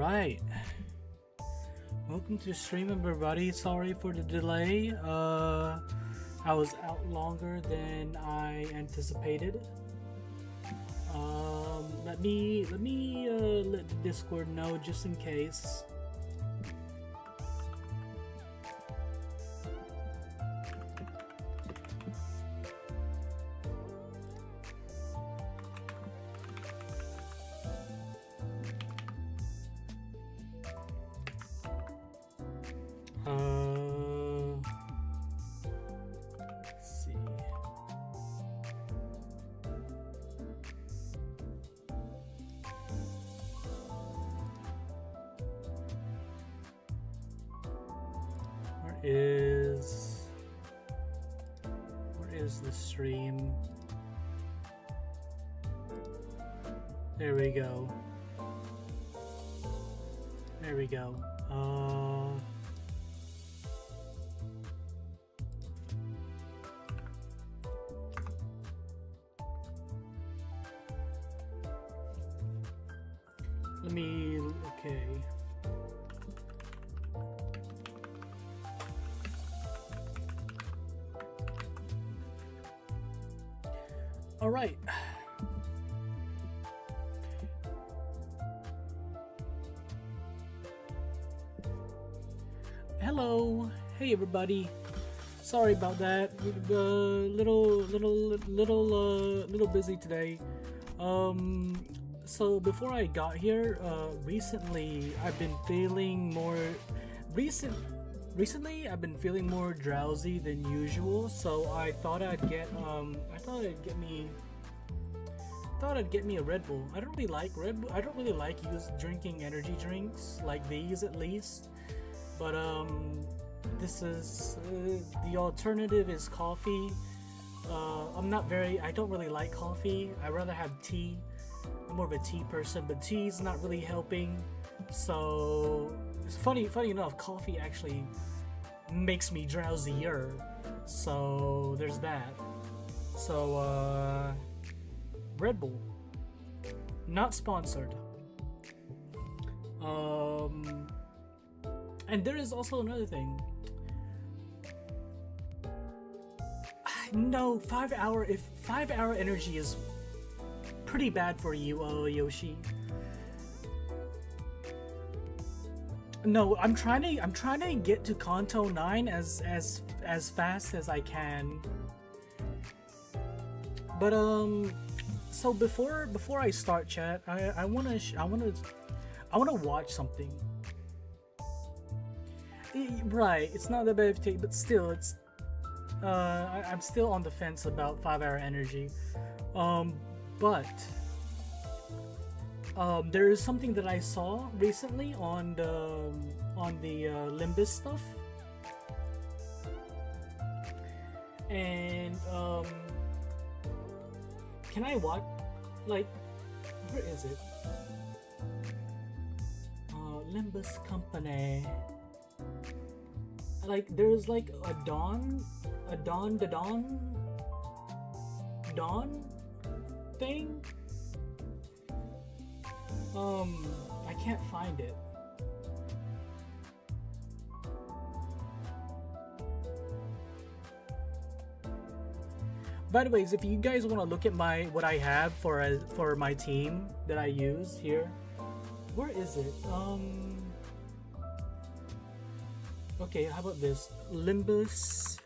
Alright. Welcome to the stream, everybody. Sorry for the delay. I was out longer than I anticipated. Let me let the Discord know just in case. Let's see. Where is the stream? There we go. There we go. Okay. All right. Hello. Hey, everybody. Sorry about that. Little busy today. So before I got here, recently I've been feeling more recently I've been feeling more drowsy than usual, so I thought I'd get me a Red Bull. I don't really like Red Bull. I don't really like drinking energy drinks like these, at least. But this is the alternative is coffee. I don't really like coffee. I rather have tea. I'm more of a tea person, but tea's not really helping. So it's funny enough, coffee actually makes me drowsier. So there's that. So Red Bull, not sponsored. And there is also another thing. No, 5 hour energy is pretty bad for you, Yoshi. No, I'm trying to get to Kanto 9 as fast as I can. But so before I start chat, I wanna watch something. Right, it's not that bad of a take, but still, it's I'm still on the fence about 5 hour energy. But there is something that I saw recently on the Limbus stuff, and can I watch? Like, where is it? Limbus Company. Like, there's like a Dawn thing. I can't find it. By the way, if you guys want to look at what I have for my team that I use here, where is it? Okay, how about this? Limbus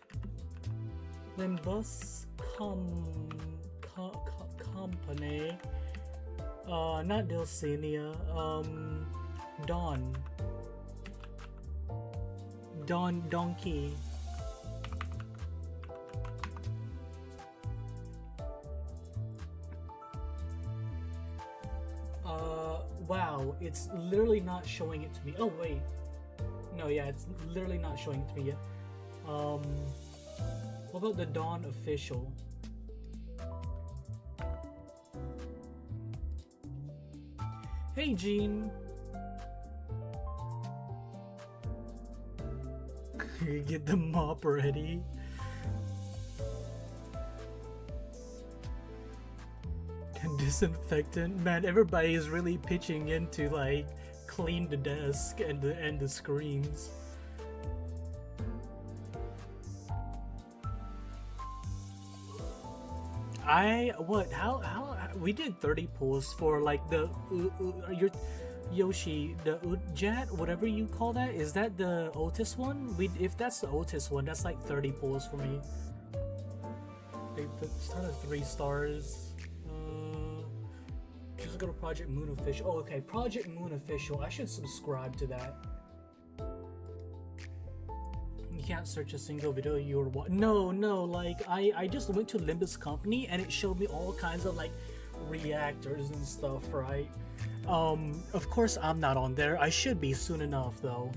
Company. Not Dulcinea. Donkey. Wow, it's literally not showing it to me. Oh wait, no, yeah, it's literally not showing it to me yet. What about the Dawn official? Hey, Gene. Get the mop ready. Disinfectant. Man, everybody is really pitching into like clean the desk and the screens. How we did 30 pulls for like the your Yoshi, the Jet, whatever you call that. Is that the Otis one? If that's the Otis one, that's like 30 pulls for me. It's kind of 3 stars. Just go to Project Moon Official. Oh, okay, Project Moon Official. I should subscribe to that. You can't search a single video you were watching. No, like I just went to Limbus Company and it showed me all kinds of like reactors and stuff, right? Of course I'm not on there. I should be soon enough though.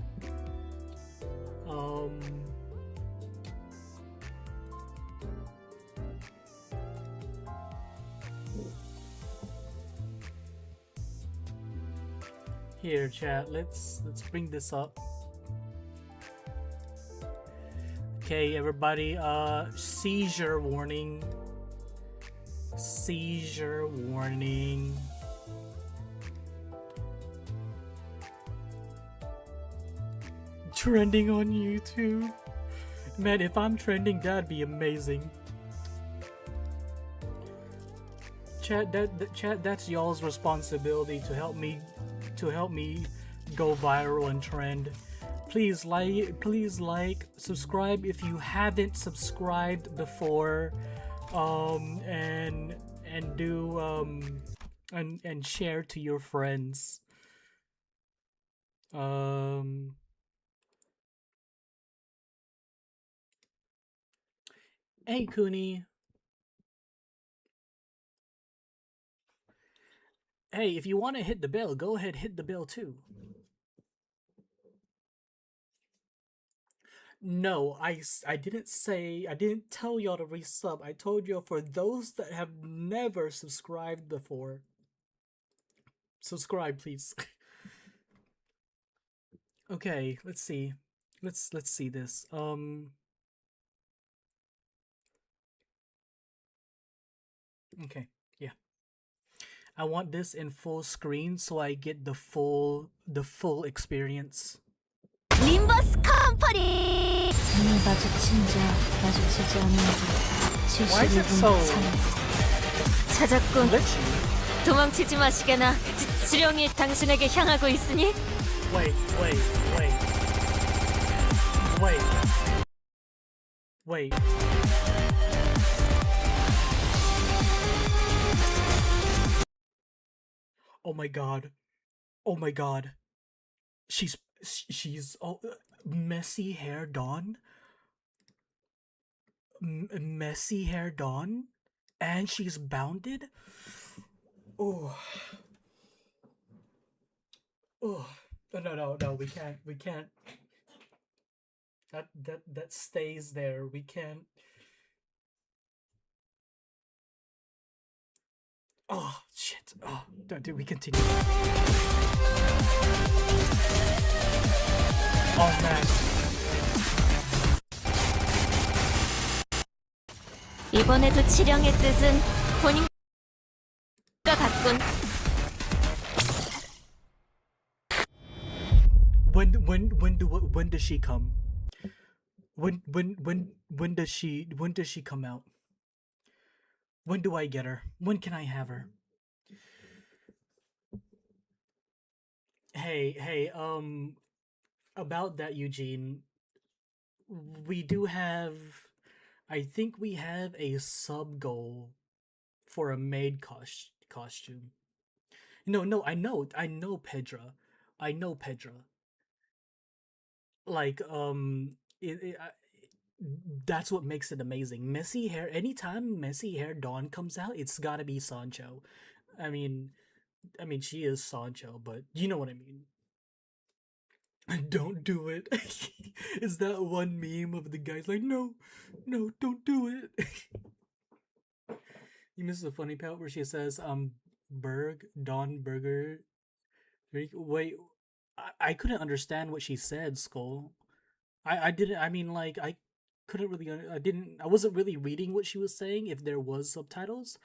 Here, chat. Let's bring this up. Okay, everybody. Seizure warning. Seizure warning. Trending on YouTube. Man, if I'm trending, that'd be amazing. Chat, that's y'all's responsibility to help me go viral and trend. Please like, subscribe if you haven't subscribed before, and do and share to your friends. Hey Kuni. Hey, if you want to hit the bell, go ahead, hit the bell too. No, I didn't tell y'all to resub. I told y'all for those that have never subscribed before. Subscribe, please. Okay, let's see. Let's see this. Okay, yeah. I want this in full screen so I get the full experience. LIMBUS COMPANY! Why is it so 찾았군. glitchy? 도망치지 마시게나. 지령이 당신에게 향하고 있으니. Wait. Oh my god. She's messy hair Dawn. Messy hair Dawn, and she's bounded. Oh. No, we can't. That stays there. We can't. Oh shit. Oh, don't we continue. Oh man. 이번에도 지령의 뜻은 본인과 같군. When does she come? When does she come out? When do I get her? When can I have her? Hey, about that, Eugene, we do have, I think we have a sub goal for a maid costume. No, I know Pedra. I know Pedra. Like, that's what makes it amazing. Messy hair, anytime messy hair Dawn comes out, it's gotta be Sancho. I mean, she is Sancho, but you know what I mean. Don't do it. Is that one meme of the guys like, no, don't do it. You missed the funny part where she says, Dawn Burger. Wait, I couldn't understand what she said, Skull. I didn't, I couldn't really, I wasn't really reading what she was saying if there was subtitles.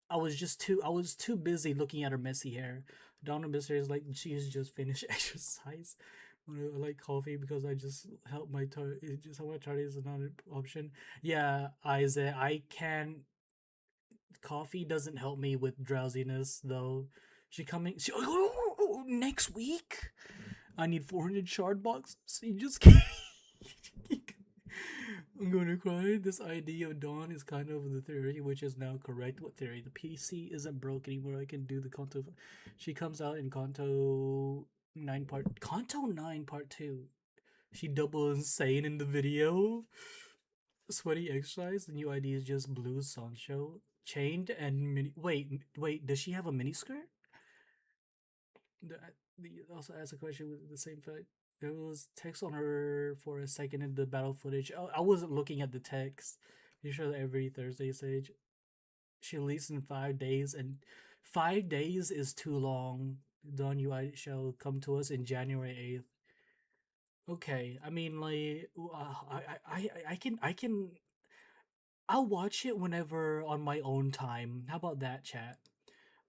I was too busy looking at her messy hair. Donna Mister is like she's just finished exercise. I like coffee because I just help my it just help my tardies is not an option. Yeah, Isaac, I can. Coffee doesn't help me with drowsiness though. Next week. I need 400 shard boxes. You just can't. I'm gonna cry. This idea of Dawn is kind of the theory, which is now correct. What theory? The PC isn't broke anymore. I can do the Kanto. She comes out in Kanto 9 part 2. She double insane in the video. Sweaty exercise. The new ID is just blue Sancho. Chained and mini. Wait. Does she have a mini skirt? Also asked a question with the same fact. There was text on her for a second in the battle footage. Oh, I wasn't looking at the text. You sure that every Thursday Sage. She released in 5 days, and 5 days is too long. Dawn UI shall come to us in January 8th. Okay, I mean, like, I can. I'll watch it whenever on my own time. How about that, chat?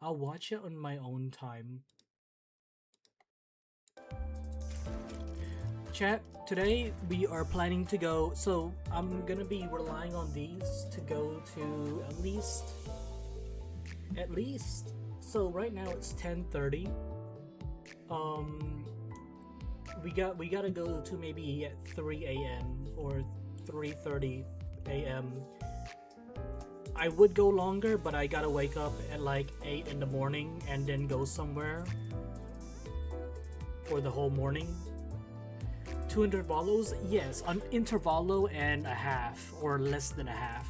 I'll watch it on my own time. Chat, today we are planning to go, so I'm gonna be relying on these to go to at least, so right now it's 10:30. We gotta go to maybe at 3 a.m. or 3:30 a.m. I would go longer, but I gotta wake up at like 8 in the morning and then go somewhere for the whole morning. 2 intervalos? Yes, an intervalo and a half, or less than a half.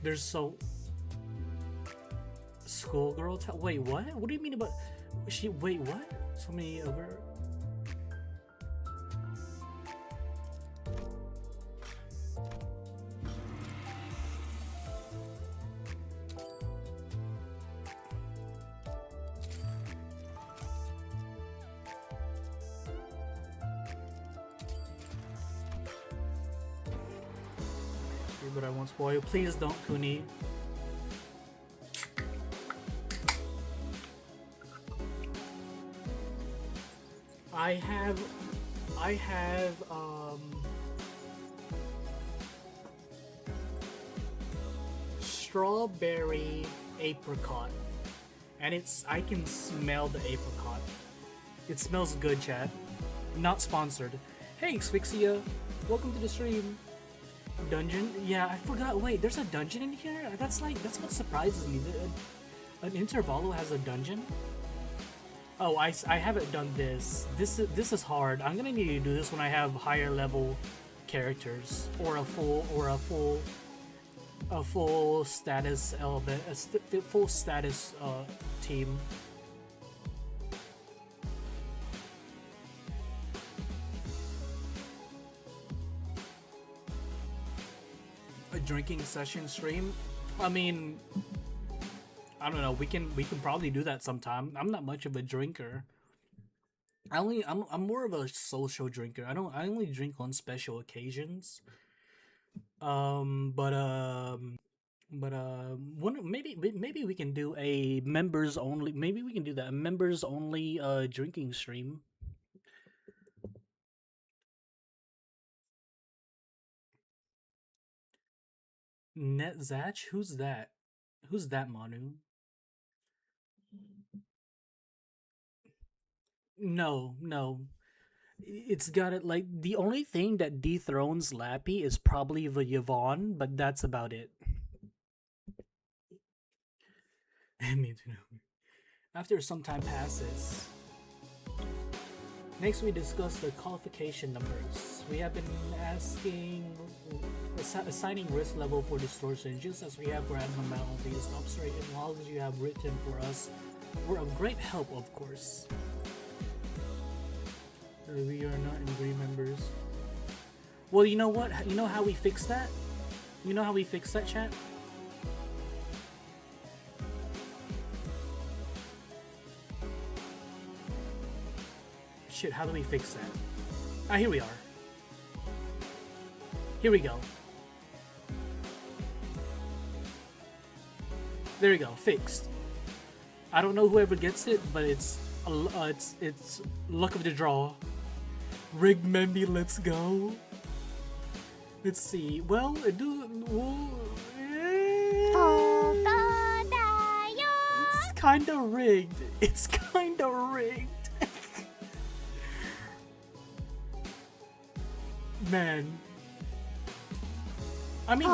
There's so... Schoolgirl? Wait, what? What do you mean about... Wait, what? So many over... But I won't spoil. Please don't, Kuni. I have strawberry apricot, and I can smell the apricot. It smells good, chat. Not sponsored. Hey, Asphyxia, welcome to the stream. Dungeon? Yeah, I forgot. Wait, there's a dungeon in here? That's what surprises me. An intervalo has a dungeon? Oh, I haven't done this. This is hard. I'm gonna need to do this when I have higher level characters or a full status element, a full status team. A drinking session stream? I mean, I don't know. We can probably do that sometime. I'm not much of a drinker. I'm more of a social drinker. I only drink on special occasions. Maybe we can do a members only. Maybe we can do that. A members only drinking stream. Netzach? Who's that? Who's that, Manu? No. It's got it like the only thing that dethrones Lappy is probably the Yvonne, but that's about it. Me too. After some time passes. Next we discuss the qualification numbers. We have been assigning risk level for distortion, just as we have for abnormalities. Observation logs you have written for us were of great help, of course. We are not in green members. Well, you know what? You know how we fix that? You know how we fix that, chat? Shit, how do we fix that? Ah, here we are. Here we go. There you go, fixed. I don't know whoever gets it, but it's luck of the draw. Rig Memby, let's go. Let's see. Well, it's kinda rigged. It's kinda rigged. Man. I mean,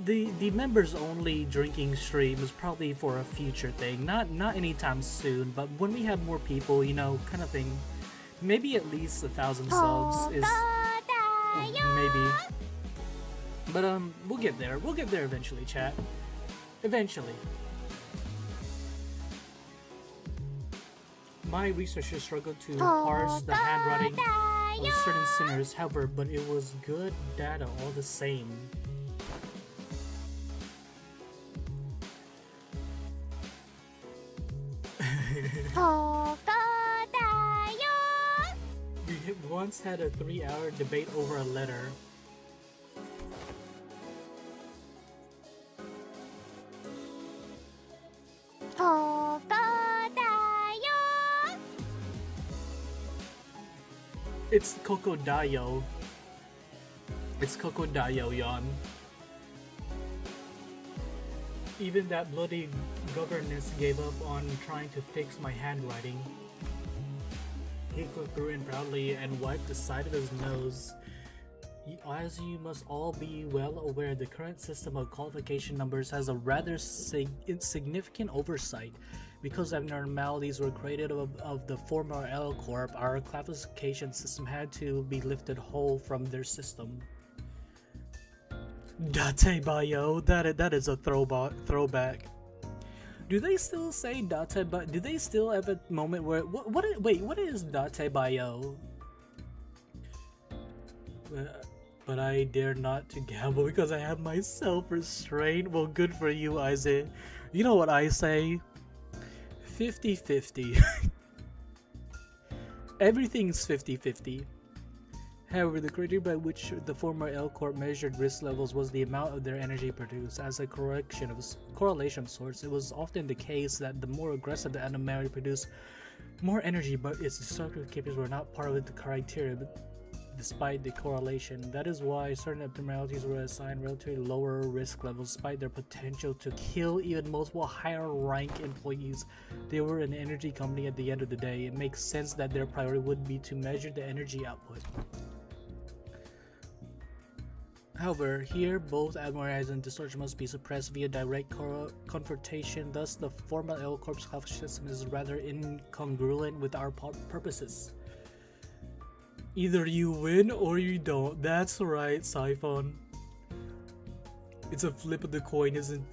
the members only drinking stream is probably for a future thing, not anytime soon, but when we have more people, you know, kind of thing. Maybe at least 1,000 subs is maybe. But we'll get there. We'll get there eventually, chat. Eventually. My researchers struggled to parse the handwriting of certain sinners, however, but it was good data all the same. We once had a 3-hour debate over a letter. It's Kokodayo. It's Kokodayo, Yon. Even that bloody governess gave up on trying to fix my handwriting. He threw in proudly and wiped the side of his nose. As you must all be well aware, the current system of qualification numbers has a rather significant oversight. Because abnormalities were created of the former L Corp, our classification system had to be lifted whole from their system. Date Bayo, that is a throwback. Do they still say Date Bayo? Do they still have a moment where what is Date Bayo? But I dare not to gamble because I have my self-restraint. Well, good for you, Isaac. You know what I say? 50-50. Everything's 50-50. However, the criteria by which the former L Corp measured risk levels was the amount of their energy produced. As a correlation of sorts, it was often the case that the more aggressive the anomaly produced more energy, but its destructive capabilities were not part of the criteria. But despite the correlation, that is why certain abnormalities were assigned relatively lower risk levels despite their potential to kill even multiple higher rank employees. They were an energy company at the end of the day. It makes sense that their priority would be to measure the energy output. However, here both abnormalities and distortion must be suppressed via direct confrontation. Thus, the former L Corp's health system is rather incongruent with our purposes. Either you win or you don't. That's right, Siphon. It's a flip of the coin, isn't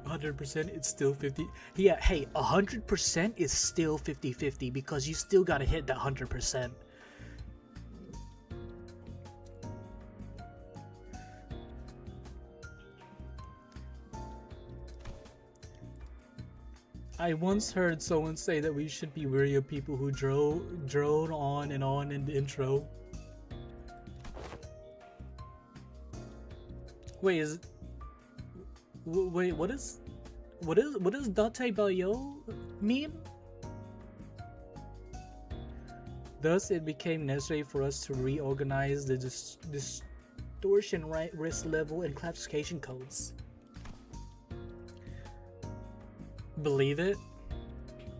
100%, it's still 50. Yeah, hey, 100% is still 50-50 because you still gotta hit that 100%. I once heard someone say that we should be wary of people who drone on and on in the intro. Wait, what does Date Bayo mean? Thus, it became necessary for us to reorganize the distortion risk level and classification codes. Believe it?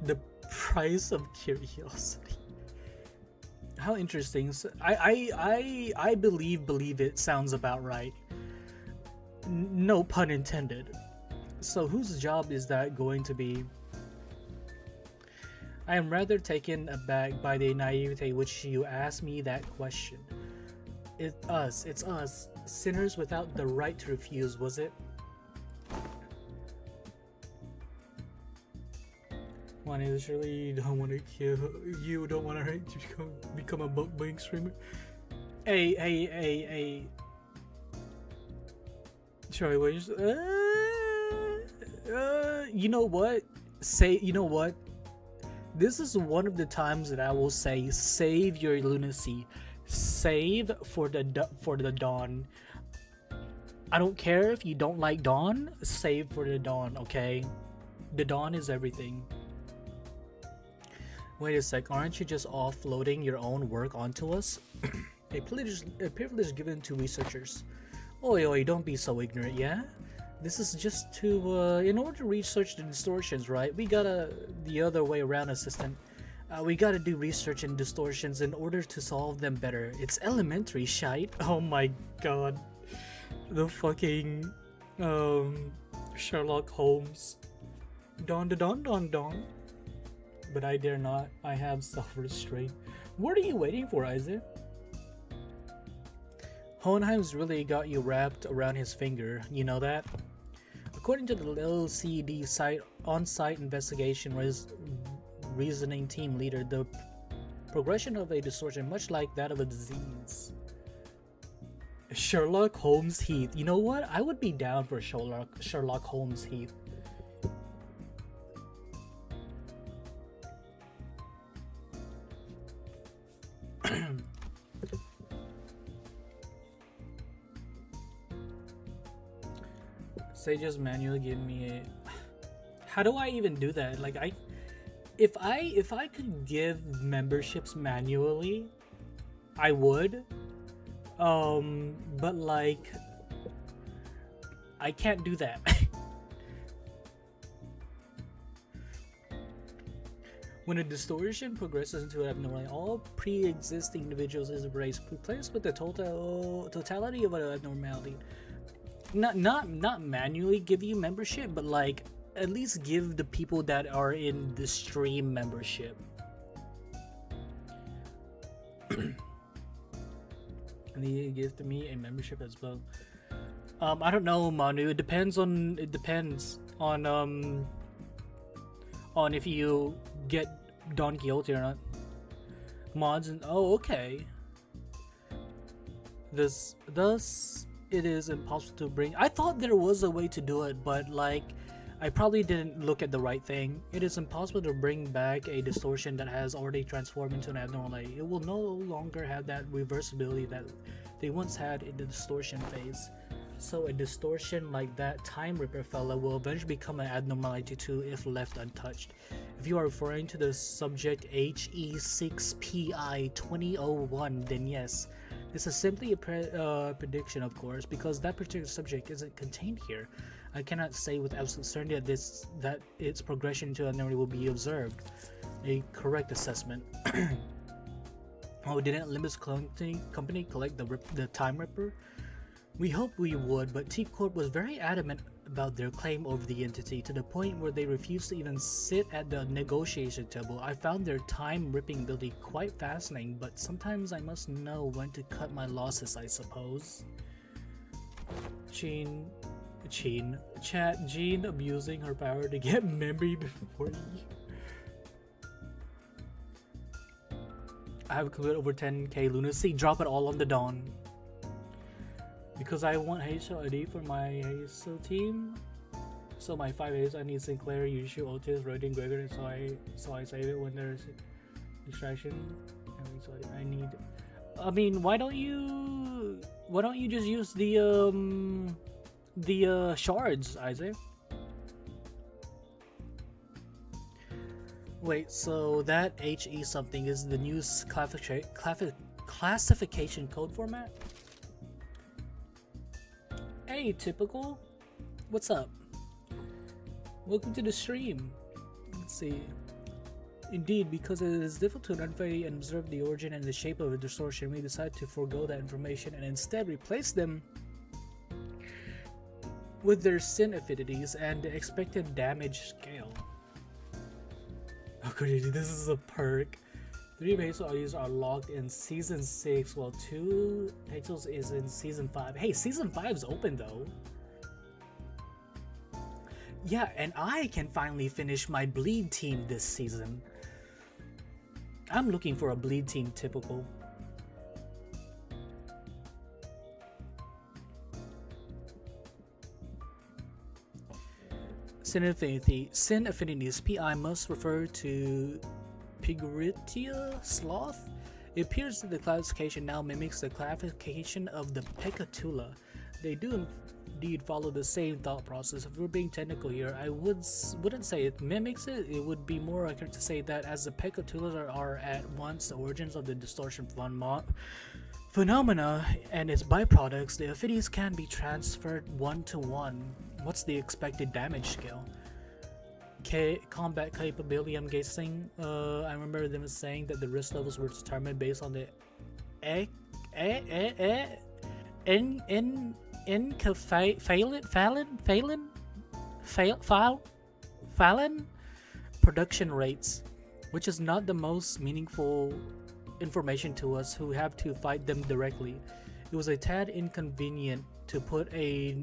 The price of curiosity. How interesting. So I believe it sounds about right. No pun intended. So whose job is that going to be? I am rather taken aback by the naivete which you asked me that question. It's us, sinners without the right to refuse, was it? Surely you don't want to kill. You don't want to become a mukbang streamer. Hey. Sorry, wait. You know what? You know what? This is one of the times that I will say, save your lunacy, save for the dawn. I don't care if you don't like Dawn, save for the Dawn, okay? The Dawn is everything. Wait a sec, aren't you just offloading your own work onto us? A privilege given to researchers. Oi oi, don't be so ignorant, yeah? This is just to, in order to research the distortions, right? We gotta, the other way around, assistant. We gotta do research in distortions in order to solve them better. It's elementary, shite. Oh my god. The fucking, Sherlock Holmes. Don. But I dare not. I have self-restraint. What are you waiting for, Isaac? Hohenheim's really got you wrapped around his finger. You know that? According to the LCD site on-site investigation reasoning team leader, the progression of a distortion much like that of a disease. Sherlock Holmes Heath. You know what? I would be down for Sherlock Holmes Heath. Say just manually give me a. How do I even do that? Like if I could give memberships manually, I would. But like I can't do that. When a distortion progresses into an abnormality, all pre-existing individuals is replaced with the totality of an abnormality. Not manually give you membership, but like at least give the people that are in the stream membership. And they give to me a membership as well. I don't know, Manu. It depends on if you get Don Quixote or not. Mods and oh, okay. Thus it is impossible to bring. I thought there was a way to do it, but like I probably didn't look at the right thing. It is impossible to bring back a distortion that has already transformed into an abnormality. It will no longer have that reversibility that they once had in the distortion phase. So a distortion like that Time Ripper fella will eventually become an abnormality too if left untouched. If you are referring to the subject HE6PI2001, then yes. This is simply a prediction, of course, because that particular subject isn't contained here. I cannot say with absolute certainty that its progression to abnormality will be observed. A correct assessment. Oh, didn't Limbus Company collect the Time Ripper? We hoped we would, but T-Corp was very adamant about their claim over the entity, to the point where they refused to even sit at the negotiation table. I found their time-ripping ability quite fascinating, but sometimes I must know when to cut my losses, I suppose. Jean abusing her power to get memory before you. I have completed over 10k lunacy. Drop it all on the Dawn. Because I want Hazel ID for my Hazel team. So my 5 A's, I need Sinclair, Yushu, Otis, Rodin, Gregor, so I save it when there's distraction. I need. I mean, why don't you just use the shards, Isaac? Wait, so that HE something is the new classification code format? Hey, Typical. What's up? Welcome to the stream. Let's see. Indeed, because it is difficult to identify and observe the origin and the shape of a distortion, we decide to forego that information and instead replace them with their sin affinities and the expected damage scale. Okay, this is a perk. 3 Hazel audios are locked in Season 6, while 2 Hazels is in Season 5. Hey, Season 5 is open though. Yeah, and I can finally finish my bleed team this season. I'm looking for a bleed team Typical. Sin affinities. PI must refer to Pigritia Sloth. It appears that the classification now mimics the classification of the Pecatula. they do indeed follow the same thought process. If we're being technical here, I wouldn't say it mimics it. It would be more accurate to say that as the pecatolas are at once the origins of the distortion phenomena and its byproducts, the affinities can be transferred one to one. What's the expected damage scale? Combat capability, I'm guessing. I remember them saying that the risk levels were determined based on the Fallon production rates, which is not the most meaningful information to us who have to fight them directly. It was a tad inconvenient to put a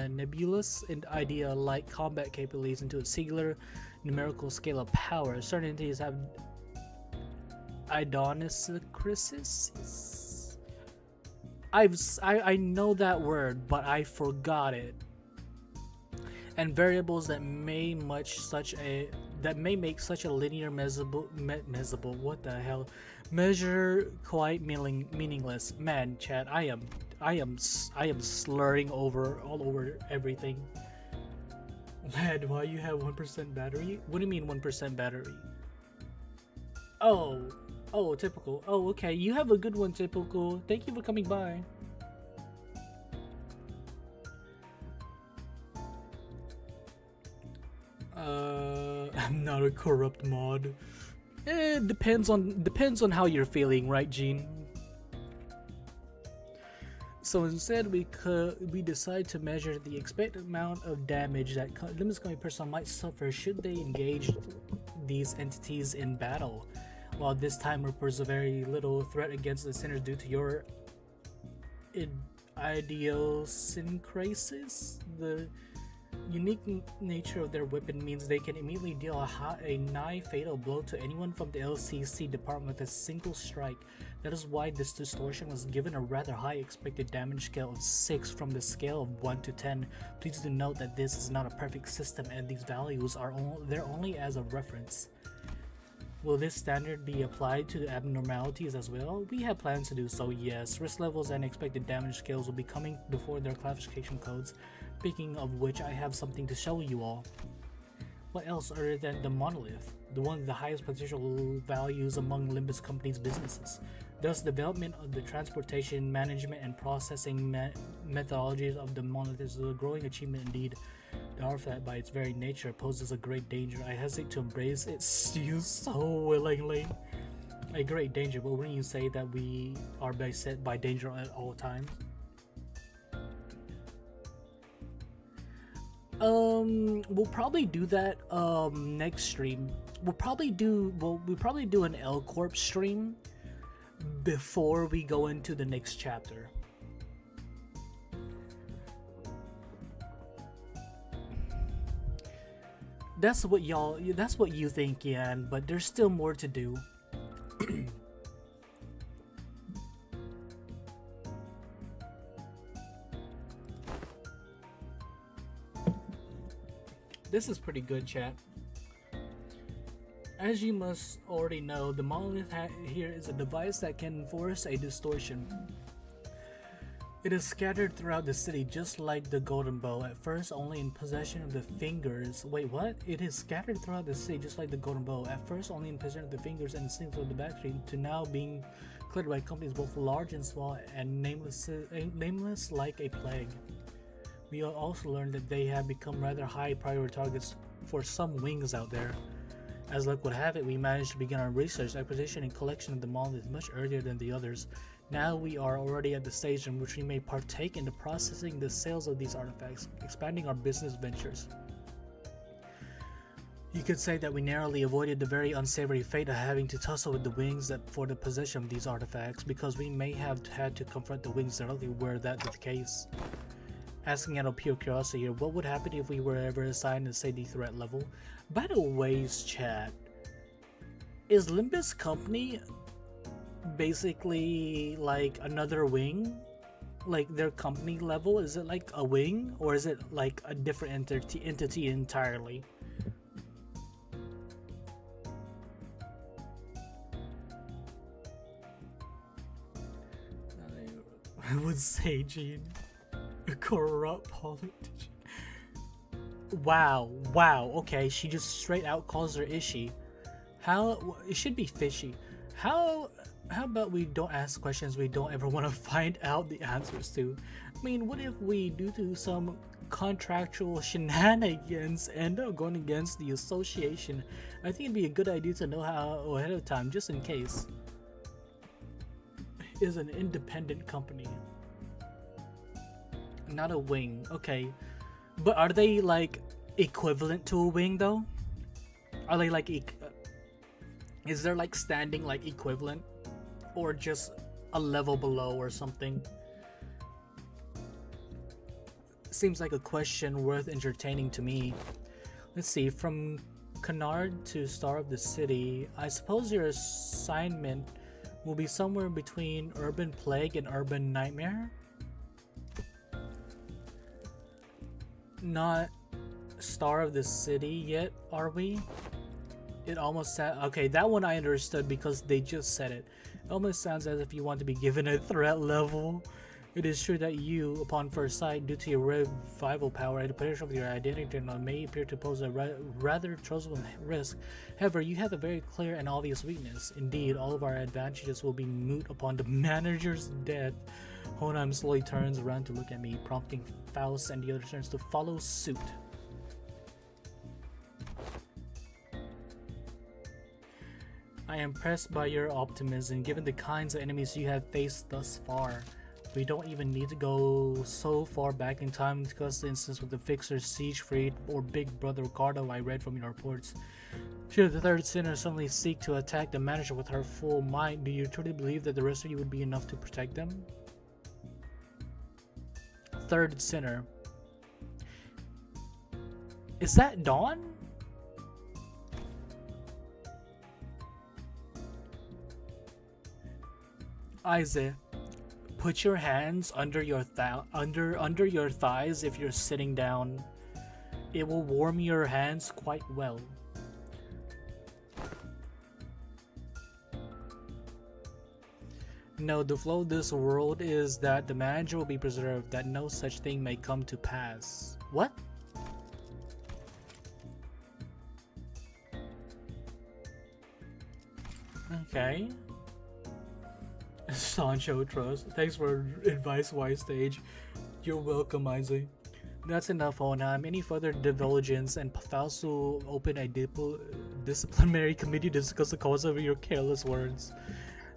nebulous idea like combat capabilities into a singular numerical scale of power. Certain entities have idonicrisis. I know that word, but I forgot it. And variables that may make such a linear measure quite meaningless. Man, chat, I am slurring all over everything. Man, why you have 1% battery? What do you mean 1% battery? Oh, typical. Oh, okay. You have a good one, typical. Thank you for coming by. I'm not a corrupt mod. It depends on how you're feeling, right, Gene? So instead, we decide to measure the expected amount of damage that Limbus Company personnel might suffer should they engage these entities in battle. While this time represents a very little threat against the sinners due to your idiosyncrasis, the unique nature of their weapon means they can immediately deal a nigh fatal blow to anyone from the LCC department with a single strike. That is why this distortion was given a rather high expected damage scale of 6 from the scale of 1 to 10. Please do note that this is not a perfect system and these values are only as a reference. Will this standard be applied to the abnormalities as well? We have plans to do so, yes. Risk levels and expected damage scales will be coming before their classification codes. Speaking of which, I have something to show you all. What else other than the monolith? The one with the highest potential values among Limbus Company's businesses. Thus, development of the transportation, management, and processing methodologies of the monolith is a growing achievement indeed. The artifact, by its very nature, poses a great danger. I hesitate to embrace its use so willingly. A great danger, but when you say that we are beset by danger at all times? We'll probably do that next stream. We'll probably do an L Corp stream before we go into the next chapter. That's what you think, Yan, but there's still more to do. This is pretty good, chat. As you must already know, the monolith here is a device that can enforce a distortion. It is scattered throughout the city just like the golden bow, at first only in possession of the fingers. Wait, what? It is scattered throughout the city just like the golden bow, at first only in possession of the fingers and instincts of the backstream, to now being cleared by companies both large and small and nameless like a plague. We also learned that they have become rather high priority targets for some wings out there. As luck would have it, we managed to begin our research, acquisition, and collection of the monolith much earlier than the others. Now we are already at the stage in which we may partake in the processing the sales of these artifacts, expanding our business ventures. You could say that we narrowly avoided the very unsavory fate of having to tussle with the wings for the possession of these artifacts, because we may have had to confront the wings directly were that the case. Asking out of pure curiosity here, what would happen if we were ever assigned a steady threat level? By the way, chat, is Limbus Company basically like another wing? Like their company level? Is it like a wing, or is it like a different entity entirely? I would say, Gene. A corrupt politician. Wow, okay, she just straight out calls her Ishi. How, it should be fishy. How about we don't ask questions we don't ever want to find out the answers to? I mean, what if we, due to some contractual shenanigans, end up going against the association? I think it'd be a good idea to know how ahead of time, just in case. Is an independent company, not a wing. Okay, but are they like equivalent to a wing though? Are they like is there like standing like equivalent, or just a level below or something? Seems like a question worth entertaining to me. Let's see, from Canard to Star of the City, I suppose your assignment will be somewhere between Urban Plague and Urban Nightmare? Not Star of the City yet, are we? It almost said, okay, that one I understood because they just said it. It almost sounds as if you want to be given a threat level. It is true that you, upon first sight, due to your revival power and the potential of your identity, may appear to pose a rather troublesome risk. However, you have a very clear and obvious weakness. Indeed, all of our advantages will be moot upon the manager's death. Honam slowly turns around to look at me, prompting Faust and the other turns to follow suit. I am impressed by your optimism, given the kinds of enemies you have faced thus far. We don't even need to go so far back in time to discuss the instance with the Fixer, Siege Freed, or Big Brother Ricardo I read from your reports. Should the third sinner suddenly seek to attack the manager with her full might, do you truly believe that the rest of you would be enough to protect them? Third sinner. Is that Dawn? Isaac. Put your hands under your under your thighs if you're sitting down. It will warm your hands quite well. No, the flow of this world is that the manager will be preserved, that no such thing may come to pass. What? Okay. Sancho Trust. Thanks for advice, Wise Stage. You're welcome, Isaac. That's enough, Onam. Any further divulgence and Faust will open a disciplinary committee to discuss the cause of your careless words.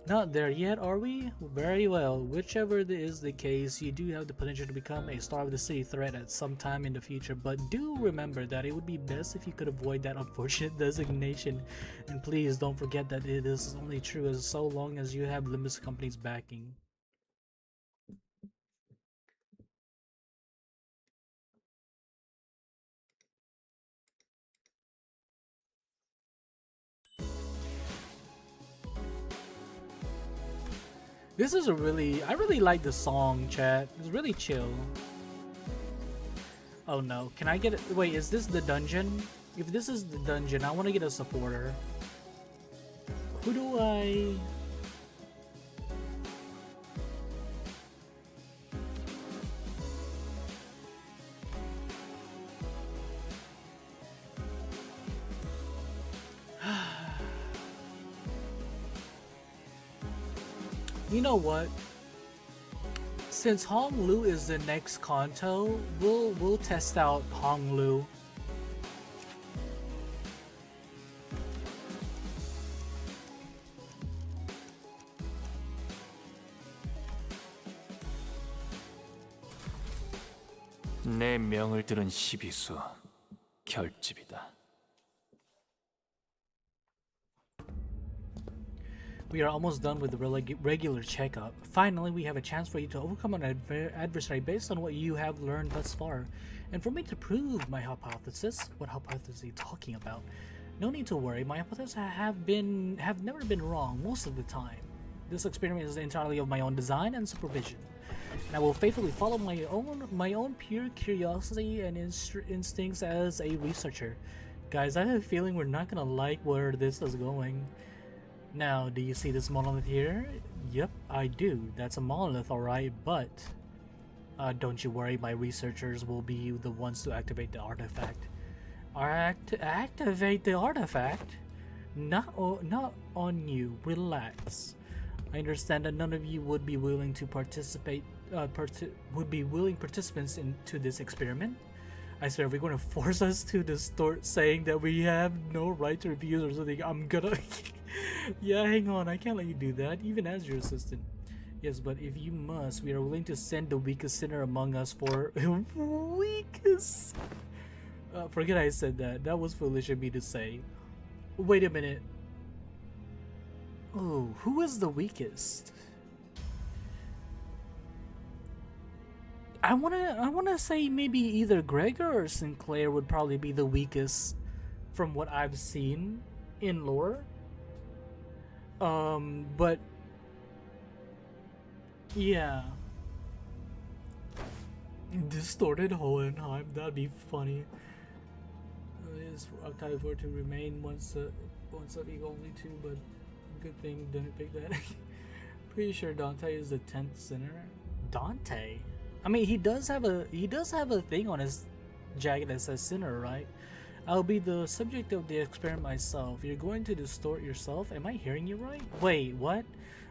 Not there yet, are we? Very well. Whichever is the case, you do have the potential to become a Star of the City threat at some time in the future, but do remember that it would be best if you could avoid that unfortunate designation. And please don't forget that it is only true as so long as you have Limbus Company's backing. This is I really like the song, chat. It's really chill. Oh no, can I get it? Wait, is this the dungeon? If this is the dungeon, I want to get a supporter. Who do I... You know what? Since Hong Lu is the next Kanto, we'll test out Hong Lu. 내 명을 들은 시비수 결집이다. We are almost done with the regular checkup. Finally, we have a chance for you to overcome an adversary based on what you have learned thus far. And for me to prove my hypothesis, what hypothesis are you talking about? No need to worry, my hypotheses have never been wrong most of the time. This experiment is entirely of my own design and supervision. And I will faithfully follow my own pure curiosity and instincts as a researcher. Guys, I have a feeling we're not gonna like where this is going. Now, do you see this monolith here? Yep, I do. That's a monolith, alright, but don't you worry, my researchers will be the ones to activate the artifact. Activate the artifact? Not on you. Relax. I understand that none of you would be willing to participate. Would be willing participants into this experiment. I swear, if you're going to force us to distort saying that we have no right to refuse or something, I'm gonna. Yeah, hang on. I can't let you do that, even as your assistant. Yes, but if you must, we are willing to send the weakest sinner among us for weakest. Forget I said that. That was foolish of me to say. Wait a minute. Oh, who is the weakest? I wanna say maybe either Gregor or Sinclair would probably be the weakest from what I've seen in lore. But yeah. Distorted Hohenheim, that'd be funny. Is for archive for to remain once of equal only two, but good thing didn't pick that. Pretty sure Dante is the 10th sinner. Dante? I mean, he does have a thing on his jacket that says sinner, right? I'll be the subject of the experiment myself. You're going to distort yourself? Am I hearing you right? Wait, what?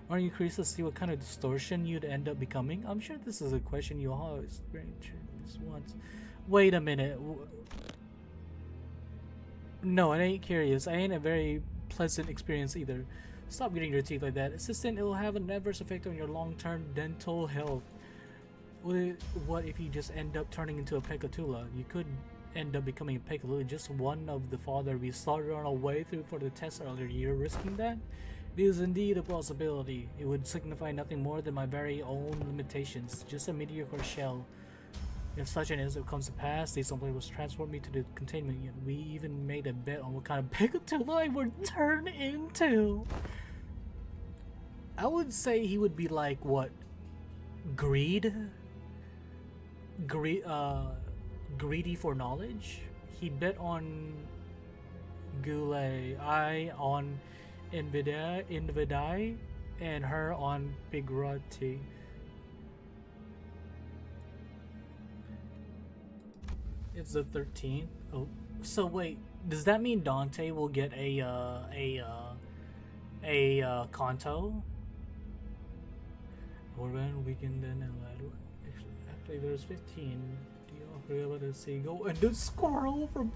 Aren't you curious to see what kind of distortion you'd end up becoming? I'm sure this is a question you all experienced this once. Wait a minute. No, I ain't curious. I ain't a very pleasant experience either. Stop getting your teeth like that. Assistant, it will have an adverse effect on your long-term dental health. What if you just end up turning into a Pekatula? You could end up becoming a Pekatula, just one of the father we started on our way through for the test earlier. You're risking that? It is indeed a possibility. It would signify nothing more than my very own limitations, just a mediocre shell. If such an incident comes to pass, they simply will transport me to the containment unit. We even made a bet on what kind of Pekatula I would turn into. I would say he would be like, what? Greedy for knowledge? He bet on Goulet, I on Invidai, and her on Bigrati. It's the 13th. Oh, so wait, does that mean Dante will get a Kanto? Or when we can then actually there's 15. Do you all be able to see go and the squirrel from?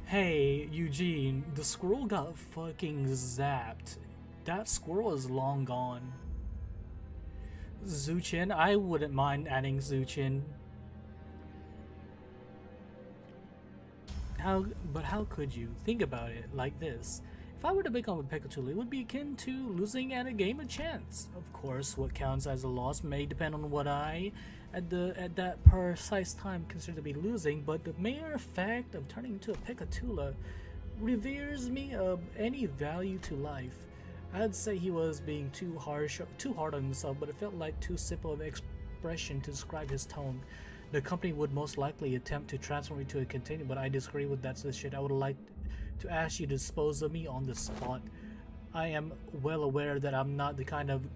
Hey Eugene, the squirrel got fucking zapped. That squirrel is long gone. Zuchin, I wouldn't mind adding Zuchin. But how could you? Think about it like this. If I were to become a Pekatula, it would be akin to losing at a game of chance. Of course, what counts as a loss may depend on what I, at that precise time, consider to be losing, but the mere fact of turning into a Pekatula reveres me of any value to life. I'd say he was being too hard on himself, but it felt like too simple of expression to describe his tone. The company would most likely attempt to transform me to a container, but I disagree with that shit. I would like to ask you to dispose of me on the spot. I am well aware that I'm not the kind of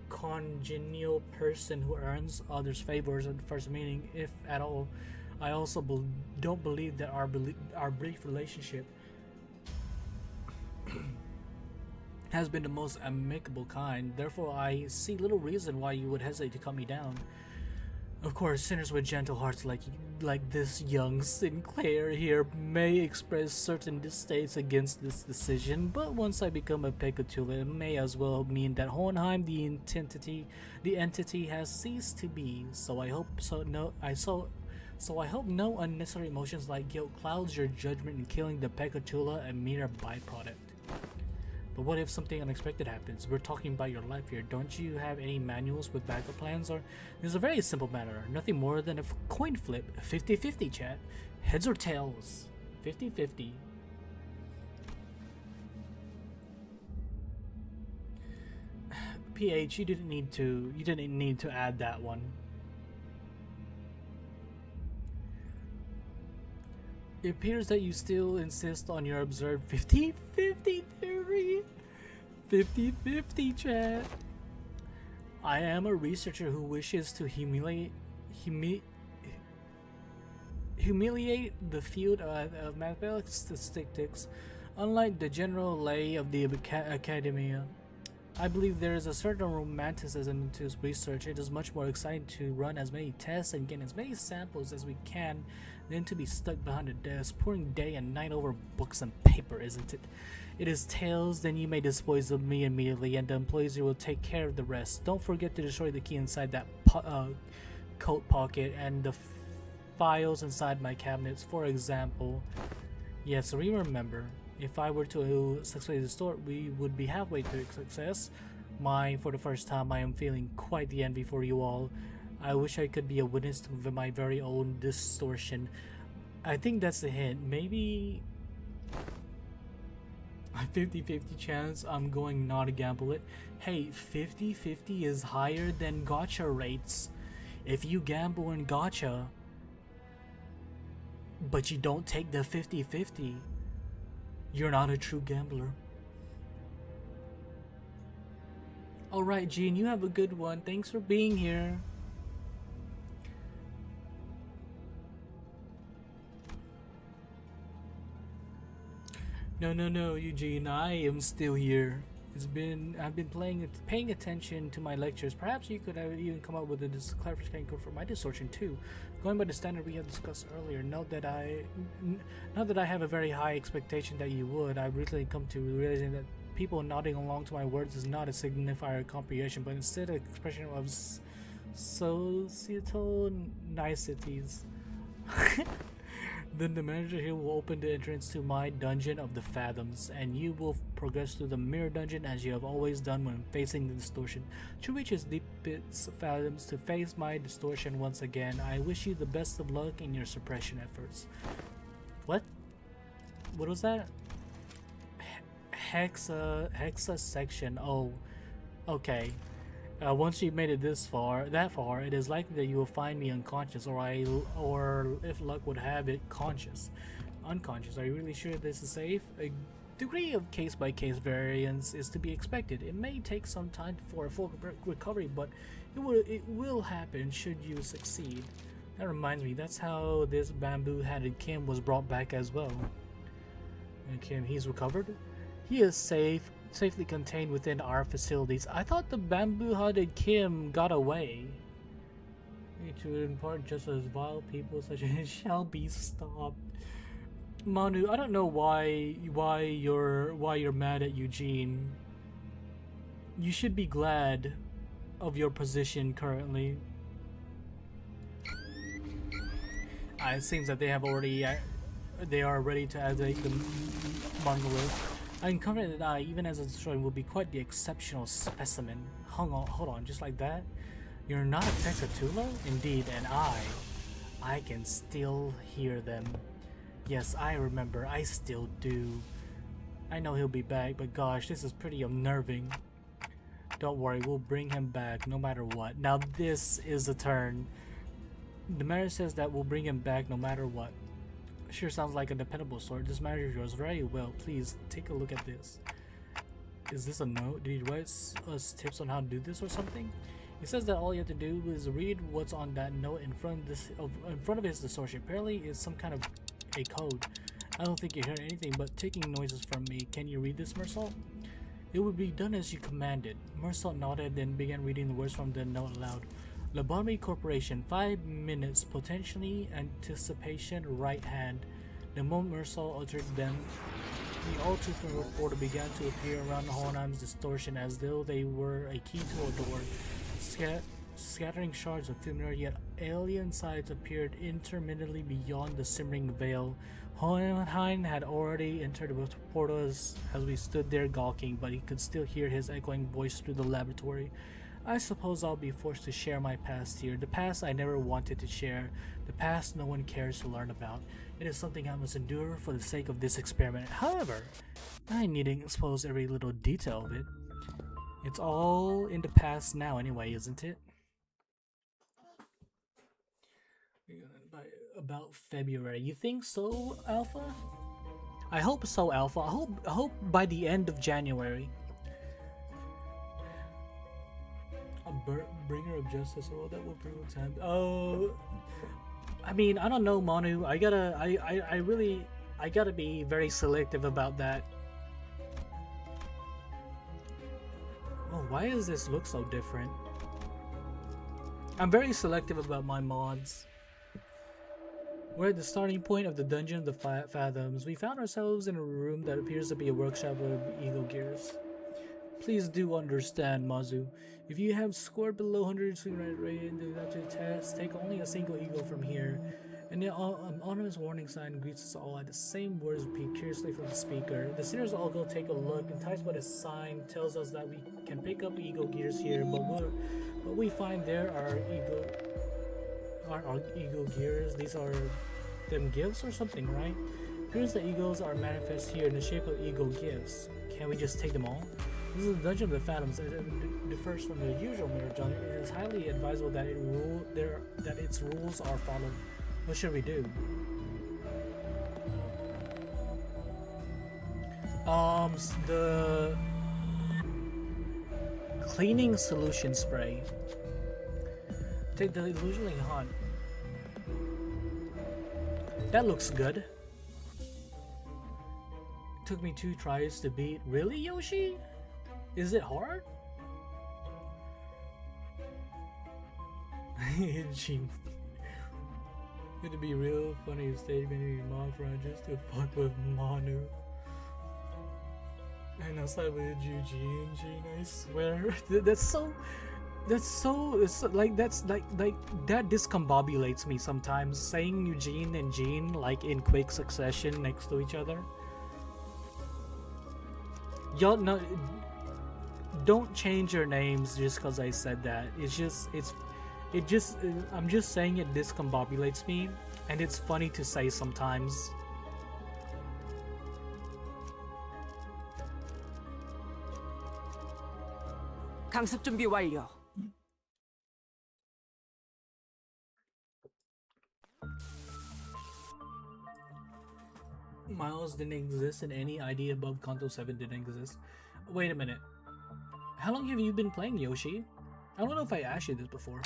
congenial person who earns others' favors at first meeting, if at all. I also don't believe that our brief relationship has been the most amicable kind. Therefore, I see little reason why you would hesitate to cut me down. Of course, sinners with gentle hearts like this young Sinclair here may express certain disdains against this decision, but once I become a Pekatula, it may as well mean that Hohenheim, the entity, has ceased to be. So I hope no unnecessary emotions like guilt clouds your judgment in killing the Pekatula, a mere byproduct. But what if something unexpected happens? We're talking about your life here. Don't you have any manuals with backup plans? Or it's a very simple matter. Nothing more than a coin flip. 50-50, chat. Heads or tails. 50-50. PH, you didn't need to add that one. It appears that you still insist on your observed 50-50 theory. 50-50, chat. I am a researcher who wishes to humiliate the field of mathematics statistics. Unlike the general lay of the academia, I believe there is a certain romanticism to research. It is much more exciting to run as many tests and get as many samples as we can than to be stuck behind a desk, pouring day and night over books and paper, isn't it? It is tails, then you may dispose of me immediately, and the employees here will take care of the rest. Don't forget to destroy the key inside that coat pocket and the files inside my cabinets, for example. Yes, remember. If I were to successfully distort, we would be halfway to success. For the first time, I am feeling quite the envy for you all. I wish I could be a witness to my very own distortion. I think that's a hint. Maybe a 50-50 chance I'm going not to gamble it. Hey, 50-50 is higher than gacha rates. If you gamble in gacha, but you don't take the 50-50, you're not a true gambler. Alright, Gene, you have a good one. Thanks for being here. No, Eugene, I am still here. I've been paying attention to my lectures. Perhaps you could even come up with a clarification code for my distortion too. Going by the standard we have discussed earlier, note that I have a very high expectation that you would. I've recently come to realizing that people nodding along to my words is not a signifier of comprehension, but instead an expression of societal niceties. Then the manager here will open the entrance to my dungeon of the fathoms, and you will progress through the mirror dungeon as you have always done when facing the distortion. To reach its deepest fathoms to face my distortion once again, I wish you the best of luck in your suppression efforts. What? What was that? Hexa section. Oh, okay. Once you've made it that far, it is likely that you will find me unconscious, or if luck would have it, unconscious. Are you really sure this is safe? A degree of case-by-case variance is to be expected. It may take some time for a full recovery, but it will happen should you succeed. That reminds me, that's how this bamboo-headed Kim was brought back as well. And Kim, he's recovered? He is safely contained within our facilities. I thought the bamboo-headed Kim got away. To impart just as vile people such as shall be stopped. Manu, I don't know why you're mad at Eugene. You should be glad of your position currently. It seems that they are ready to activate the monolith. I'm confident that I, even as a destroyer, will be quite the exceptional specimen. Hold on, just like that? You're not a Texatula? Indeed, and I can still hear them. Yes, I remember, I still do. I know he'll be back, but gosh, this is pretty unnerving. Don't worry, we'll bring him back no matter what. Now this is a turn. The manager says that we'll bring him back no matter what. Sure sounds like a dependable sort. This manager yours very well. Please take a look at this. Is this a note? Did he write us tips on how to do this or something? He says that all you have to do is read what's on that note in front of his distortion. Apparently it's some kind of a code. I don't think you heard anything but ticking noises from me. Can you read this, Mersault? It would be done as you commanded. Mersault nodded, then began reading the words from the note aloud. Lobotomy Corporation, 5 minutes, potentially anticipation, right hand. The moment Mersault uttered them, the all too familiar reporter began to appear around Hohenheim's distortion as though they were a key to a door. Scattering shards of familiar yet alien sights appeared intermittently beyond the simmering veil. Hohenheim had already entered the portal as we stood there gawking, but he could still hear his echoing voice through the laboratory. I suppose I'll be forced to share my past here. The past I never wanted to share. The past no one cares to learn about. It is something I must endure for the sake of this experiment. However, I needn't expose every little detail of it. It's all in the past now anyway, isn't it? By about February. You think so, Alpha? I hope so, Alpha. I hope by the end of January. bringer of justice, all that will prove time. Oh, I mean, I don't know, Manu. I gotta be very selective about that. Oh, why does this look so different? I'm very selective about my mods. We're at the starting point of the Dungeon of the Fathoms. We found ourselves in a room that appears to be a workshop of Eagle Gears. Please do understand, Mazu. If you have scored below 100 rating to test, take only a single eagle from here. And the ominous warning sign greets us all at the same words repeat curiously from the speaker. The sinners all go take a look. Enticed by the sign tells us that we can pick up eagle gears here, but what we find there are eagle gears. These are them gifts or something, right? Here's the eagles are manifest here in the shape of eagle gifts. Can't we just take them all? This is the Dungeon of the Phantoms. It differs from the usual mirror dungeon. It is highly advisable that its rules are followed. What should we do? The cleaning solution spray. Take the illusionally hunt. That looks good. Took me 2 tries to beat. Really, Yoshi? Is it hard? Gene. It'd be real funny if stage made mom friend just to fuck with Manu. And outside with Eugene, Gene, I swear. That's like that discombobulates me sometimes. Saying Eugene and Gene like in quick succession next to each other. Y'all know, don't change your names just because I said that. I'm just saying it discombobulates me, and it's funny to say sometimes. 강습 준비 완료. Miles didn't exist and any idea above Kanto 7 didn't exist. Wait a minute. How long have you been playing, Yoshi? I don't know if I asked you this before.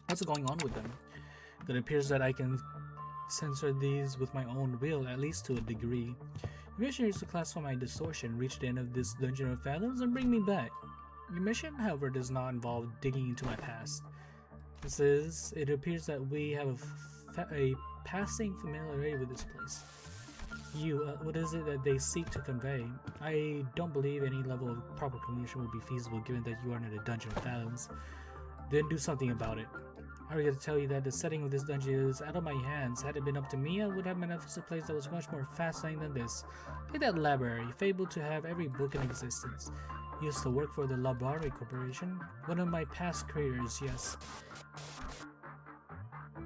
What's going on with them? It appears that I can censor these with my own will, at least to a degree. Your mission is to classify my distortion, reach the end of this Dungeon of Fathoms, and bring me back. Your mission, however, does not involve digging into my past. It appears that we have a passing familiarity with this place. What is it that they seek to convey? I don't believe any level of proper communication will be feasible given that you are in a Dungeon of Fathoms. Then do something about it. I regret to tell you that the setting of this dungeon is out of my hands. Had it been up to me, I would have manifested a place that was much more fascinating than this. Take that library, fabled to have every book in existence. Used to work for the LIMBUS Corporation, one of my past careers, yes.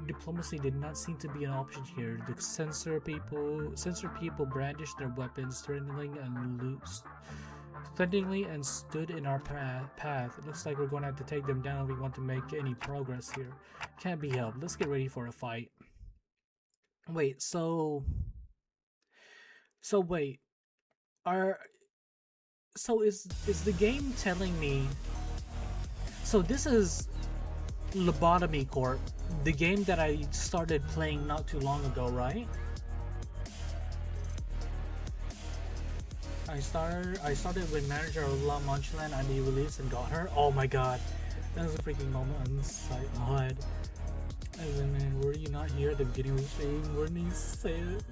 Diplomacy did not seem to be an option here. The censor people brandished their weapons, threateningly and stood in our path. It looks like we're going to have to take them down if we want to make any progress here. Can't be helped. Let's get ready for a fight. Wait, so wait. Is the game telling me? So this is Lobotomy Corp, the game that I started playing not too long ago, right? I started with manager of La Mancheland and he released and got her. Oh my god, that was a freaking moment on sight mod. As in, man, were you not here at the beginning of the stream? Wouldn't he say it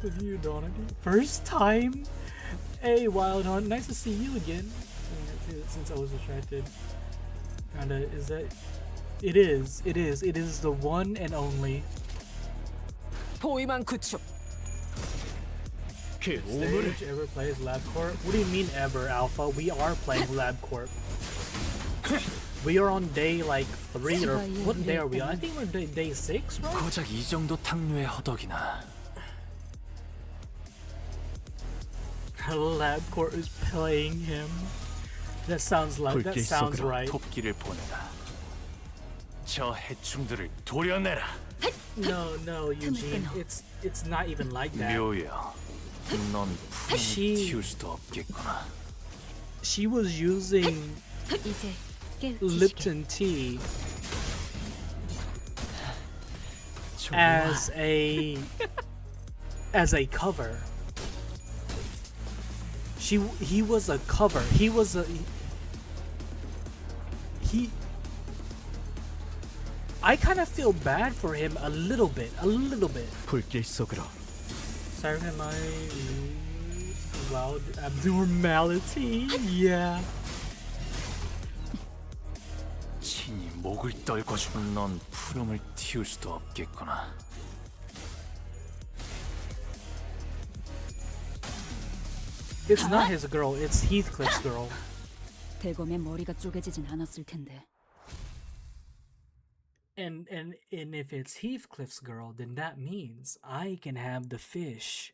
with you, Donnie? First time? Hey, Wild Hunt, nice to see you again. Since I was distracted. And is that? It is the one and only. 포위만 구축. Stage ever plays LabCorp? What do you mean ever, Alpha? We are playing LabCorp. We are on day like 3 or what day are we on? I think we're day 6, right? 고작 이 정도 탕류의 허덕이나. LabCorp is playing him. That sounds right. 토끼를 보내라. 저 해충들을 도려내라. No, Eugene. It's not even like that. 묘야. 넌 푸른 튀울 수도 없겠구나. She was using. 이제 Lipton tea 좋아. as a cover. He was a cover. He I kind of feel bad for him a little bit. 불길 속으로. Sorry, my loud abnormality. Yeah. 친히 목을 떨궈주면 넌 푸름을 틔울 수도 없겠구나. It's not his girl. It's Heathcliff's girl. 대검의 머리가 쪼개지진 않았을 텐데. And if it's Heathcliff's girl, then that means I can have the fish.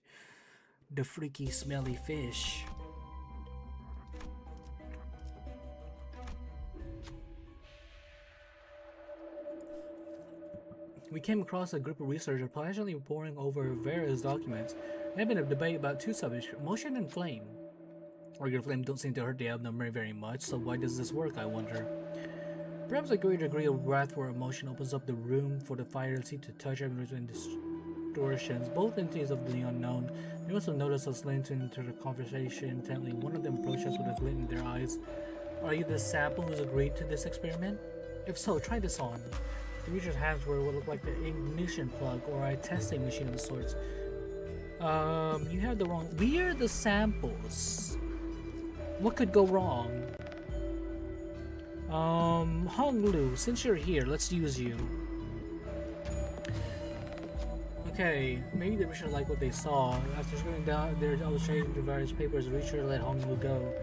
The freaky smelly fish. We came across a group of researchers passionately poring over various documents. There had been a debate about two subjects, motion and flame. Regular flame don't seem to hurt the abdomen very much, so why does this work, I wonder? Perhaps a greater degree of wrath or emotion opens up the room for the faculty to touch everything and distortions, both entities of the unknown. They also noticed us listening into the conversation intently. One of them approached us with a glint in their eyes. Are you the sample who's agreed to this experiment? If so, try this on. The reacher's hands were what looked like the ignition plug or a testing machine of sorts. You have the wrong. We are the samples. What could go wrong? Honglu, since you're here, let's use you. Okay, maybe the Reacher liked what they saw. After scrolling down their illustrations to various papers, the Reacher let Honglu go.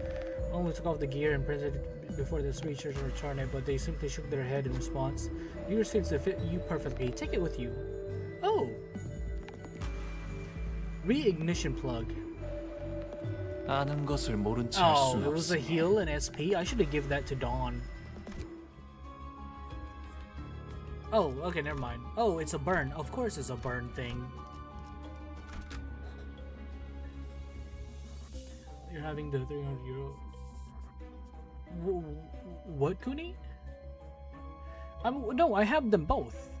Honglu took off the gear and presented it before the Reachers returned it, but they simply shook their head in response. Yours seems to fit you perfectly. Take it with you. Oh! Re-ignition plug. 아는 것을 모른 채 할 Oh, 수는 there was a 없으니. heal and SP? I should have given that to Dawn. Oh, okay, never mind. Oh, it's a burn. Of course it's a burn thing. You're having the 300 euro. What, Kuni? No, I have them both.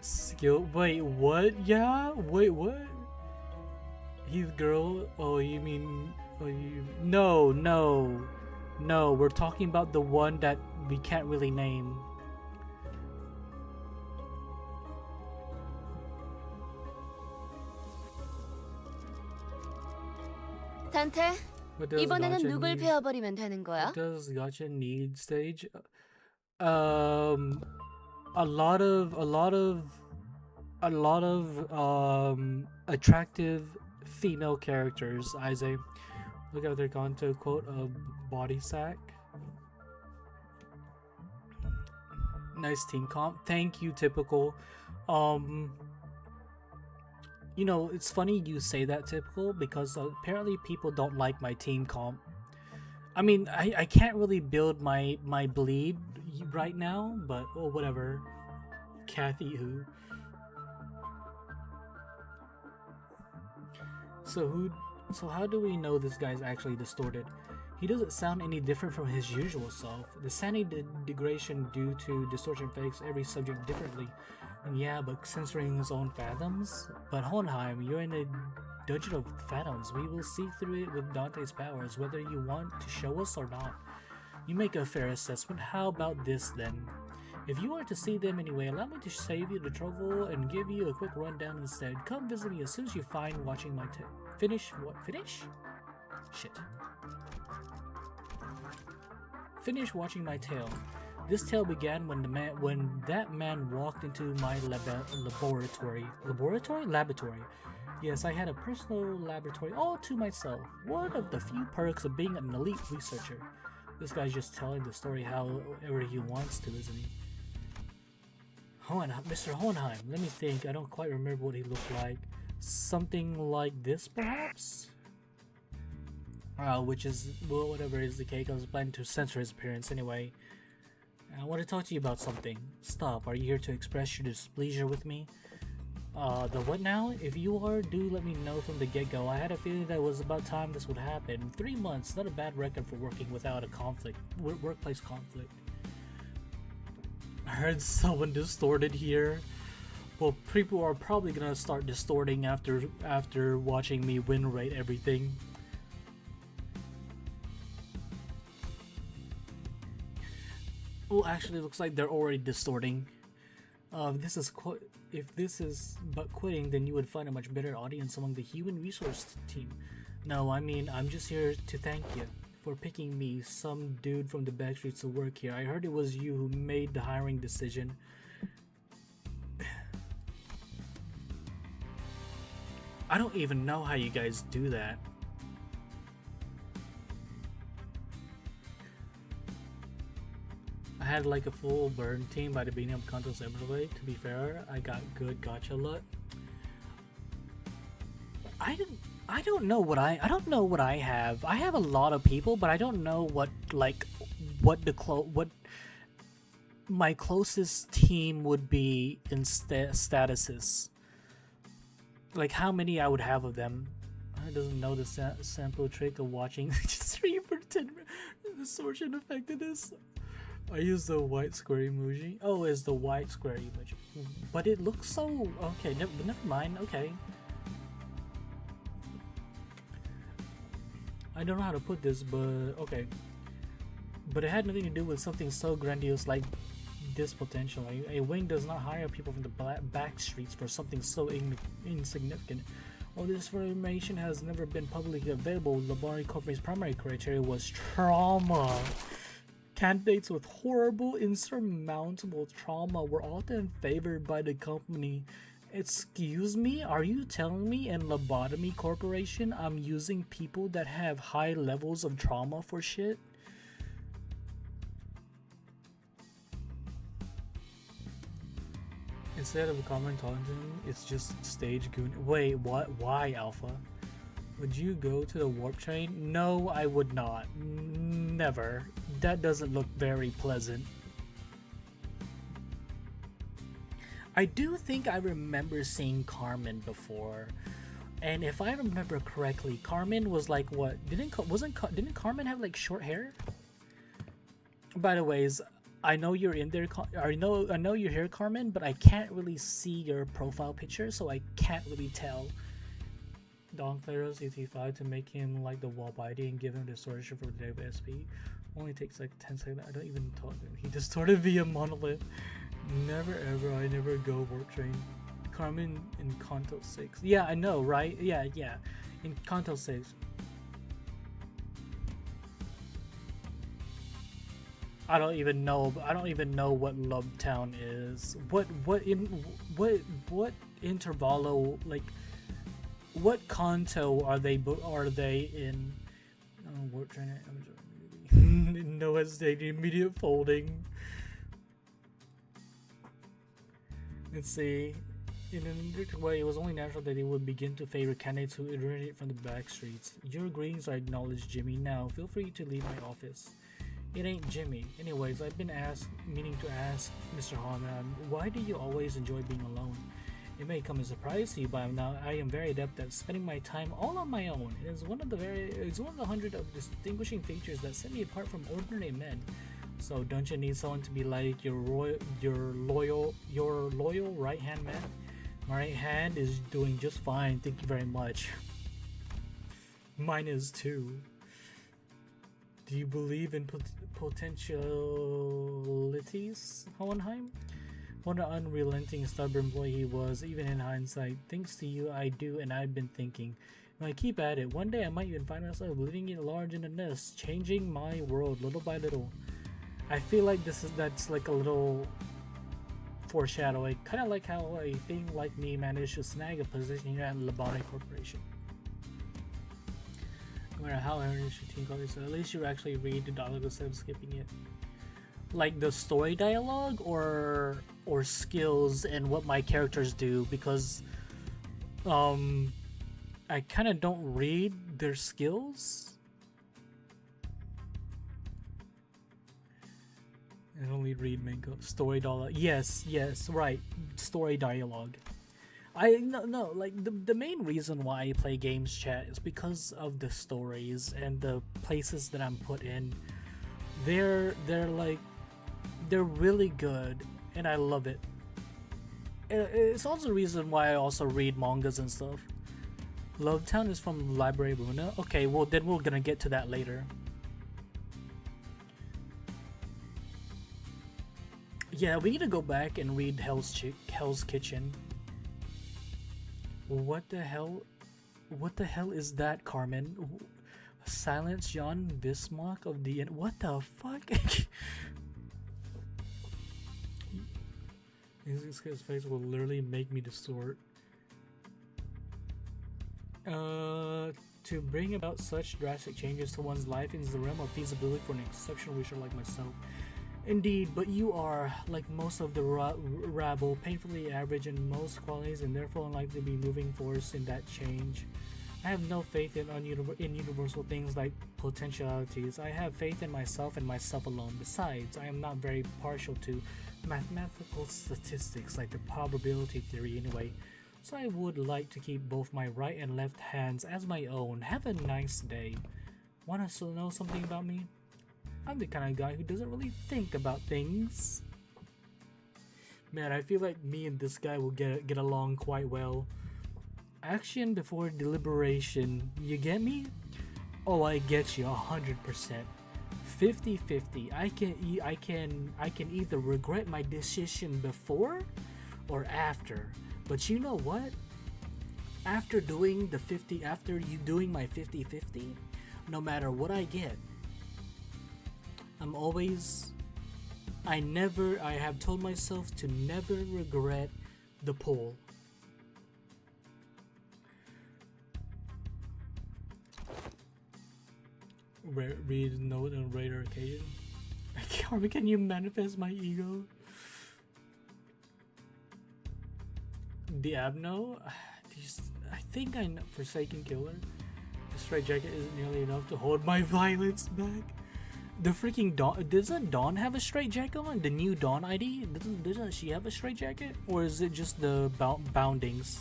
Skill. Wait, what? Yeah? Wait, what? He's girl? Oh, you mean. Oh, you. No, no. No, we're talking about the one that we can't really name. 단테, What does 이번에는 Gotcha 누굴 need? 베어버리면 되는 거야? What does Gotcha need stage? A lot of attractive female characters, Isaac. Look at their content quote of body sack. Nice team comp. Thank you, typical. You know, it's funny you say that, typical, because apparently people don't like my team comp. I mean, I can't really build my bleed right now, but oh, whatever. Kathy who? So how do we know this guy's actually distorted? He doesn't sound any different from his usual self. The sanity degradation due to distortion affects every subject differently. And yeah, but censoring his own phantoms? But Hohenheim, you're in a dungeon of phantoms. We will see through it with Dante's powers, whether you want to show us or not. You make a fair assessment. How about this then? If you are to see them anyway, allow me to save you the trouble and give you a quick rundown instead. Come visit me as soon as you find watching my finish? What? Finish? Shit. Finish watching my tale. This tale began when that man walked into my laboratory. Laboratory? Yes, I had a personal laboratory all to myself. One of the few perks of being an elite researcher. This guy's just telling the story however he wants to, isn't he? Mr. Hohenheim, let me think. I don't quite remember what he looked like. Something like this, perhaps? Which is, well, whatever is the case, I was planning to censor his appearance anyway. I want to talk to you about something. Stop, are you here to express your displeasure with me? The what now? If you are, do let me know from the get-go. I had a feeling that it was about time this would happen. 3 months, not a bad record for working without a conflict, workplace conflict. I heard someone distorted here. Well, people are probably gonna start distorting after watching me win rate everything. Well, actually, it looks like they're already distorting. If this is but quitting, then you would find a much better audience among the human resource team. No, I mean, I'm just here to thank you for picking me, some dude from the backstreets, to work here. I heard it was you who made the hiring decision. I don't even know how you guys do that. I had like a full burn team by the beginning of Kanto Samurai. To be fair, I got good gacha luck. I don't know what I have. I have a lot of people, but I don't know what my closest team would be in statuses. Like how many I would have of them. I doesn't know the sample trick of watching stream for 10 minutes. Distortion effectiveness. I use the white square emoji. Oh, it's the white square emoji. But it looks so... Okay, never mind. Okay. I don't know how to put this, but... Okay. But it had nothing to do with something so grandiose like this potential. A wing does not hire people from the back streets for something so insignificant. All this information has never been publicly available. Limbussin Company's primary criteria was trauma. Candidates with horrible, insurmountable trauma were often favored by the company. Excuse me? Are you telling me in Lobotomy Corporation I'm using people that have high levels of trauma for shit? Instead of comment taunting, it's just stage goon. Wait, what? Why, Alpha? Would you go to the warp train? No, I would not. Never. That doesn't look very pleasant. I do think I remember seeing Carmen before, and if I remember correctly, Carmen was like what? Didn't Carmen have like short hair? By the way, I know you're in there. I know you're here, Carmen, but I can't really see your profile picture, so I can't really tell. Don Claros CT5 to make him like the wall body and give him distortion for the SP. Only takes like 10 seconds. I don't even talk to him. He distorted via monolith. Never ever. I never go warp train. Carmen in Kanto 6. Yeah, I know, right? Yeah. In Kanto 6. I don't even know what Lubtown is. What intervalo, like what Kanto are they in? Warp train. No hesitating, immediate folding. Let's see. In an indirect way, it was only natural that they would begin to favor candidates who originate from the back streets. Your greetings are acknowledged, Jimmy. Now, feel free to leave my office. It ain't Jimmy. Anyways, I've been meaning to ask Mr. Han, why do you always enjoy being alone? It may come as a surprise to you, but now I am very adept at spending my time all on my own. It's one of the hundred of distinguishing features that set me apart from ordinary men. So don't you need someone to be like your loyal right hand man? My right hand is doing just fine, thank you very much. Mine is too. Do you believe in potentialities, Hohenheim? What an unrelenting, stubborn boy he was, even in hindsight. Thanks to you, I do, and I've been thinking. If I keep at it, one day I might even find myself living it large in a nest, changing my world little by little. I feel like that's like a little foreshadowing, kind of like how a thing like me managed to snag a position here at Limbussin Corporation. No matter how earnest your team calls, at least you actually read the dialogue instead of skipping it. Like the story dialogue or skills and what my characters do, because I kind of don't read their skills. I only read main story dialogue. Yes, right. Story dialogue. No, like the main reason why I play games, chat, is because of the stories and the places that I'm put in. They're like they're really good, and I love it. It's also the reason why I also read mangas and stuff. Love Town is from Library Luna. Okay, well then we're gonna get to that later. Yeah, we need to go back and read Hell's Kitchen. What the hell? What the hell is that, Carmen? Silence John Bismarck of the... What the fuck? This guy's face will literally make me distort. To bring about such drastic changes to one's life is the realm of feasibility for an exceptional researcher like myself. Indeed, but you are, like most of the rabble, painfully average in most qualities and therefore unlikely to be moving force in that change. I have no faith in universal things like potentialities. I have faith in myself and myself alone. Besides, I am not very partial to mathematical statistics like the probability theory anyway. So I would like to keep both my right and left hands as my own. Have a nice day. Want to know something about me? I'm the kind of guy who doesn't really think about things. Man, I feel like me and this guy will get along quite well. Action before deliberation. You get me? Oh, I get you 100%. 50-50. I can either regret my decision before or after. But you know what? After doing you doing my 50-50, no matter what I get, I have told myself to never regret the pull. Read note on rare occasion. Can you manifest my ego? The Abno? I think I know. Forsaken Killer. The straight jacket isn't nearly enough to hold my violence back. The freaking Dawn. Doesn't Dawn have a straight jacket on? The new Dawn ID? Doesn't she have a straight jacket? Or is it just the boundings?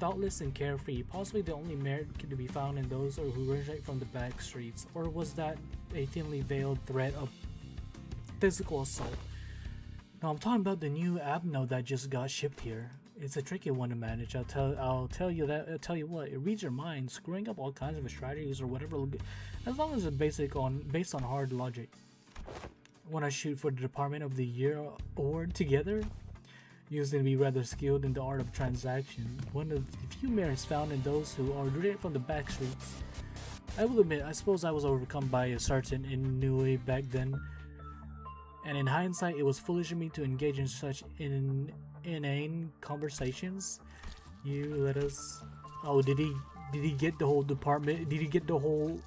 Thoughtless and carefree. Possibly the only merit to be found in those who originate from the back streets. Or was that a thinly veiled threat of physical assault? No, I'm talking about the new Abno that just got shipped here. It's a tricky one to manage. I'll tell you what. It reads your mind, screwing up all kinds of strategies or whatever. As long as it's based on hard logic. Want to shoot for the Department of the Year award together? Used to be rather skilled in the art of transaction. One of the few merits found in those who originated from the back streets. I will admit, I suppose I was overcome by a certain ennui back then. And in hindsight, it was foolish of me to engage in such inane conversations. You let us... Oh, did he get the whole department? Did he get the whole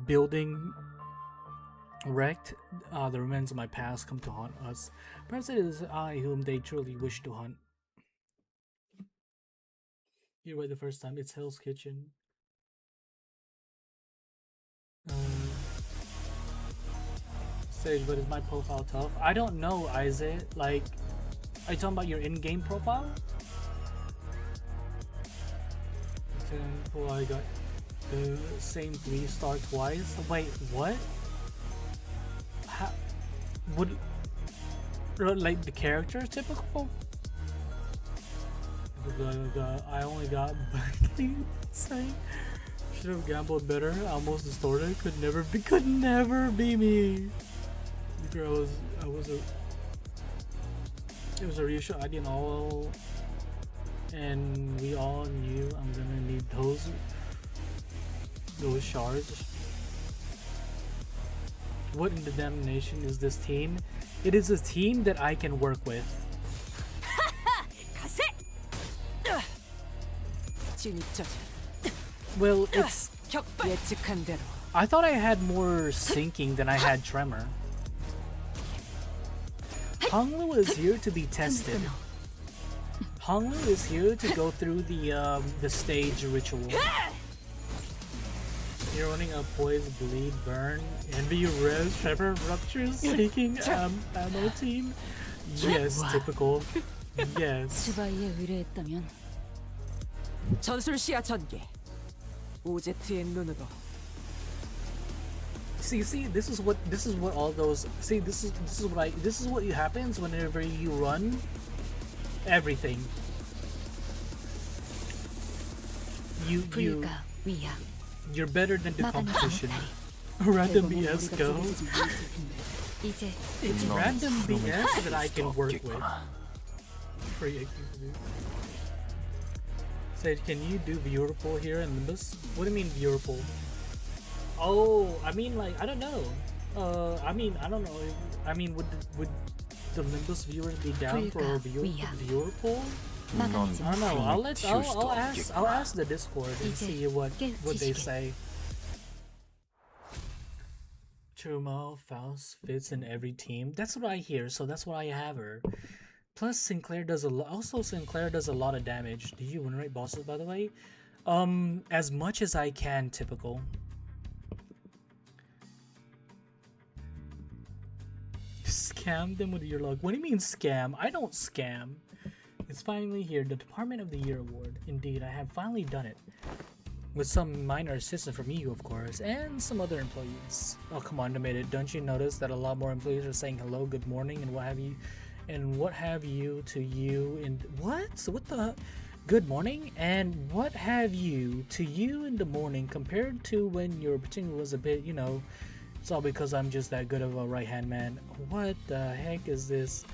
building wrecked? The remains of my past come to haunt us. Perhaps it is I whom they truly wish to hunt. You're right the first time. It's Hell's Kitchen. Sage, but is my profile tough? I don't know, Isaac. Like, are you talking about your in-game profile? Oh, I got the same 3-star twice. Wait, what? How would like the character typical? I only got saying should have gambled better. Almost distorted. Could never be me. Girl, it was a real shot. I didn't all, and we all knew I'm gonna need those shards. What in the damnation is this team? It is a team that I can work with. Well, it's... I thought I had more sinking than I had tremor. Honglu is here to be tested. Honglu is here to go through the stage ritual. You're running a poise, bleed, burn, envy, res, tremor, ruptures, seeking, ammo team. Yes, typical. Yes. 스바이에 의뢰했다면 전술 시야 전개. 오제트의 눈으로. See, this is what all those. See, this is what happens whenever you run everything. 불가 위야. You're better than the 막아내지 competition. 못하리. Random 대검의 BS 머리가 go. 쪼개지진 않았을 텐데. 이제 It's 넌 random 프롬을 BS that I 띄울 can 수도 work with. 없겠구나. Said, can you do viewer pool here in Limbus? What do you mean viewer pool? Oh, I mean like I don't know. I mean I don't know. I mean would the Limbus viewers be down for a viewer pool? 넌 I don't know. 프롬을 띄울 수도 I'll 없겠구나. ask the Discord and 이제 see what they 깨우치시게. say. Chumo, Faust fits in every team. That's what I hear, so that's why I have her. Plus Sinclair does a lot. Also, Sinclair does a lot of damage. Do you win rate bosses, by the way? As much as I can. Typical. Scam them with your luck. What do you mean scam? I don't scam. It's finally here, the Department of the Year award. Indeed, I have finally done it. With some minor assistance from you, of course, and some other employees. Oh, come on, admit it. Don't you notice that a lot more employees are saying hello, good morning, and what have you to you in what? So what the good morning and what have you to you in the morning compared to when your opportunity was a bit, you know, it's all because I'm just that good of a right-hand man. What the heck is this?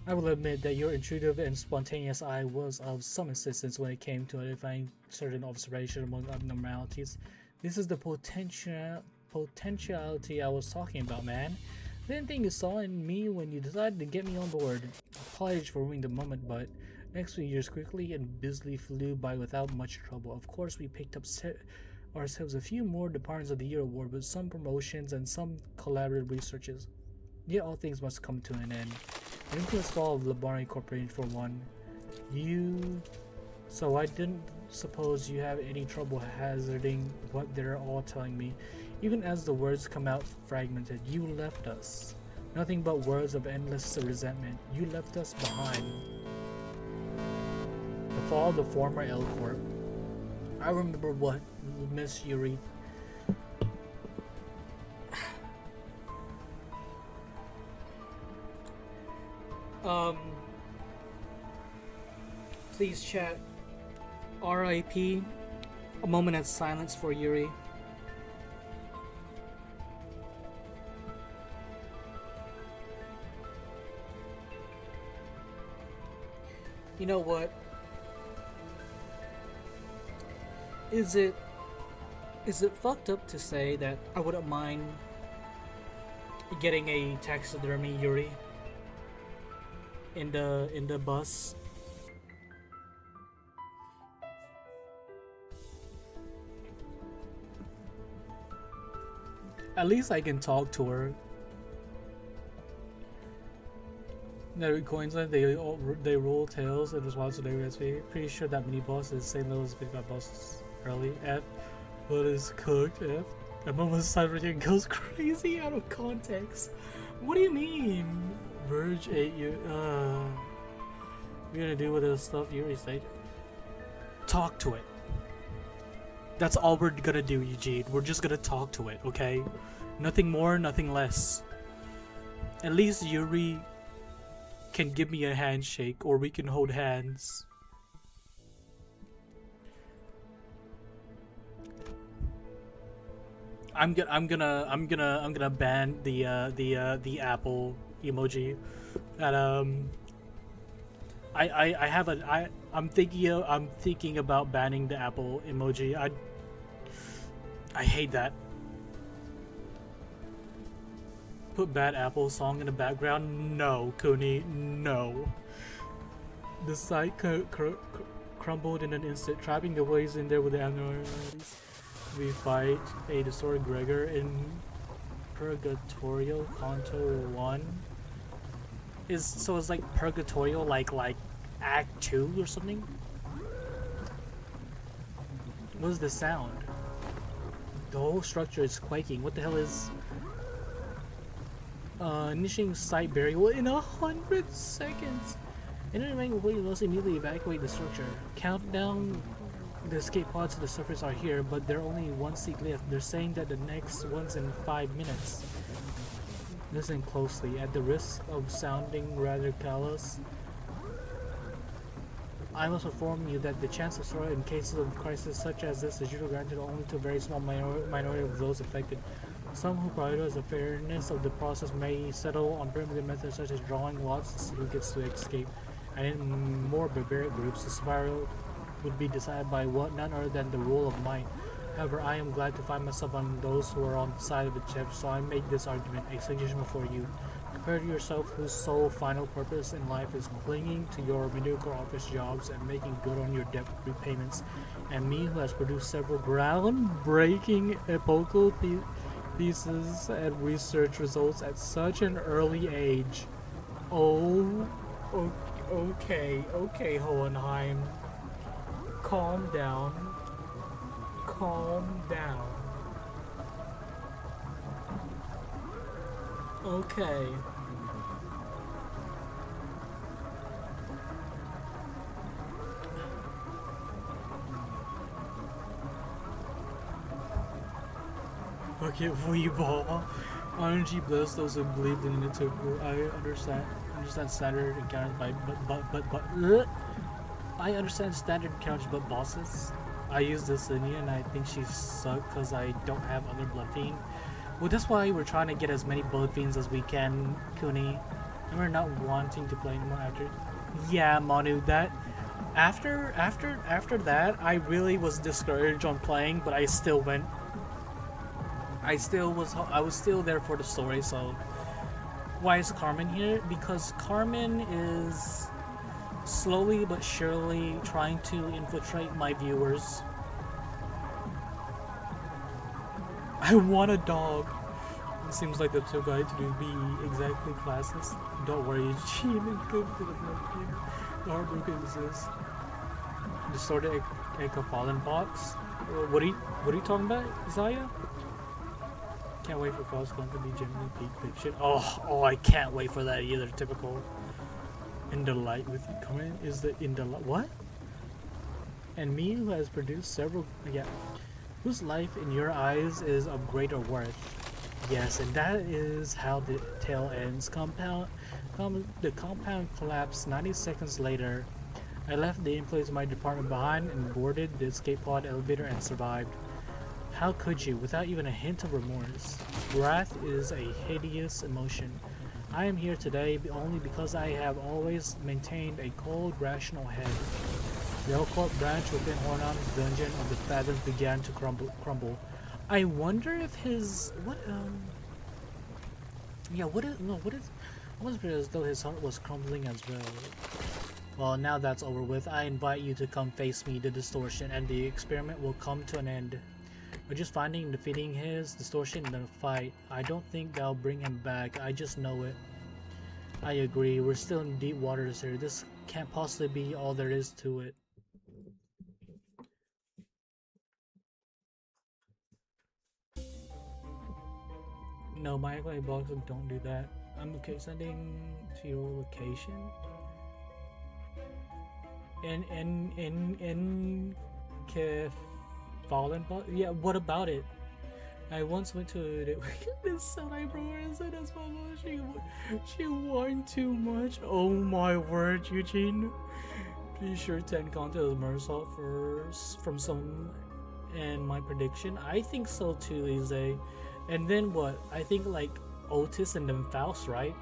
I will admit that your intuitive and spontaneous eye was of some assistance when it came to identifying certain observation among abnormalities. This is the potentiality I was talking about, man. I didn't think you saw in me when you decided to get me on board. Apologies for ruining the moment, but next few years quickly and busily flew by without much trouble. Of course, we picked up ourselves a few more Departments of the Year award with some promotions and some collaborative researches. Yet all things must come to an end. I didn't install Limbussin Corporation for one. So I didn't suppose you have any trouble hazarding what they're all telling me. Even as the words come out fragmented, you left us. Nothing but words of endless resentment. You left us behind. The fall of the former L Corp. I remember what Miss Yuri. Please chat. R.I.P. A moment of silence for Yuri. You know what? Is it fucked up to say that I wouldn't mind getting a taxidermy Yuri in the bus? At least I can talk to her. Every coins they roll tails and response to their SP. Pretty sure that mini boss is same level as 55 bosses early. F. What is cooked? F. That moment Cyberjin goes crazy out of context. What do you mean? Verge 8 you we're gonna do with this stuff you already said. Talk to it. That's all we're gonna do, Eugene. We're just gonna talk to it, okay? Nothing more, nothing less. At least Yuri can give me a handshake, or we can hold hands. I'm gonna ban the apple emoji. And I'm thinking about banning the apple emoji. I hate that. Put bad apple song in the background? No, Kuni, no. The site crumbled in an instant, trapping the waves in there with the abnormalities. We fight a distorted Gregor in Purgatorial Canto 1. So it's like Purgatorial, like Act 2 or something? What is the sound? The whole structure is quaking. What the hell is... Initiating site burial in 100 seconds. Entering employees must immediately evacuate the structure. Countdown. The escape pods to the surface are here, but there are only one seat left. They're saying that the next one's in 5 minutes. Listen closely. At the risk of sounding rather callous, I must inform you that the chance of survival in cases of crisis such as this is usually granted only to a very small minority of those affected. Some who prioritize the fairness of the process may settle on primitive methods such as drawing lots to see who gets to escape. And in more barbaric groups, the survival would be decided by none other than the rule of might. However, I am glad to find myself on those who are on the side of the chef, so I make this argument, a suggestion before you. Compare to yourself, whose sole final purpose in life is clinging to your mediocre office jobs and making good on your debt repayments, and me, who has produced several groundbreaking epochal theses and research results at such an early age. Oh, okay, Hohenheim. Calm down. Calm down. Okay. Fuck it, Weeball. RNG bless those who believed in it too. I understand standard encounters but I understand standard encounters but bosses. I use this Linnea and I think she sucked because I don't have other blood fiend. Well, that's why we're trying to get as many blood fiends as we can, Kuni. And we're not wanting to play anymore after. Yeah, Manu, that after that I really was discouraged on playing, but I still went. I was still there for the story, so why is Carmen here? Because Carmen is slowly but surely trying to infiltrate my viewers. I want a dog. It seems like the two guy to be exactly classist. Don't worry, Gene and come to the blood. The heartbroken exists. Distorted Echo Fallen box. What are you talking about, Zaya? Can't wait for False Clan to be genuinely peak fiction. Oh, I can't wait for that either. Typical. In the light with you. Comment is the in the light. What? And me, who has produced several. Yeah. Whose life in your eyes is of greater worth. Yes, and that is how the tale ends. The compound collapsed 90 seconds later. I left the employees of my department behind and boarded the escape pod elevator and survived. How could you, without even a hint of remorse? Wrath is a hideous emotion. I am here today only because I have always maintained a cold, rational head. The occult branch within Hornam's dungeon of the Fathoms began to crumble. I wonder if his... I was as though his heart was crumbling as well. Well, now that's over with, I invite you to come face me, the distortion, and the experiment will come to an end. We're just finding and defeating his distortion in the fight. I don't think that'll bring him back, I just know it. I agree, we're still in deep waters here. This can't possibly be all there is to it. No, my accolade boxes don't do that. I'm okay sending to your location. In Fallen Box? Yeah, what about it? I once went to the this son eyebrow and said that's my mom. She whined too much. Oh my word, Eugene. Pretty sure 10 contest Mersault from some and my prediction. I think so too, Lise. And then what? I think like Otis and then Faust, right?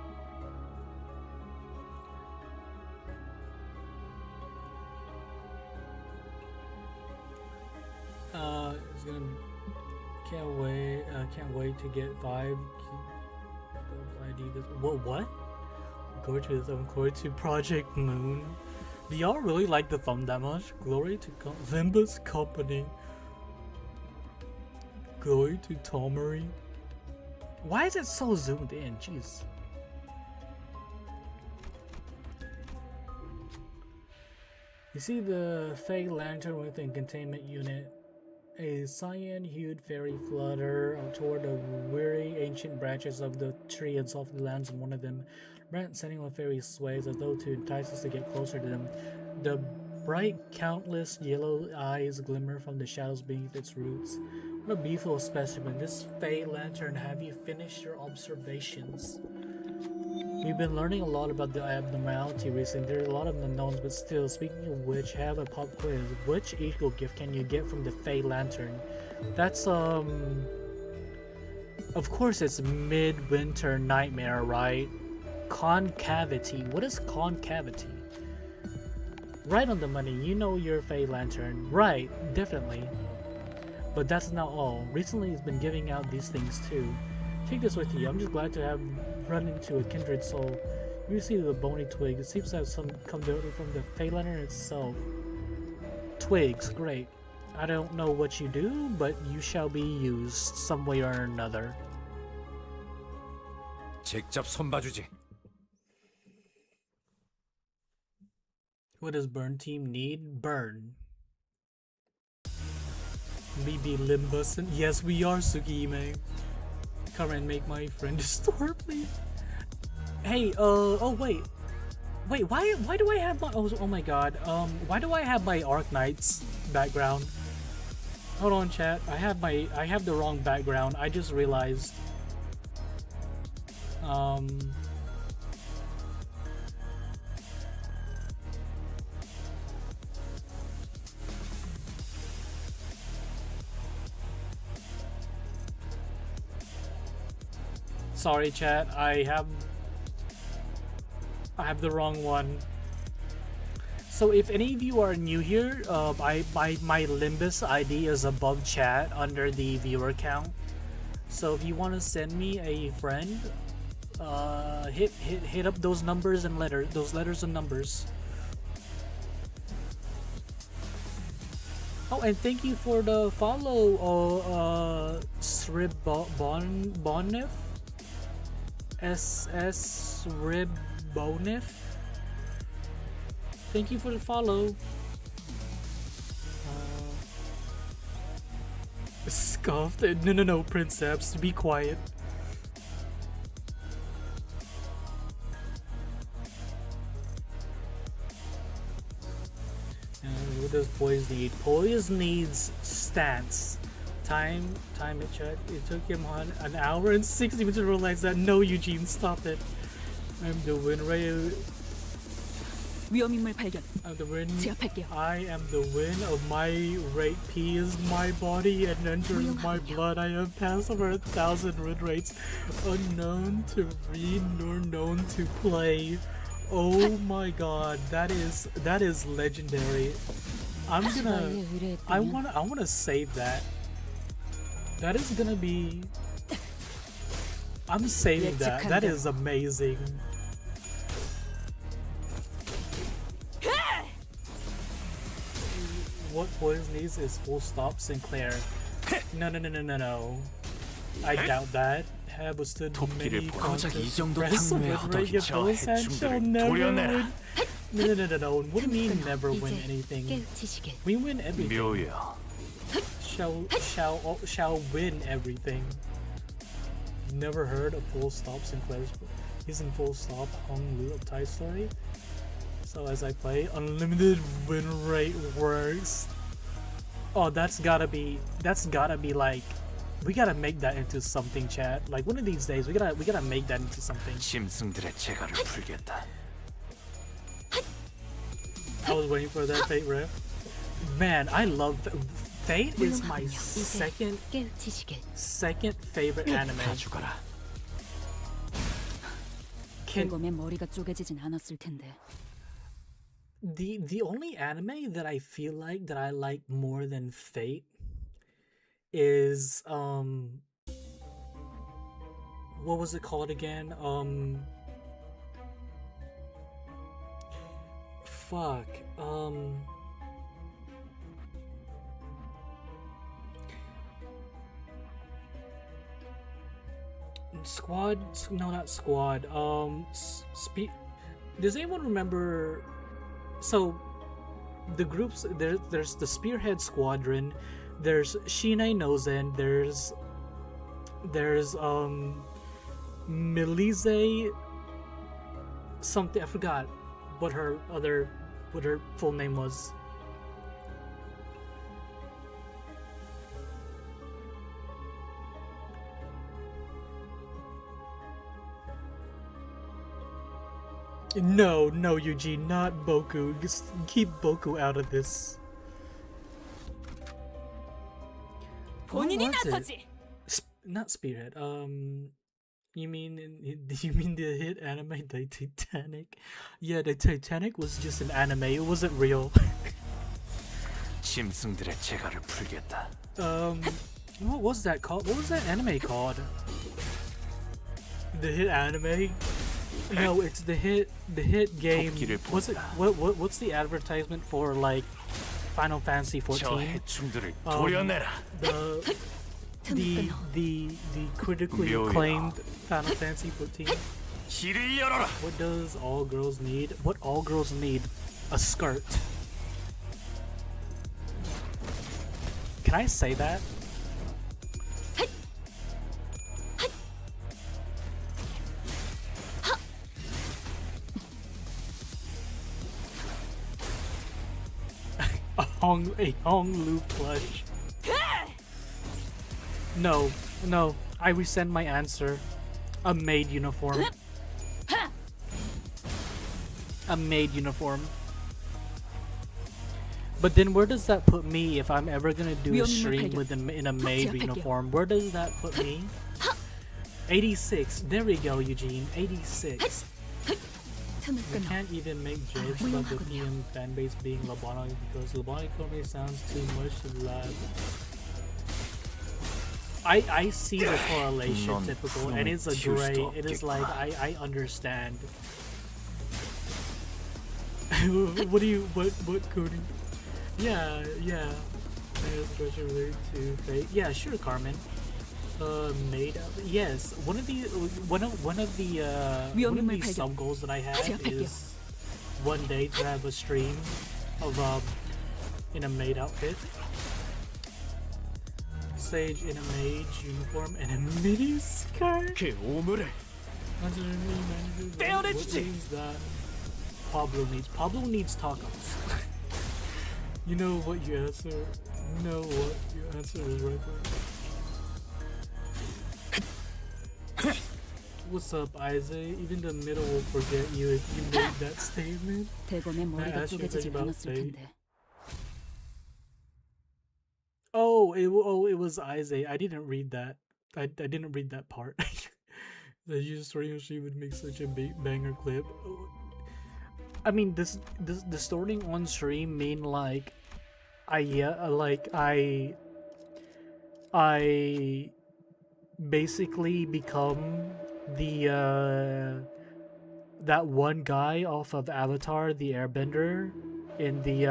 It's gonna. Can't wait to get 5. ID this. What? Go to this. Glory to Project Moon. Do y'all really like the thumb that much? Glory to Limbus Company. Glory to Tomery. Why is it so zoomed in? Jeez. You see the fake lantern within containment unit. A a cyan-hued fairy flutter toward the weary ancient branches of the tree and softly lands on one of them. Brent sending on fairy sways as though to entice us to get closer to them. The bright, countless yellow eyes glimmer from the shadows beneath its roots. What a beautiful specimen. This Fey Lantern, have you finished your observations? We've been learning a lot about the abnormality recently. There's a lot of unknowns, but still, speaking of which, have a pop quiz. Which eagle gift can you get from the Fey Lantern? That's, of course it's Midwinter Nightmare, right? Concavity. What is concavity? Right on the money. You know your Fey Lantern. Right, definitely. But that's not all. Recently, it's been giving out these things too. Take this with you. I'm just glad to have run into a kindred soul. You receive the bony twig. It seems to have some come from the Fey Lantern itself. Twigs, great. I don't know what you do, but you shall be used some way or another. 직접 손봐주지. What does Burn Team need? Burn. We be Limbussin. Yes, we are, Sugime. Come and make my friend store, please. Hey, oh wait, why do I have my, oh my god, why do I have my Arc Knights background? Hold on, chat. I have the wrong background. I just realized. Sorry, chat. I have the wrong one. So if any of you are new here, my Limbus ID is above chat under the viewer count. So if you want to send me a friend, hit up those numbers and letters and numbers. Oh, and thank you for the follow, Sribonif. SS Ribonif. Thank you for the follow. Scoffed. No, Princeps, be quiet. And what does Poise need? Poise needs stats. Time it, chat. It took him an hour and 60 minutes to realize that. No, Eugene, stop it. I'm the win rate. 위험인물 발견. I'm the win. 제압할게요. I am the win of my rate. P is my body and enters my blood. I have passed over 1,000 win rates, unknown to read nor known to play. Oh my god, that is legendary. I wanna save that. That is gonna be. I'm saving that. That is amazing. What Poise needs is full stop Sinclair. No. I doubt that. Have withstood many contests. Wrestle with Regatos and shall never win. No. What do you mean never win anything? We win everything. 묘야. Shall win everything. Never heard of full stop Sinclair's using full stop Hung Lu of Thai Story. So as I play, unlimited win rate works. Oh, that's gotta be like, we gotta make that into something, chat. Like one of these days, we gotta make that into something. 짐승들의 재갈을 풀겠다. I was waiting for that Fate riff. Man, I love Fate. Is my second favorite anime. 대검의 머리가 쪼개지진 않았을 텐데. The only anime that I feel like that I like more than Fate is what was it called again? Squad? No, not Squad. Does anyone remember? So, the groups there's the Spearhead Squadron, There's Shine Nozen. There's Milize something. I forgot what her full name was. No, Eugene, not Boku. Just keep Boku out of this. What was it? Not Spearhead. You mean the hit anime The Titanic? Yeah, the Titanic was just an anime. It wasn't real. 짐승들의 재갈을 풀겠다. What was that called? What was that anime called? The hit anime? No, it's the hit game. What's the advertisement for like Final Fantasy 14? The critically acclaimed Final Fantasy 14. What does all girls need? What all girls need? A skirt. Can I say that? A Hong Lu plush. No, I rescind my answer. A maid uniform. A maid uniform. But then where does that put me if I'm ever gonna do a stream in a maid uniform? Where does that put me? 86. There we go, Eugene. 86. We can't even make jokes about the PM fanbase being Labonic because Labonic only sounds too much to laugh. I see the correlation, typical, and it's a gray. It is like I understand. What Cody? Yeah. Question related to fate. Yeah, sure, Carmen. Made up. Yes, one of the sub goals that I have is one day to have a stream of in a maid outfit. Sage in a mage uniform and a mini skirt. What means that? Pablo needs tacos. You know what you answer. You know what your answer is right there. What's up, Isaac? Even the middle will forget you if you made that statement. I asked you about fate. Oh, it was Isaac. I didn't read that. I didn't read that part. That you she would make such a banger clip. I mean, the starting on stream mean like, I basically become the that one guy off of Avatar, the Airbender, in the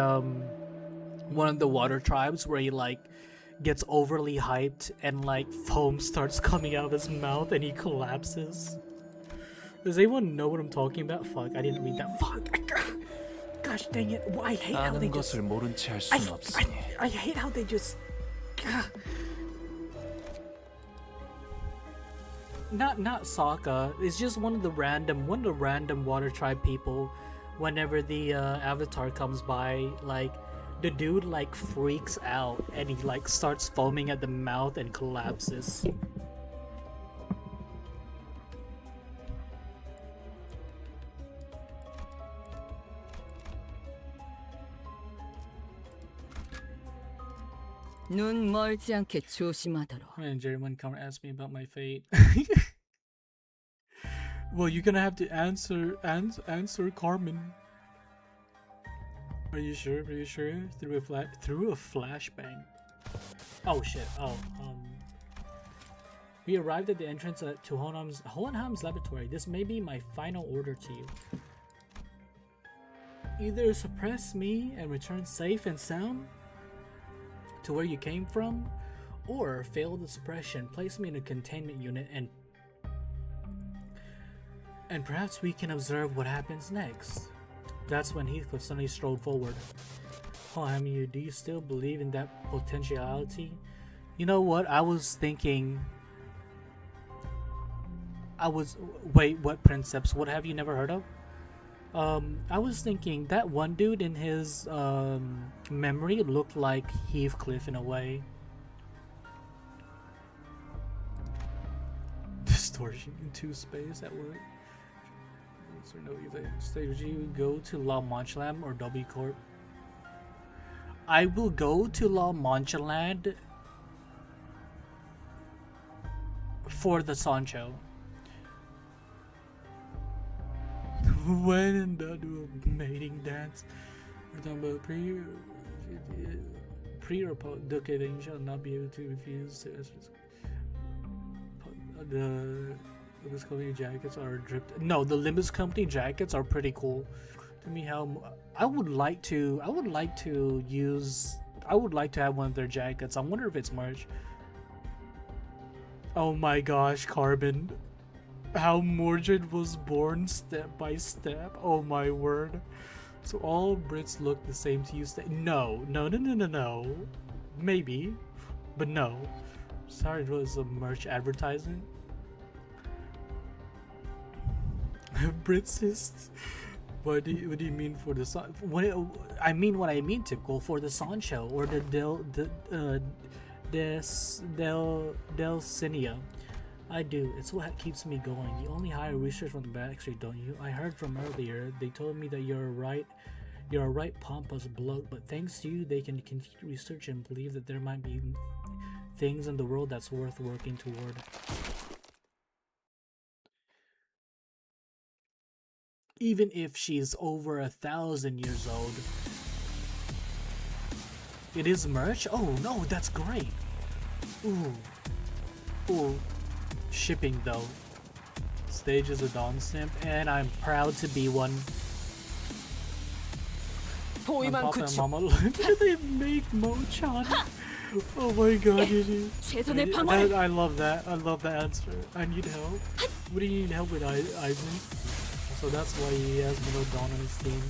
one of the water tribes where he like gets overly hyped and like foam starts coming out of his mouth and he collapses. Does anyone know what I'm talking about? Fuck, I didn't read that. Fuck. Gosh dang it. I hate how they just... I hate how they just... Not Sokka. It's just one of the random water tribe people. Whenever the Avatar comes by, like, the dude like freaks out and he like starts foaming at the mouth and collapses. 눈 멀지 않게 조심하도록. Man, Jeremy come ask me about my fate. Well, you're gonna have to answer Carmen. Are you sure? Through a flashbang. Oh shit. We arrived at the entrance to Hohenheim's laboratory. This may be my final order to you. Either suppress me and return safe and sound to where you came from, or fail the suppression, place me in a containment unit, and perhaps we can observe what happens next. That's when Heathcliff suddenly strode forward. Oh, I mean, do you still believe in that potentiality? You know what? I was thinking. Wait, what Princeps? What have you never heard of? I was thinking that one dude in his memory looked like Heathcliff in a way. Distortion into space at work. So no, would you go to La Mancheland or W Corp? I will go to La Mancheland for the Sancho. When and do a mating dance. We're talking about pre or post. Okay, then you shall not be able to refuse to the Limbus Company jackets are dripped. No, the Limbus Company jackets are pretty cool. To me, how I would like to have one of their jackets. I wonder if it's merch. Oh my gosh, Carbon. How Mordred was born step by step. Oh my word. So all Brits look the same to you. No. Maybe, but no. Sorry, it was a merch advertisement. Britsist. What do you mean for the San? What I mean, typical for the Sancho or the Delcinia. I do. It's what keeps me going. You only hire research from the backstreet, don't you? I heard from earlier. They told me that you're a right pompous bloke, but thanks to you, they can continue research and believe that there might be things in the world that's worth working toward. Even if she's over 1,000 years old. It is merch? Oh no, that's great. Ooh. Shipping though. Stage is a Dawn simp, and I'm proud to be one. Papa and Mama, look at they make Mo-chan. Oh my god, I love that. I love the answer. I need help. What do you need help with, Ivan? So that's why he has Middle Dawn on his team.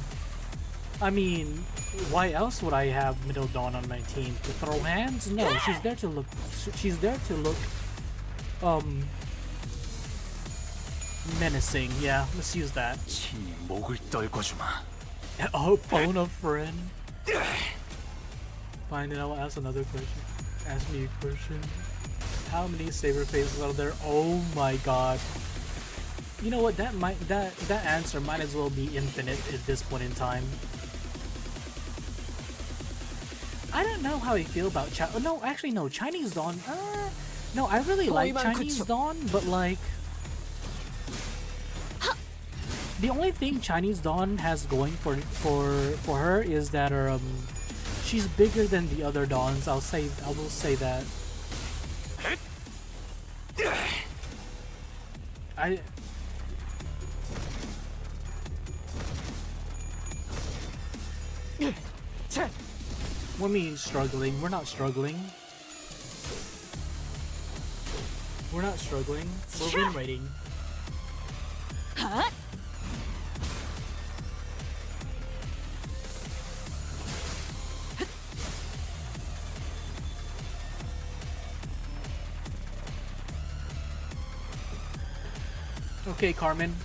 I mean, why else would I have Middle Dawn on my team? To throw hands? No, she's there to look. Menacing. Yeah, let's use that. Oh, phone a friend. Fine, then I'll ask another question. Ask me a question. How many saber faces are there? Oh my god. You know what? That answer might as well be infinite at this point in time. I don't know how I feel about Chinese Dawn. No, I really like Chinese Dawn, but like the only thing Chinese Dawn has going for her is that she's bigger than the other Dawns. I will say that. What do you mean struggling? We're not struggling. We're not struggling. We're win rating. Huh? Okay, Carmen.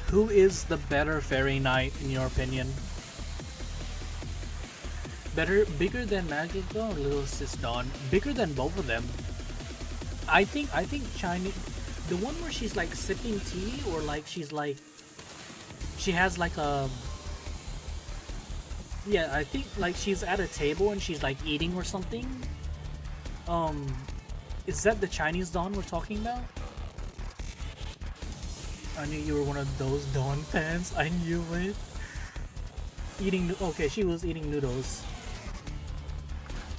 Who is the better fairy knight in your opinion? Bigger than Magic Dawn or Little Sis Dawn? Bigger than both of them. I think Chinese, the one where she's like sipping tea, or like she has like a, yeah, I think like she's at a table and she's like eating or something. Is that the Chinese Dawn we're talking about? I knew you were one of those Dawn fans. I knew it. Okay, she was eating noodles.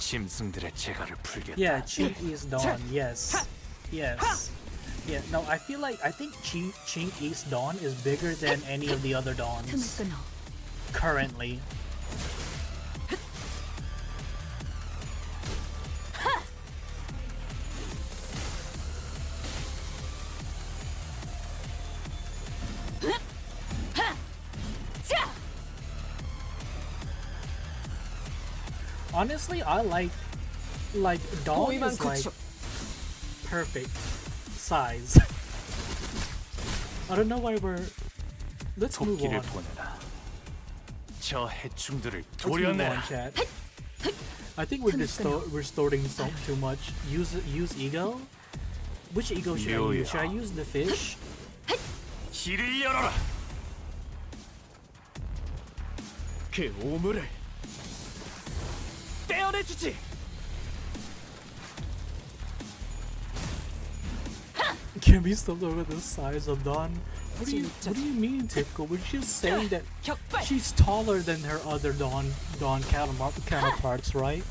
Yeah, Chink East Dawn. Yes. Yes. Yeah, no, I think Chink East Dawn is bigger than any of the other Dawns. Currently. Honestly, I like Dawn 호위만 is like 구축. perfect size. I don't know why we're. Let's move 토끼를 on. 보내라. 저 해충들을 Let's move on, 도려내라. chat. I think we're restoring so too much. Use ego. Which ego should I use? Should I use the fish? 길을 열어라. 그 오물을 떼어내주지. Can we stop over the size of Dawn? What do you mean, typical? We're just saying that 격발. she's taller than her other Dawn counterparts, right?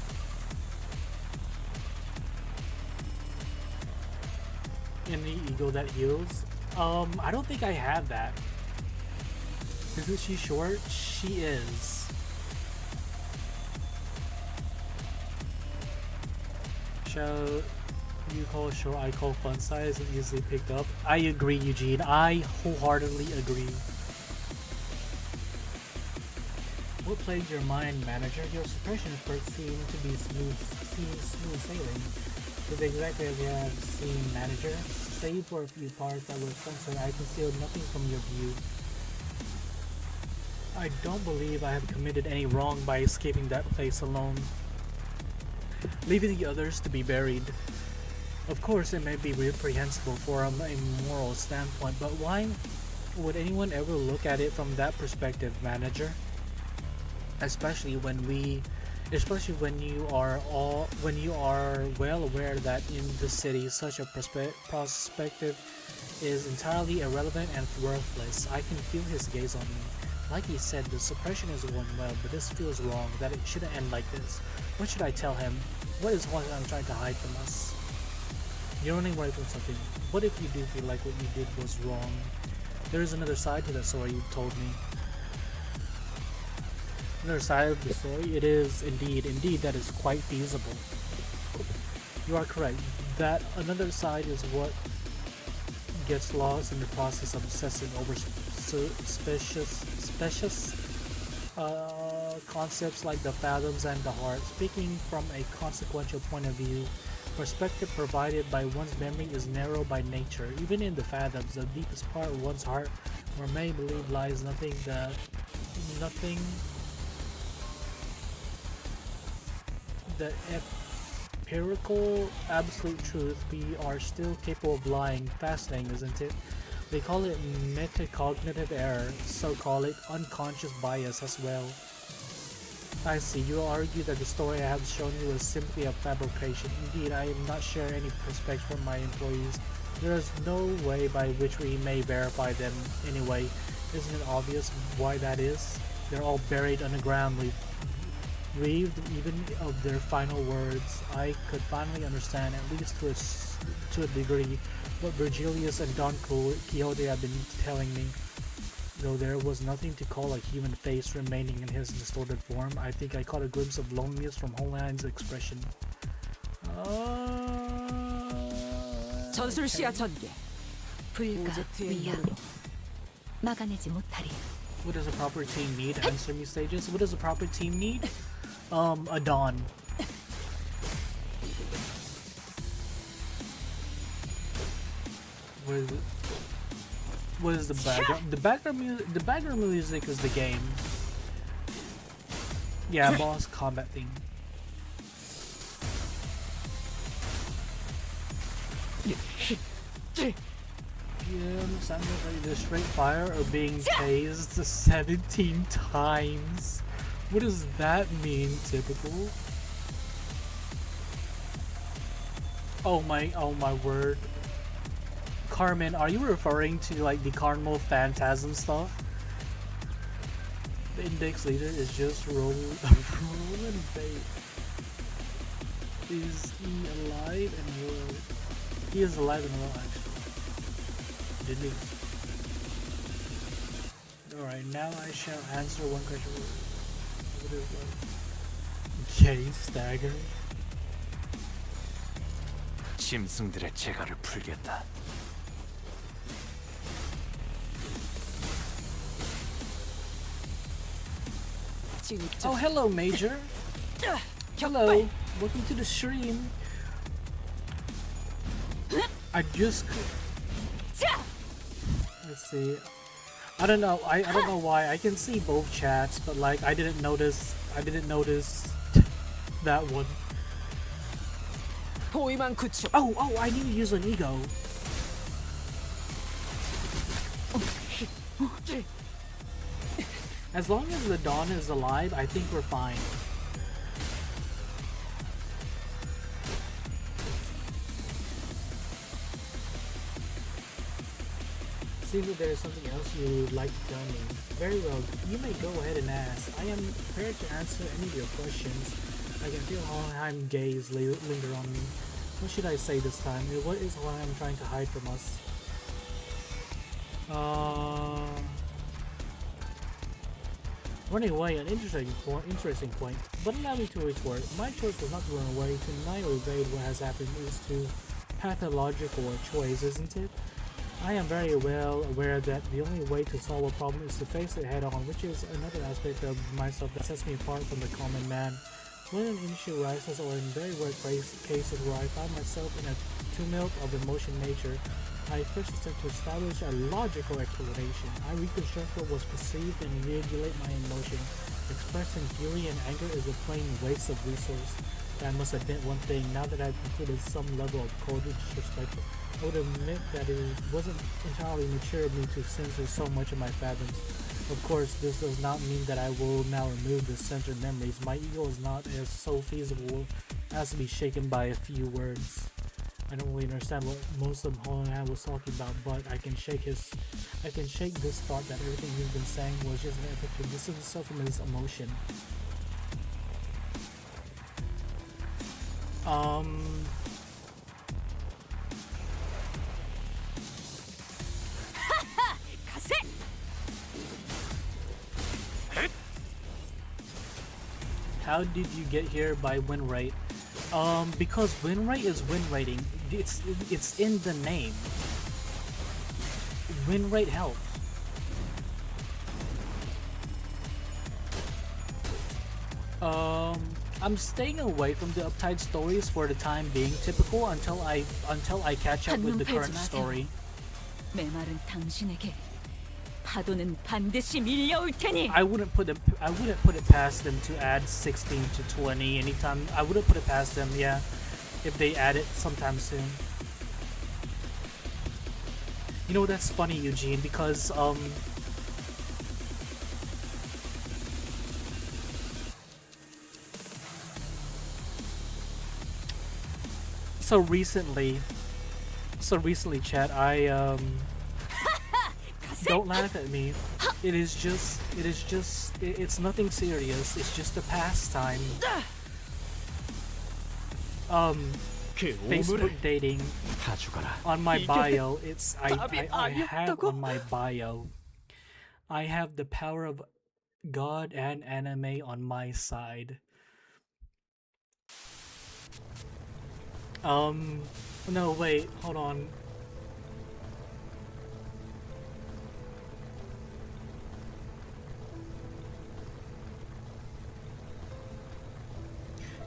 Any ego that heals? I don't think I have that. Isn't she short? She is. Shall you call short, I call fun size and easily picked up. I agree, Eugene. I wholeheartedly agree. What plagues your mind, manager? Your suppression first seemed to be smooth sailing. With exactly as you have seen, manager. Save for a few parts that were censored, I concealed nothing from your view. I don't believe I have committed any wrong by escaping that place alone, leaving the others to be buried. Of course, it may be reprehensible from a moral standpoint, but why would anyone ever look at it from that perspective, manager? Especially when you are well aware that in the city such a perspective is entirely irrelevant and worthless. I can feel his gaze on me. Like he said, the suppression is going well, but this feels wrong, that it shouldn't end like this. What should I tell him? What is what I'm trying to hide from us? You're running away from something. What if you do feel like what you did was wrong? There is another side to that story you told me. Another side of the story? It is indeed that is quite feasible. You are correct. That another side is what gets lost in the process of obsessing over specious concepts like the fathoms and the heart. Speaking from a consequential point of view, perspective provided by one's memory is narrow by nature. Even in the fathoms, the deepest part of one's heart, where many believe lies nothing, the empirical absolute truth, we are still capable of lying. Fascinating, isn't it? They call it metacognitive error, so call it unconscious bias as well. I see, you argue that the story I have shown you is simply a fabrication. Indeed, I am not sharing any prospects from my employees. There is no way by which we may verify them anyway. Isn't it obvious why that is? They're all buried underground, relieved even of their final words. I could finally understand, at least to a degree, what Virgilius and Don Quixote have been telling me. Though there was nothing to call a human face remaining in his distorted form, I think I caught a glimpse of loneliness from Homeland's expression. 전술 시야 전개. 불가 오제트의 위야 눈으로. 막아내지 못하리. What does a proper team need? Answer me, Stages. What does a proper team need? A Dawn. What is the background? The background music is the game. Yeah, boss combat theme. The straight fire or being tased 17 times. What does that mean, typical? Oh my word. Carmen, are you referring to like the Carnival Phantasm stuff? The index leader is just rolling bait. Is he alive and well? He is alive and well, actually. Didn't he? Alright, now I shall answer one question. What is that? Gay stagger? 짐승들의 재갈을 풀겠다. Oh, hello, Major. Hello, welcome to the stream. I just let's see. I don't know. I don't know why. I can see both chats, but like I didn't notice that one. 포위만 구축. Oh, I need to use an ego. As long as the Dawn is alive, I think we're fine. Seems that there is something else you would like to tell me. Very well, you may go ahead and ask. I am prepared to answer any of your questions. I can feel Hohenheim gaze linger on me. What should I say this time? What is Hohenheim trying to hide from us? Running away, an interesting point. But allow me to retort. My choice was not to run away. To deny or evade what has happened is to pathological choice, isn't it? I am very well aware that the only way to solve a problem is to face it head on, which is another aspect of myself that sets me apart from the common man. When an issue arises, or in very rare cases where I find myself in a tumult of emotion nature, I first attempt to establish a logical explanation. I reconstruct what was perceived and regulate my emotion. Expressing fury and anger is a plain waste of resource. But I must admit one thing, now that I've concluded some level of cold disrespect, I would admit that it wasn't entirely mature of me to censor so much of my fathoms. Of course, this does not mean that I will now remove the censored memories. My ego is not as so feasible as to be shaken by a few words. I don't really understand what most of Hohenheim was talking about, but I can shake this thought that everything he's been saying was just an effort to distance himself from his emotion. How did you get here by win rate? Because win rate is win rating. It's in the name. Win rate helps. I'm staying away from the uptight stories for the time being, typical until I catch up with the current story. 메마른 당신에게 파도는 반드시 밀려올 테니. I wouldn't put it past them to add 16 to 20 anytime. I wouldn't put it past them, yeah, if they add it sometime soon. You know, that's funny, Eugene, because so recently, chat, I don't laugh at me. It's nothing serious. It's just a pastime. Facebook dating. On my bio, I have on my bio, I have the power of God and anime on my side. No, wait, hold on.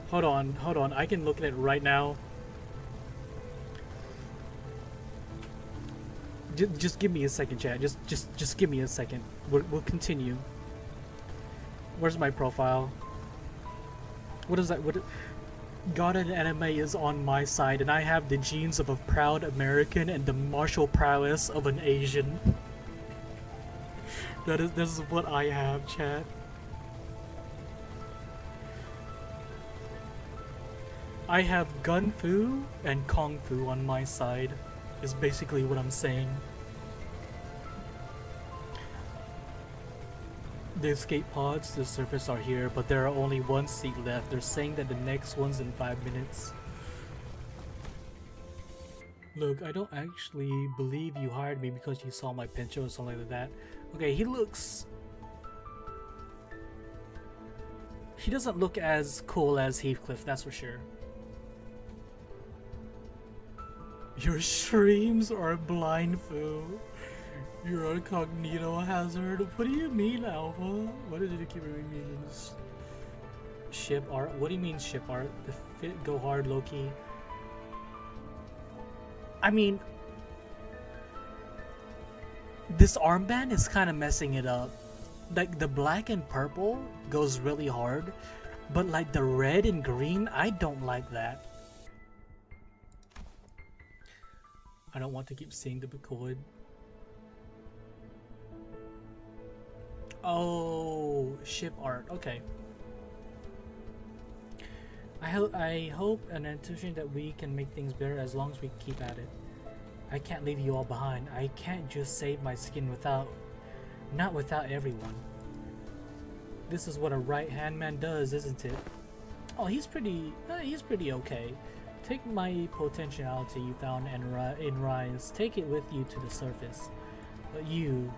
Hold on, I can look at it right now. Just give me a second, chat. Just give me a second. We'll continue. Where's my profile? What is that? God and anime is on my side, and I have the genes of a proud American and the martial prowess of an Asian. This is what I have, chat. I have gun fu and kung fu on my side, is basically what I'm saying. The escape pods to the surface are here, but there are only one seat left. They're saying that the next one's in 5 minutes. Look, I don't actually believe you hired me because you saw my picture or something like that. Okay, he doesn't look as cool as Heathcliff, that's for sure. Your streams are blind foo. You're a cognito hazard. What do you mean, Alpha? What did you keep reading means? Ship art? What do you mean ship art? The fit go hard Loki. I mean, this armband is kind of messing it up. Like the black and purple goes really hard, but like the red and green, I don't like that. I don't want to keep seeing the Bacode. Oh, ship art. Okay. I hope and intuition that we can make things better as long as we keep at it. I can't leave you all behind. I can't just save my skin not without everyone. This is what a right-hand man does, isn't it? Oh, he's pretty okay. Take my potentiality you found in Rise. Take it with you to the surface. But you,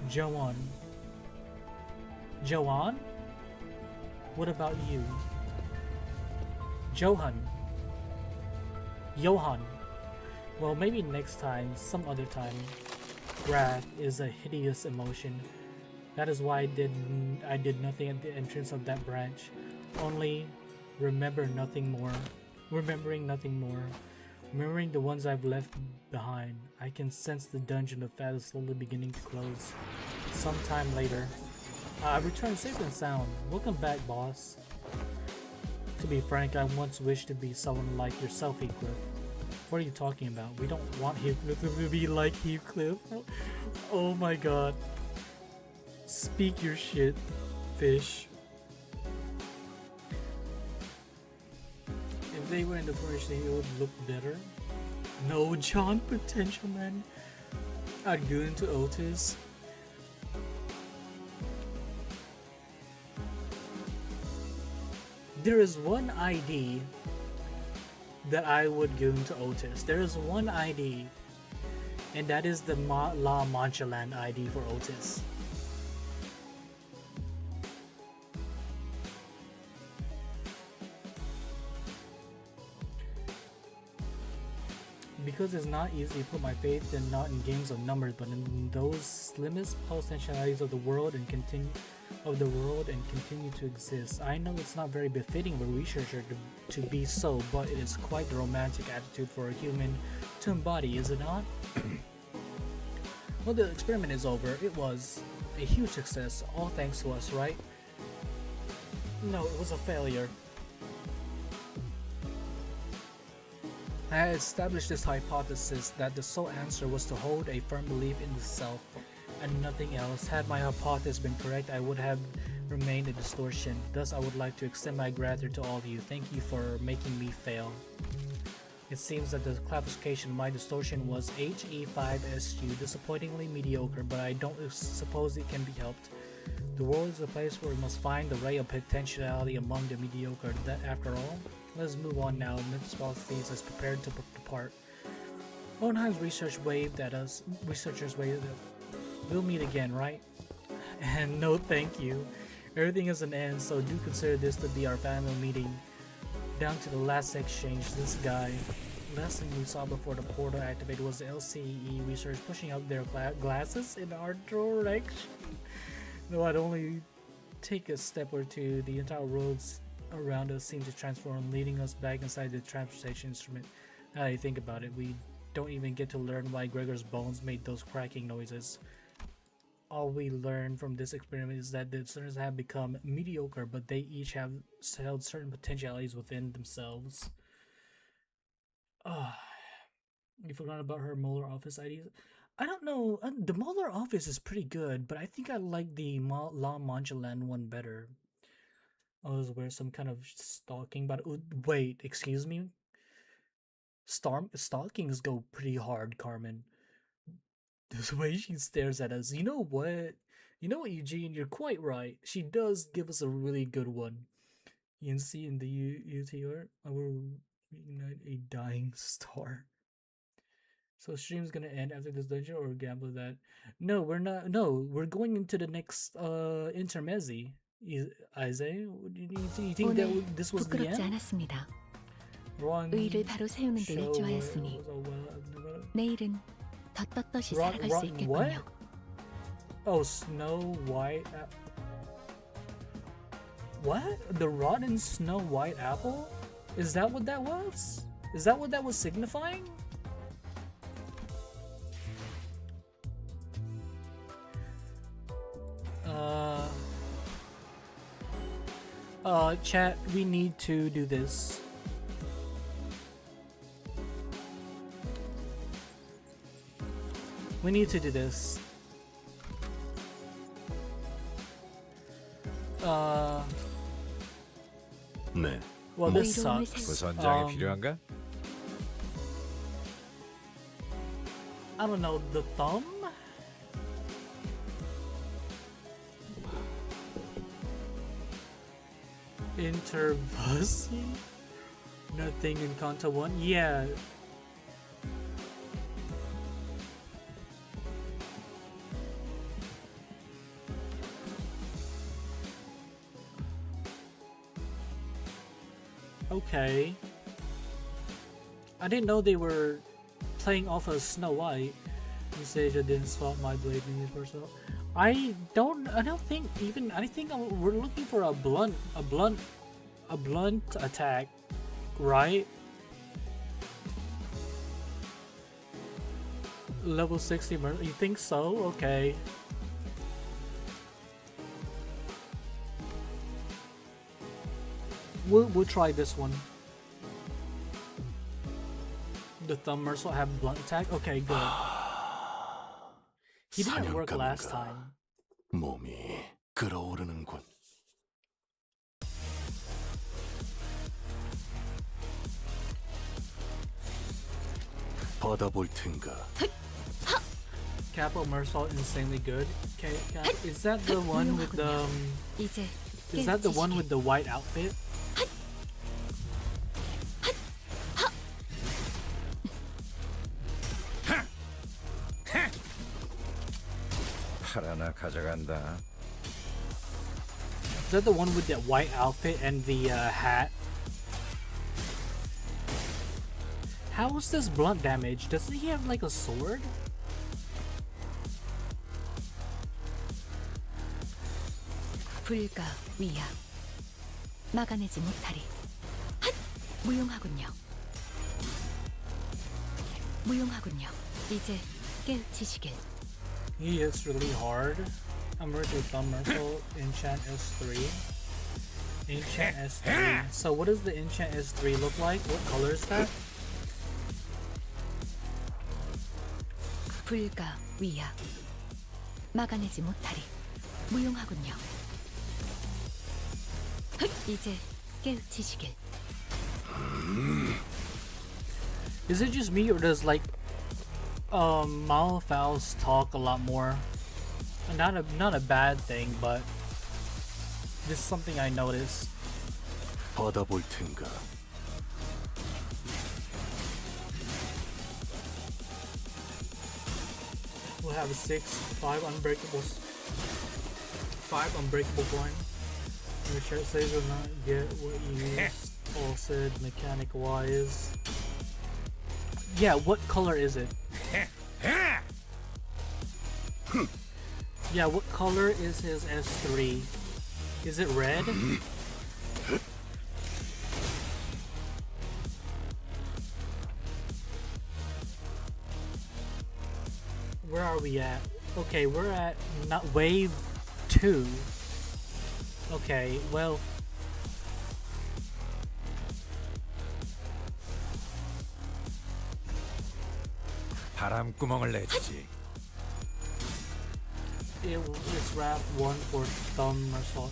Joan? What about you? Johan. Well, maybe next time, some other time. Wrath is a hideous emotion. That is why I did nothing at the entrance of that branch. Only remembering nothing more. Remembering the ones I've left behind. I can sense the dungeon of Fat is slowly beginning to close. Sometime later. I returned safe and sound. Welcome back, boss. To be frank, I once wished to be someone like yourself, Heathcliff. What are you talking about? We don't want Heathcliff to be like Heathcliff. Oh my god. Speak your shit, fish. If they were in the furniture, it would look better. No, John, potential man. I'd go into Otis. There is one ID that I would go into Otis. There is one ID, and that is the La Mancha Land ID for Otis. Because it's not easy to put my faith in not in games of numbers, but in those slimmest potentialities of the world and continue to exist. I know it's not very befitting of a researcher to be so, but it is quite the romantic attitude for a human to embody, is it not? Well, the experiment is over. It was a huge success, all thanks to us, right? No, it was a failure. I had established this hypothesis that the sole answer was to hold a firm belief in the self and nothing else. Had my hypothesis been correct, I would have remained a distortion. Thus, I would like to extend my gratitude to all of you. Thank you for making me fail. It seems that the classification of my distortion was HE5SU, disappointingly mediocre, but I don't suppose it can be helped. The world is a place where we must find the ray of potentiality among the mediocre. That, after all, let's move on now. Municipalities is prepared to depart. Owenheim's researchers waved at us. We'll meet again, right? And no thank you. Everything is an end, so do consider this to be our final meeting. Down to the last exchange, this guy. Last thing we saw before the portal activated was the LCE research pushing up their glasses in our direction. Though I'd only take a step or two, the entire roads around us seem to transform, leading us back inside the transportation instrument. Now that you think about it, we don't even get to learn why Gregor's bones made those cracking noises. All we learn from this experiment is that the students have become mediocre, but they each have held certain potentialities within themselves. You forgot about her molar office ideas? I don't know. The molar office is pretty good, but I think I like the La Mancha Land one better. Oh, is where some kind of stalking, but wait, excuse me? Stalkings go pretty hard, Carmen. The way she stares at us. You know what, Eugene? You're quite right. She does give us a really good one. You can see in the UTR, I will reignite a dying star. So stream's gonna end after this dungeon, or gamble that? No, we're not. No, we're going into the next intermezzi. Isaiah, you think that this was the 부끄럽지 end? 않았습니다. Ron 의의를 바로 세우는 데 일조하였으니 내일은 더 떳떳이 살아갈 수 있겠군요. What? Oh, Snow White. What? The rotten Snow White apple? Is that what that was? Is that what that was signifying? Chat, we need to do this. We need to do this. 네. Well, this sucks. 구선장이 필요한가? I don't know, the thumb? Interbussy? Nothing in Conta 1? Yeah. Okay. I didn't know they were playing off of Snow White. Anastasia didn't swap my blade in his personal. I don't think even. I think we're looking for a blunt attack, right? Level 60 murder. You think so? Okay. We'll try this one. The thumb mercil have blunt attack. Okay, good. He didn't work last time. 몸이 끓어오르는군. 받아볼 텐가. Capo mercil insanely good. Okay, is that the one with the? Is that the one with the white outfit? 팔 하나 가져간다. Is that the one with that white outfit and the hat? How is this blunt damage? Doesn't he have like a sword? 불가 위야 막아내지 못하리. 무용하군요. 무용하군요. 이제 깨우치시길. He hits really hard. I'm working with thumb mercil. Enchant S3. Enchant S3. So what does the enchant S3 look like? What color is that? 불가 위야 막아내지 못하리. 무용하군요. 이제 깨우치시길. Is it just me or does like Malphals talk a lot more? Not a bad thing, but this is something I noticed. 받아볼 텐가. We'll have 5 unbreakable coin. The shirt says will not get what you used. All said mechanic wise. Yeah, what color is it? Yeah, what color is his S3? Is it red? Where are we at? Okay, we're at not wave 2. Okay, well, 바람구멍을 내주지. it's wrath 1 for thumb mercil.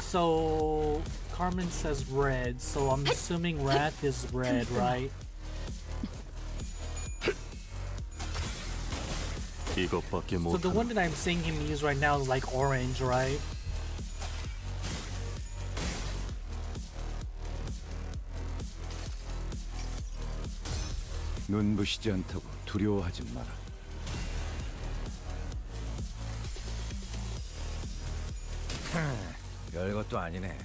So Carmen says red, so I'm assuming wrath is red, right? 이것밖에 So the 못하는. one that I'm seeing him use right now is like orange, right? 눈부시지 않다고 두려워하지 마라. 별것도 아니네.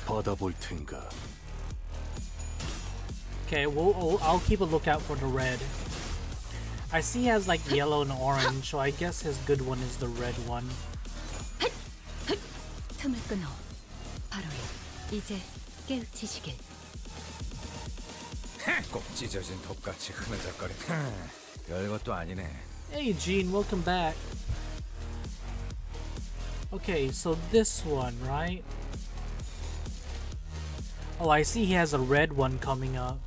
받아볼 텐가. Okay, I'll keep a lookout for the red. I see he has like yellow and orange, so I guess his good one is the red one. 틈을 끊어. 바로 이제 깨우치시길. 꼭 찢어진 독같이 흐느적거리. 별것도 아니네. Hey Gene, welcome back. Okay, so this one, right? Oh, I see he has a red one coming up.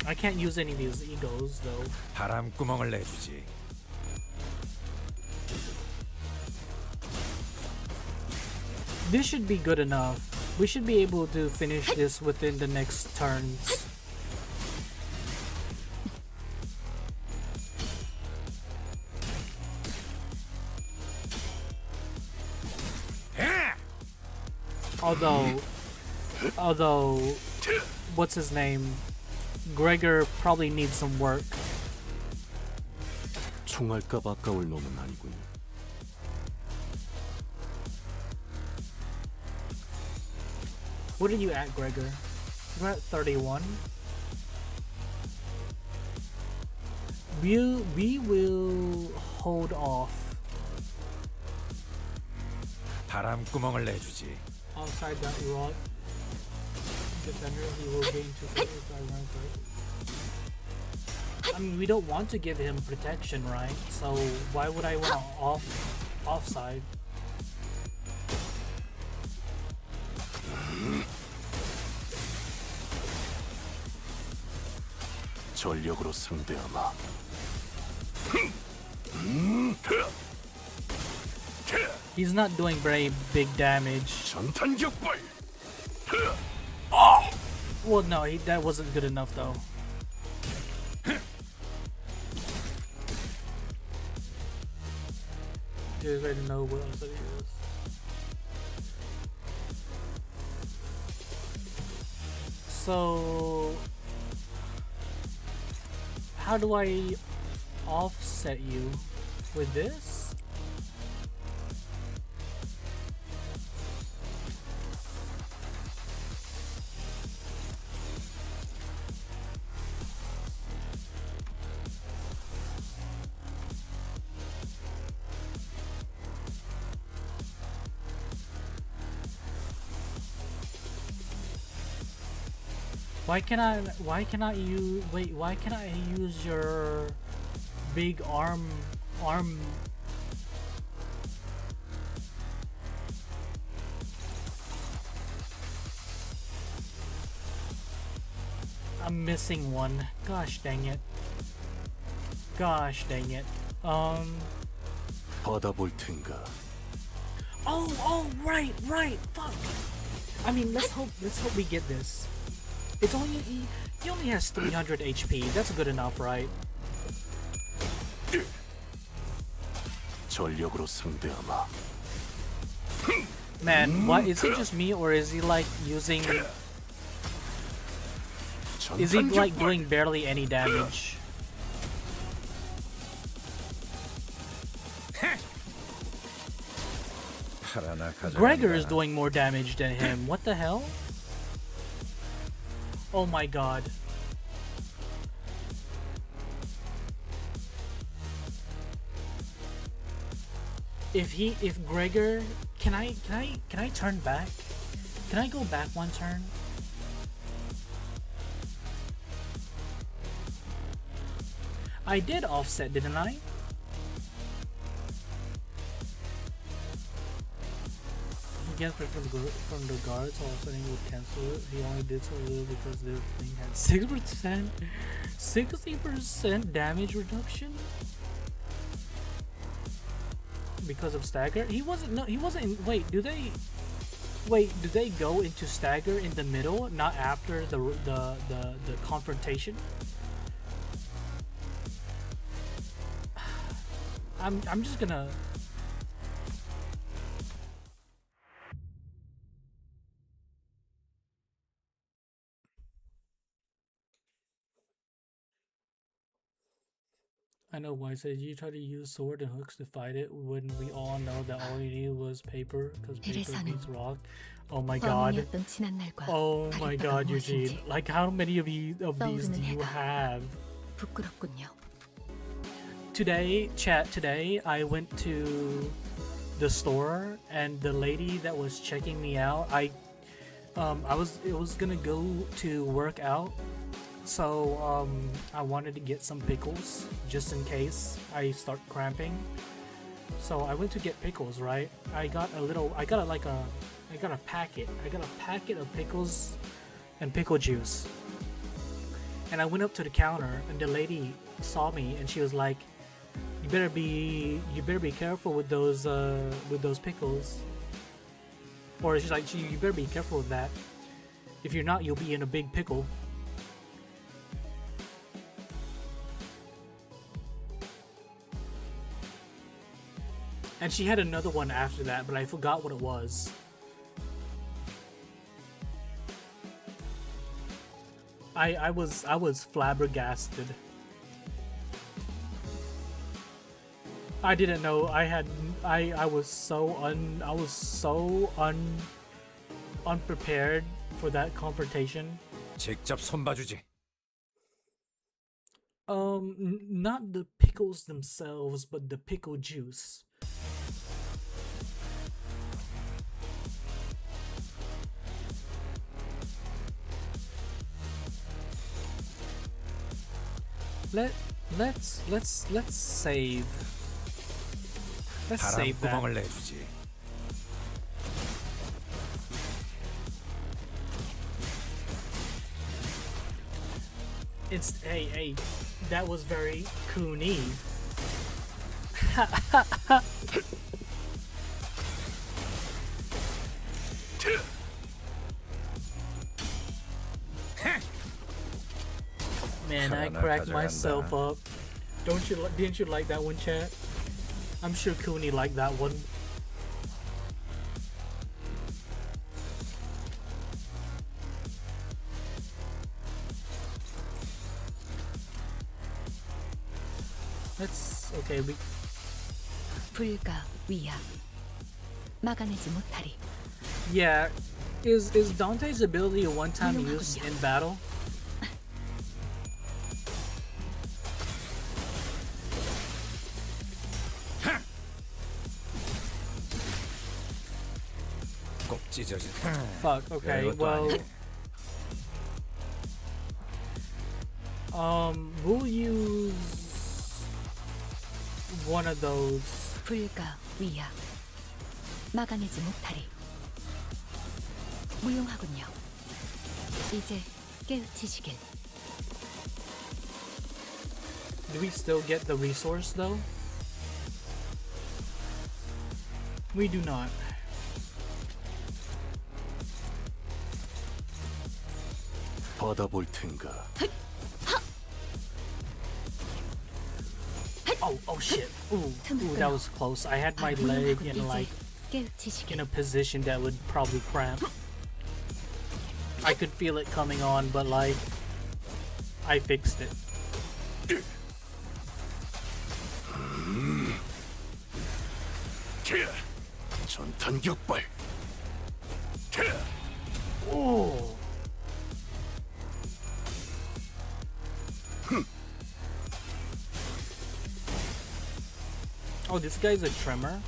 I can't use any of these egos though. 바람구멍을 내주지. This should be good enough. We should be able to finish this within the next turns. Although, what's his name? Gregor probably needs some work. 총알값 아까울 놈은 아니군. What are you at, Gregor? You're at 31. We will hold off. 바람구멍을 내주지. Outside that rock defender, he will gain 2 if I remember correctly. I mean, we don't want to give him protection, right? So why would I want offside? 전력으로 상대하마. He's not doing very big damage. 전탄격발. Well, no, that wasn't good enough though. You guys already know what else it is. So, how do I offset you with this? Why can I use your big arm? I'm missing one. Gosh dang it. Gosh dang it. 받아볼 텐가. Oh, right. Fuck. I mean, let's hope we get this. It's only he only has 300 HP. That's good enough, right? 전력으로 상대하마. Man, what is it just me or is he like using? Is he like doing barely any damage? Gregor is doing more damage than him. What the hell? Oh my god. If Gregor, can I turn back? Can I go back one turn? I did offset, didn't I? Against from the guards, also he would cancel it. He only did so little because the thing had 60% damage reduction because of stagger. He wasn't. No, he wasn't. Wait, do they go into stagger in the middle, not after the confrontation? I'm just gonna. I know why. Said you try to use sword and hooks to fight it when we all know that all you need was paper because paper beats rock. Oh my god. 범인이었던 지난 날과 Oh my 다를 god, 바가 Eugene. 무엇인지 Like how many of these do you have? 부끄럽군요. Today, chat, today I went to the store and the lady that was checking me out, I was gonna go to work out. So I wanted to get some pickles just in case I start cramping. So I went to get pickles, right? I got a packet of pickles and pickle juice. And I went up to the counter and the lady saw me and she was like, you better be careful with those pickles. Or she's like, you better be careful with that. If you're not, you'll be in a big pickle. And she had another one after that, but I forgot what it was. I was flabbergasted. I didn't know I was so unprepared for that confrontation. 직접 손봐주지. Not the pickles themselves, but the pickle juice. Let's save. Let's save that. 바람구멍을 내주지. It's hey, that was very Cooney. Man, I cracked myself up. Didn't you like that one, chat? I'm sure Cooney liked that one. Okay. 불가 위야 막아내지 못하리. Yeah, is Dante's ability a one-time use in battle? 꼭 찢어진. Fuck. Okay. Well. We'll use one of those. 불가 위야 막아내지 못하리. 무용하군요. 이제 깨우치시길. Do we still get the resource though? We do not. 받아볼 텐가. Oh shit. Ooh, that was close. I had my leg in a position that would probably cramp. I could feel it coming on, but like I fixed it. 전탄 격발. Oh. Oh, this guy's a tremor.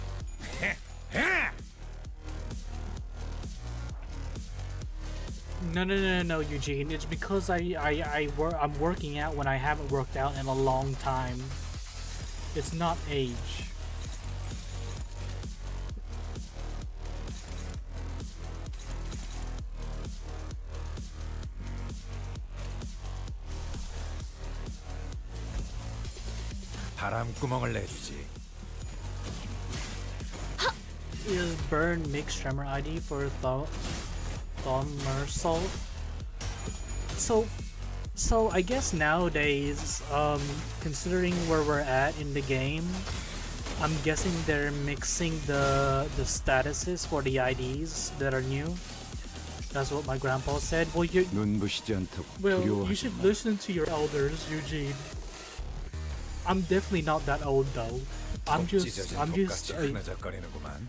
No, Eugene. It's because I'm working out when I haven't worked out in a long time. It's not age. 바람구멍을 내주지. Is burn mixed tremor ID for Thomersol? So I guess nowadays, considering where we're at in the game, I'm guessing they're mixing the statuses for the IDs that are new. That's what my grandpa said. Well, you should listen to your elders, Eugene. I'm definitely not that old though. I'm 법 just 찢어진 I'm just 톱같이 흐느적거리는구만.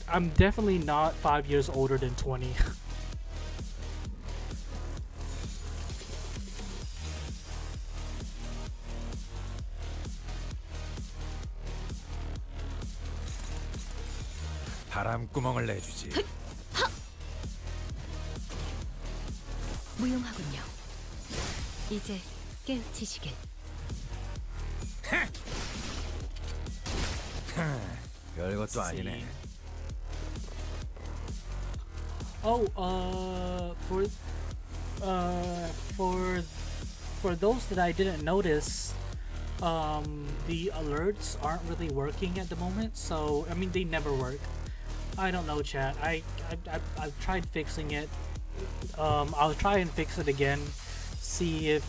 I'm definitely not 5 years older than 20. 바람구멍을 내주지. 무용하군요. 이제 깨우치시길. 별것도 아니네. Oh, for those that I didn't notice, the alerts aren't really working at the moment. So I mean, they never work. I don't know, chat. I've tried fixing it. I'll try and fix it again, see if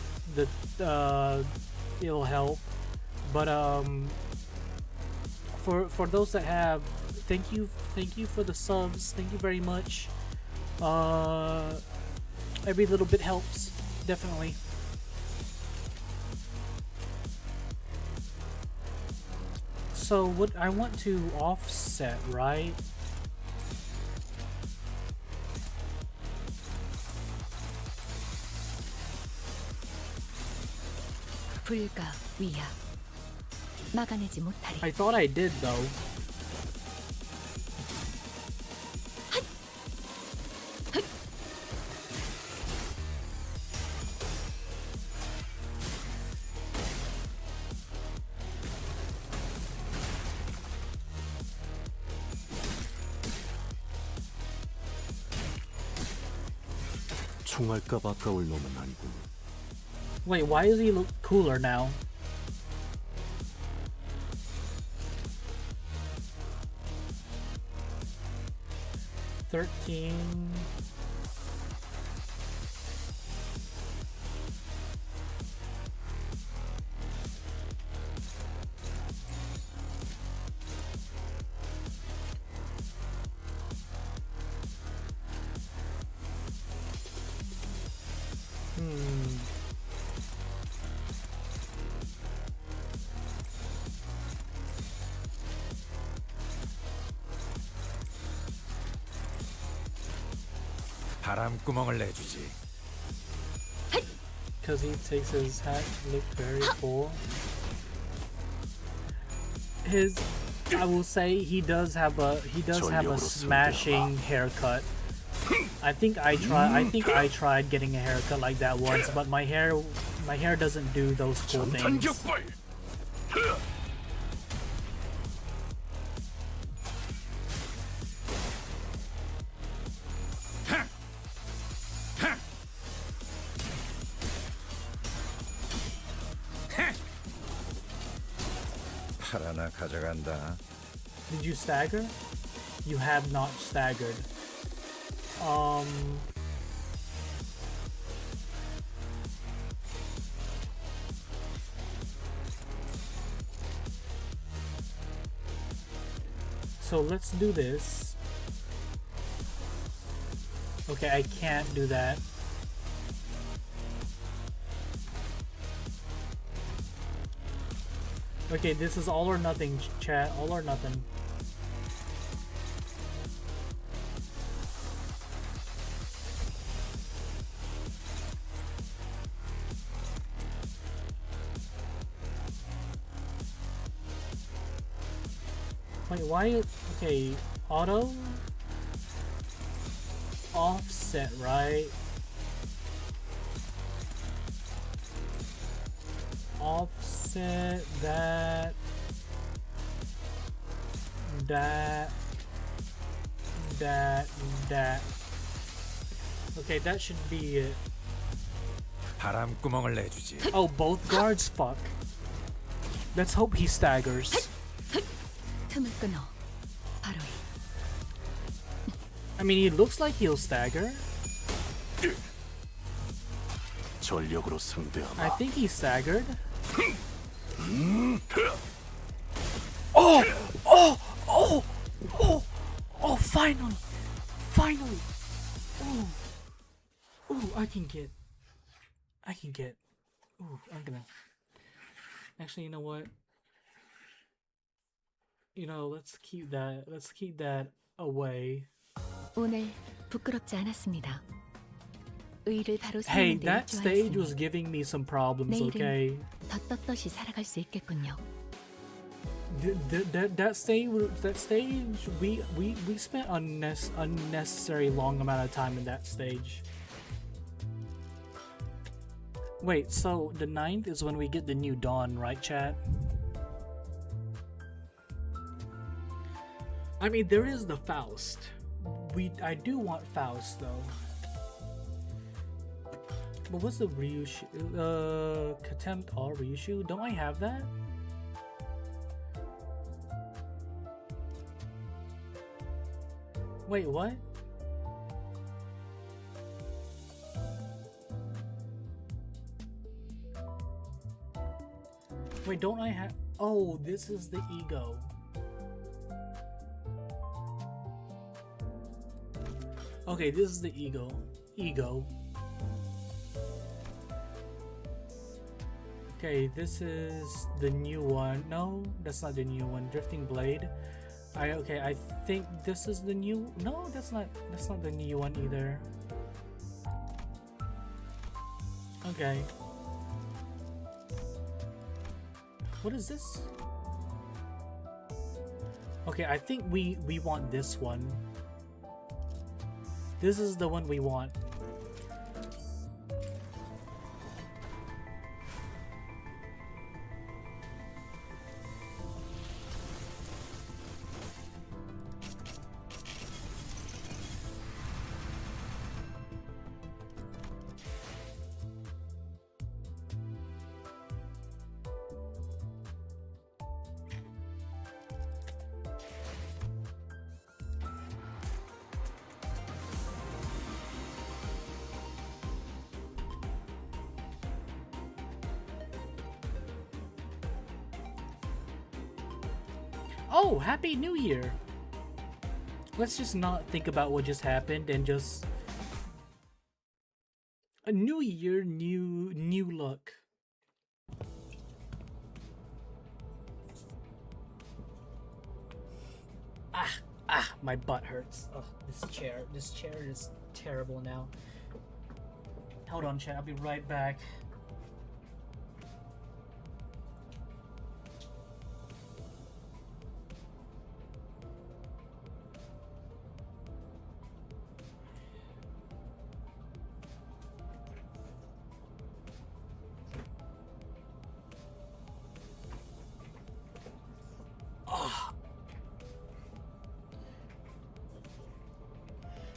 it'll help. But for those that have, thank you for the subs. Thank you very much. Every little bit helps, definitely. So what I want to offset, right? 불가 위야. 막아내지 못하리. I thought I did though. 총알값 아까울 놈은 아니군. Wait, why does he look cooler now? $13. 바람구멍을 내주지. Because he takes his hat look very full. I will say he does have a smashing haircut. I think I tried getting a haircut like that once, but my hair doesn't do those cool things. 팔 하나 가져간다. Did you stagger? You have not staggered. So let's do this. Okay, I can't do that. Okay, this is all or nothing, chat. All or nothing. Wait, why? Okay, auto? Offset, right? Offset that. Okay, that should be it. 바람구멍을 내주지. Oh, both guards? Fuck. Let's hope he staggers. 틈을 끊어. 바로 이. I mean, he looks like he'll stagger. 전력으로 상대하마. I think he staggered. Oh! Oh! Oh! Oh! Oh! Finally! Finally! Oh! Oh! I can get Ooh, I'm gonna. Actually, you know what? You know, let's keep that. Let's keep that away. 오늘 부끄럽지 않았습니다. 의의를 바로 Hey, 세우는 데 that stage 일조하였으니 was giving me some problems. 내일은 Okay. 더 떳떳이 살아갈 수 있겠군요. That stage, we spent unnecessary long amount of time in that stage. Wait, so the 9th is when we get the new dawn, right, chat? I mean, there is the Faust. I do want Faust though. But what's the reissue? Contempt all reissue? Don't I have that? Wait, what? Wait, don't I have? Oh, this is the ego. Okay, this is the ego. Okay, this is the new one. No, that's not the new one. Drifting Blade. I think this is the new. No, that's not the new one either. Okay. What is this? Okay, I think we want this one. This is the one we want. Oh, Happy New Year! Let's just not think about what just happened and just a new year, new luck. My butt hurts. Oh, this chair is terrible now. Hold on, chat. I'll be right back.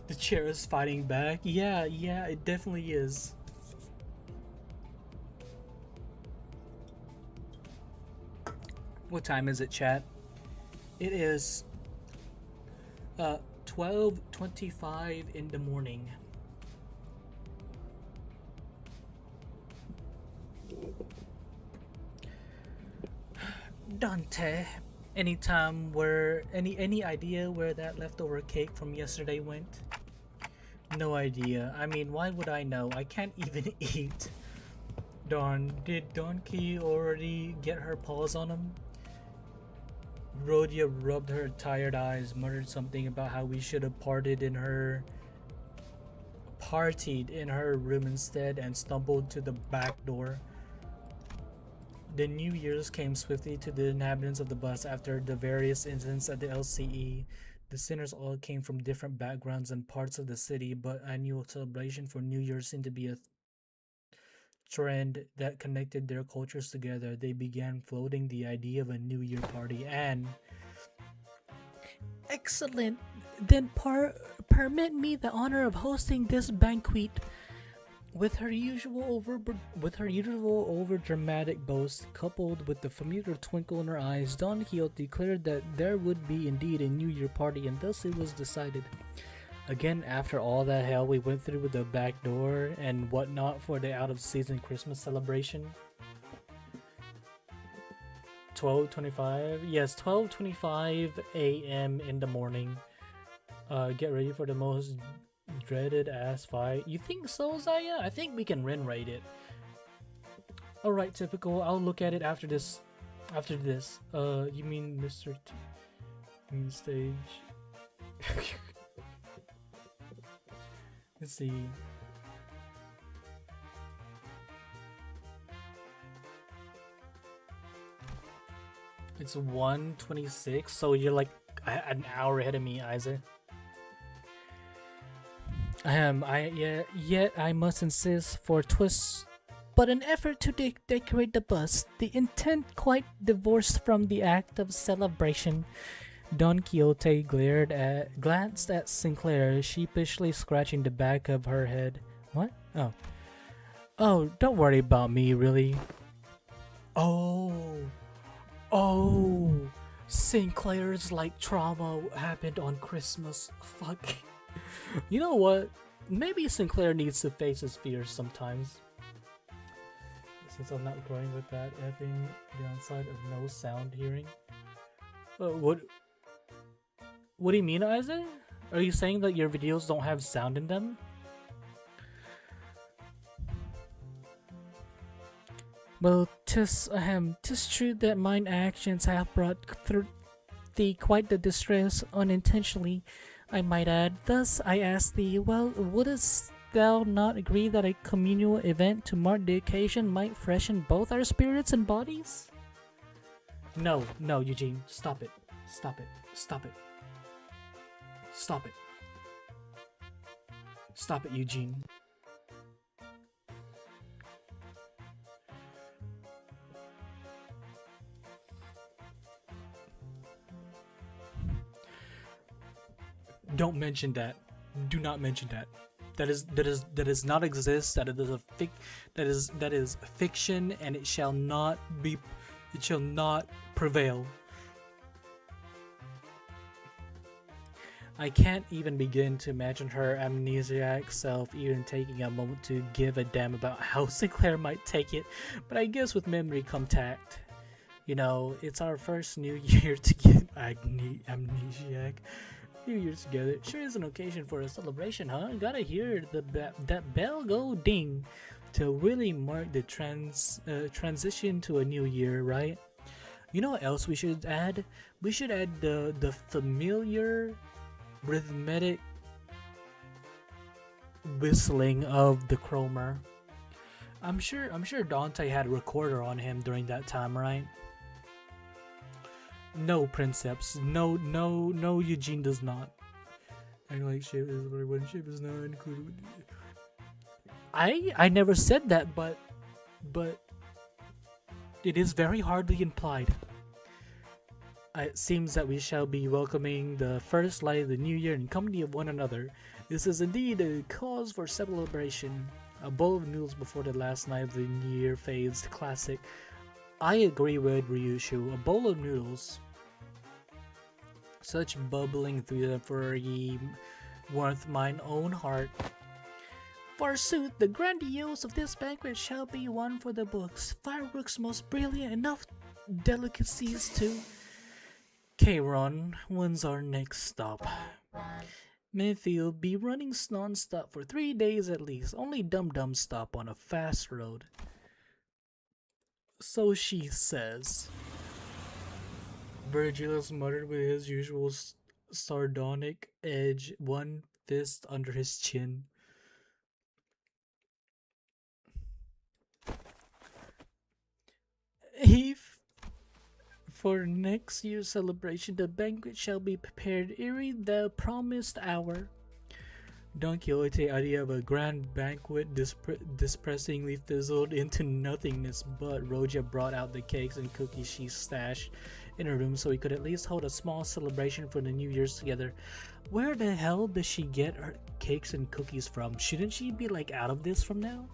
The chair is fighting back. Yeah, it definitely is. What time is it, chat? It is 12:25 in the morning. Dante, any idea where that leftover cake from yesterday went? No idea. I mean, why would I know? I can't even eat. Darn, did Donkey already get her paws on him? Rhodia rubbed her tired eyes, muttered something about how we should have partied in her room instead, and stumbled to the back door. The New Year's came swiftly to the inhabitants of the bus after the various incidents at the LCE. The sinners all came from different backgrounds and parts of the city, but annual celebration for New Year seemed to be a trend that connected their cultures together. They began floating the idea of a New Year party, and excellent. Then permit me the honor of hosting this banquet. With her usual over-dramatic boast, coupled with the familiar twinkle in her eyes, Don Quixote declared that there would be indeed a New Year party, and thus it was decided. Again, after all that hell we went through with the back door and whatnot for the out-of-season Christmas celebration. 12:25? Yes, 12:25 a.m. in the morning. Get ready for the most dreaded ass fight. You think so, Zaya? I think we can win rate it. Alright, typical. I'll look at it after this. After this. You mean Mr. Main stage. Let's see. It's 1:26, so you're like an hour ahead of me, Isaac. Yet I must insist for twists, but an effort to decorate the bust. The intent quite divorced from the act of celebration. Don Quixote glanced at Sinclair, sheepishly scratching the back of her head. What? Oh. Oh, don't worry about me, really. Oh. Sinclair's like trauma happened on Christmas. Fuck. You know what? Maybe Sinclair needs to face his fears sometimes. Since I'm not growing with that effing downside of no sound hearing. What do you mean, Isaac? Are you saying that your videos don't have sound in them? Well, 'tis true that mine actions have brought thee quite the distress, unintentionally, I might add. Thus, I ask thee, well, wouldst thou not agree that a communal event to mark the occasion might freshen both our spirits and bodies? No, Eugene, stop it. Stop it. Stop it. Stop it. Stop it, Eugene. Don't mention that. Do not mention that. That does not exist. That is fiction, and it shall not prevail. I can't even begin to imagine her amnesiac self even taking a moment to give a damn about how Sinclair might take it, but I guess with memory come tact. You know, it's our first New Year to get amnesiac. New Year's together. Sure is an occasion for a celebration, huh? Gotta hear that bell go ding to really mark the transition to a new year, right? You know what else we should add? We should add the familiar rhythmic whistling of the Cromer. I'm sure Dante had a recorder on him during that time, right? No, Princeps. No, Eugene does not. Acting like shape is when shape is not included. I never said that, but it is very hardly implied. It seems that we shall be welcoming the first light of the new year in company of one another. This is indeed a cause for celebration. A bowl of noodles before the last night of the new year fades classic. I agree with Ryushu. A bowl of noodles. Such bubbling enthusiasm for ye warmth mine own heart. Forsooth, the grandiose of this banquet shall be one for the books. Fireworks most brilliant, enough delicacies too. K-Ron, when's our next stop? Mayfield be running non-stop for 3 days at least. Only Dum-Dum stop on a fast road. So she says. Virgilius muttered with his usual sardonic edge, one fist under his chin. For next year's celebration, the banquet shall be prepared ere the promised hour. Don Quixote's idea of a grand banquet depressingly fizzled into nothingness, but Roja brought out the cakes and cookies she stashed in her room so he could at least hold a small celebration for the New Year's together. Where the hell does she get her cakes and cookies from? Shouldn't she be like out of this from now?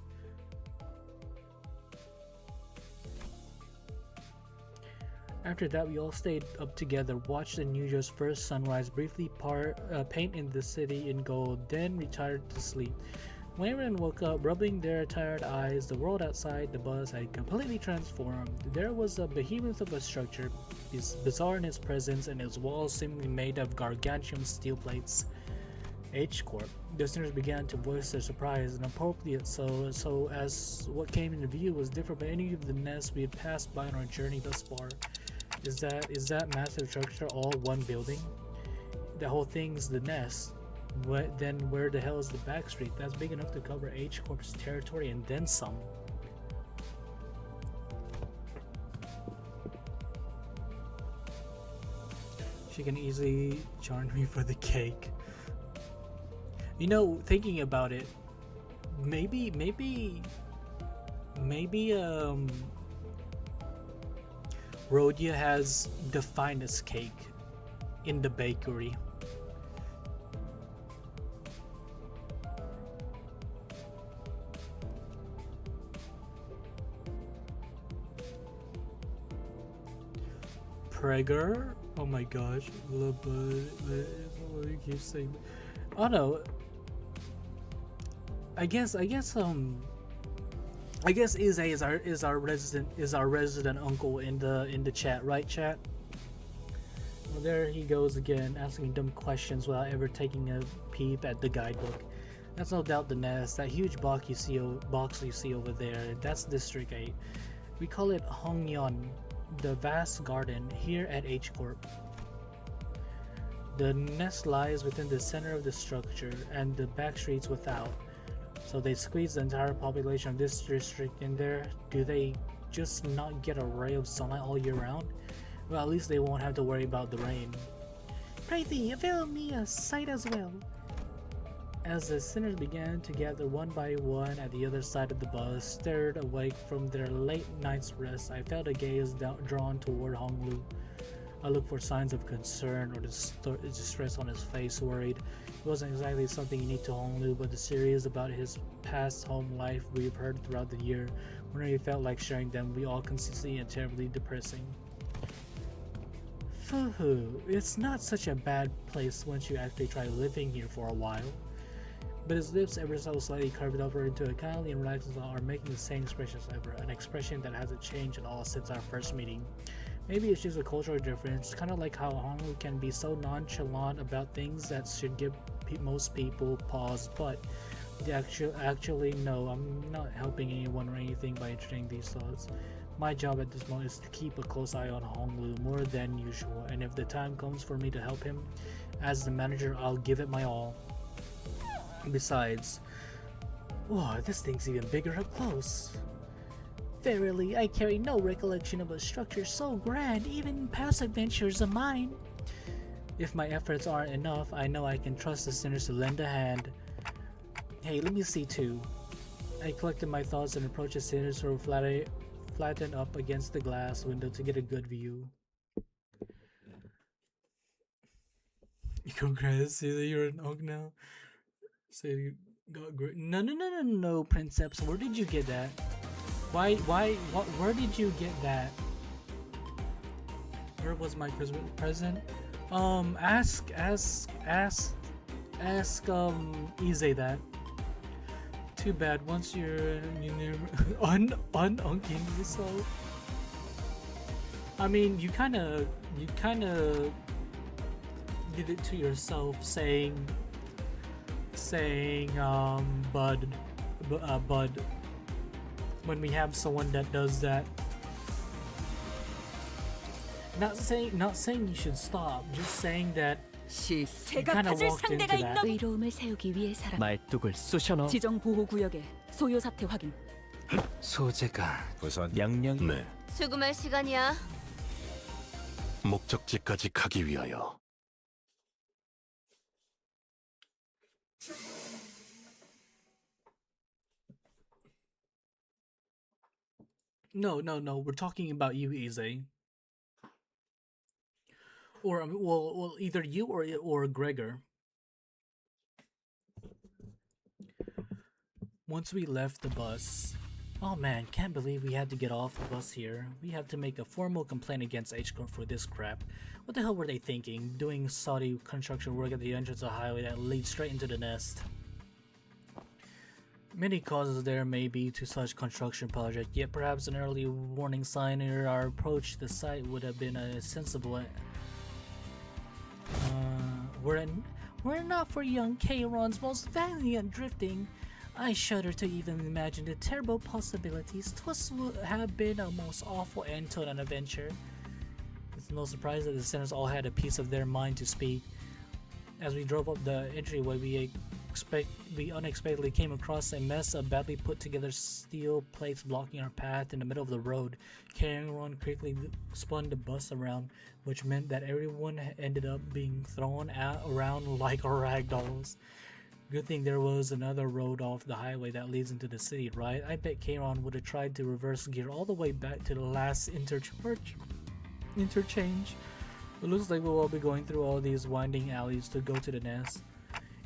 After that, we all stayed up together, watched the New Year's first sunrise, briefly paint in the city in gold, then retired to sleep. When everyone woke up, rubbing their tired eyes, the world outside the bus had completely transformed. There was a behemoth of a structure, bizarre in its presence, and its walls seemingly made of gargantuan steel plates. H Corp. Listeners began to voice their surprise, and appropriate so as what came into view was different from any of the nests we had passed by on our journey thus far. Is that massive structure all one building? The whole thing's the nest. Then where the hell is the back street? That's big enough to cover H Corp's territory and then some. She can easily charge me for the cake. You know, thinking about it, maybe Rhodia has the finest cake in the bakery. Prager? Oh my gosh. You keep saying. Oh no. I guess Ize is our resident uncle in the chat, right chat? Well, there he goes again, asking dumb questions without ever taking a peep at the guidebook. That's no doubt the nest. That huge box you see over there, that's District 8. We call it Hongyeon, the vast garden here at H Corp. The nest lies within the center of the structure and the back streets without. So they squeeze the entire population of this district in there. Do they just not get a ray of sunlight all year round? Well, at least they won't have to worry about the rain. Pray thee, avail me a sight as well. As the sinners began to gather one by one at the other side of the bus, stirred awake from their late night's rest, I felt a gaze drawn toward Honglu. I looked for signs of concern or distress on his face, worried. It wasn't exactly something unique to Honglu, but the series about his past home life we've heard throughout the year. Whenever he felt like sharing them, we all consistently and terribly depressing. Fuhu, it's not such a bad place once you actually try living here for a while. But his lips, ever so slightly curved over into a kindly and relaxed smile, are making the same expression as ever, an expression that hasn't changed at all since our first meeting. Maybe it's just a cultural difference, kind of like how Honglu can be so nonchalant about things that should give most people pause, but actually no, I'm not helping anyone or anything by entertaining these thoughts. My job at this moment is to keep a close eye on Honglu more than usual, and if the time comes for me to help him as the manager, I'll give it my all. Besides, whoa, this thing's even bigger up close. Verily, I carry no recollection of a structure so grand, even in past adventures of mine. If my efforts aren't enough, I know I can trust the sinners to lend a hand. Hey, let me see too. I collected my thoughts and approached the sinners who were flattened up against the glass window to get a good view. Congrats, you're an oak now. So you got great. No, Princeps, where did you get that? Where did you get that? Where was my Christmas present? Ask Ize that. Too bad, once you're ununking yourself. I mean, you kinda did it to yourself, saying bud, when we have someone that does that. Not saying you should stop, just saying that you kind of walked into that. 의로움을 세우기 위해 살아. 말뚝을 쑤셔넣어. 지정 보호 구역에 소요 사태 확인. 소재가 우선 양양. 네, 수금할 시간이야. 목적지까지 가기 위하여. No, we're talking about you, Ize. Or well, either you or Gregor. Once we left the bus, oh man, can't believe we had to get off the bus here. We have to make a formal complaint against HCorp for this crap. What the hell were they thinking? Doing Saudi construction work at the entrance of the highway that leads straight into the nest. Many causes there may be to such construction project, yet perhaps an early warning sign near our approach to the site would have been a sensible. were it not for young Kairon's most valiant drifting, I shudder to even imagine the terrible possibilities. 'Twas would have been a most awful end to an adventure. It's no surprise that the sinners all had a piece of their mind to speak. As we drove up the entryway, we unexpectedly came across a mess of badly put together steel plates blocking our path in the middle of the road. Kairon quickly spun the bus around, which meant that everyone ended up being thrown around like rag dolls. Good thing there was another road off the highway that leads into the city, right? I bet Kairon would have tried to reverse gear all the way back to the last interchange. It looks like we'll all be going through all these winding alleys to go to the nest.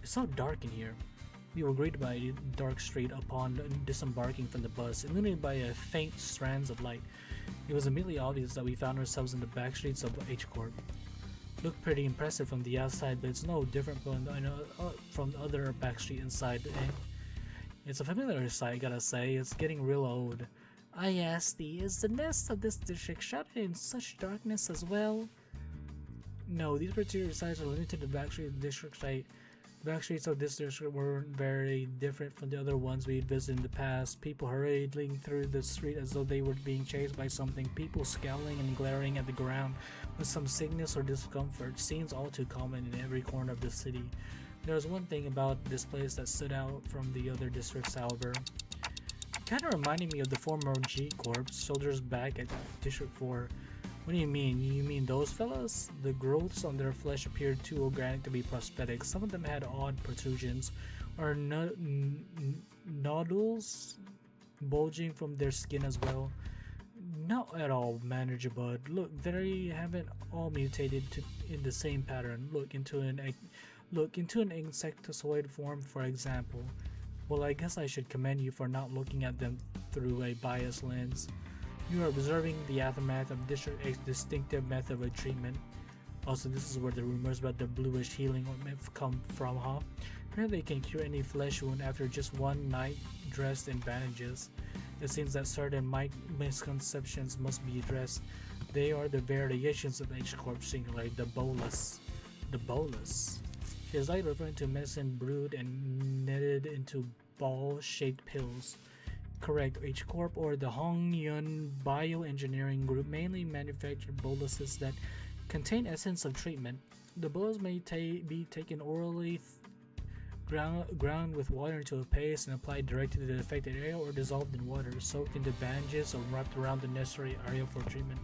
It's so dark in here. We were greeted by a dark street upon disembarking from the bus, illuminated by a faint strands of light. It was immediately obvious that we found ourselves in the back streets of H Corp. Looked pretty impressive from the outside, but it's no different from the other backstreet inside. It's a familiar sight, gotta say. It's getting real old. I asked thee, is the nest of this district shrouded in such darkness as well? No, these particular sites are limited to the backstreet district site. The backstreets of this district were very different from the other ones we'd visited in the past. People hurrying through the street as though they were being chased by something. People scowling and glaring at the ground with some sickness or discomfort. Scenes all too common in every corner of the city. There was one thing about this place that stood out from the other districts, however. It kind of reminded me of the former G Corps, soldiers back at District 4. What do you mean? You mean those fellas? The growths on their flesh appeared too organic to be prosthetic. Some of them had odd protrusions or nodules bulging from their skin as well. Not at all manageable. Look, they haven't all mutated in the same pattern. Look into an insectoid form, for example. Well, I guess I should commend you for not looking at them through a biased lens. You are observing the aftermath of District X's distinctive method of treatment. Also, this is where the rumors about the bluish healing ointment come from, huh? Apparently it can cure any flesh wound after just one night dressed in bandages. It seems that certain misconceptions must be addressed. They are the variations of H Corp singular, the bolus. The bolus is like referring to medicine brewed and knitted into ball-shaped pills. Correct. H Corp or the Hongyun Bioengineering Group mainly manufacture boluses that contain essence of treatment. The bolus may be taken orally, ground with water into a paste and applied directly to the affected area, or dissolved in water, soaked into bandages, or wrapped around the necessary area for treatment.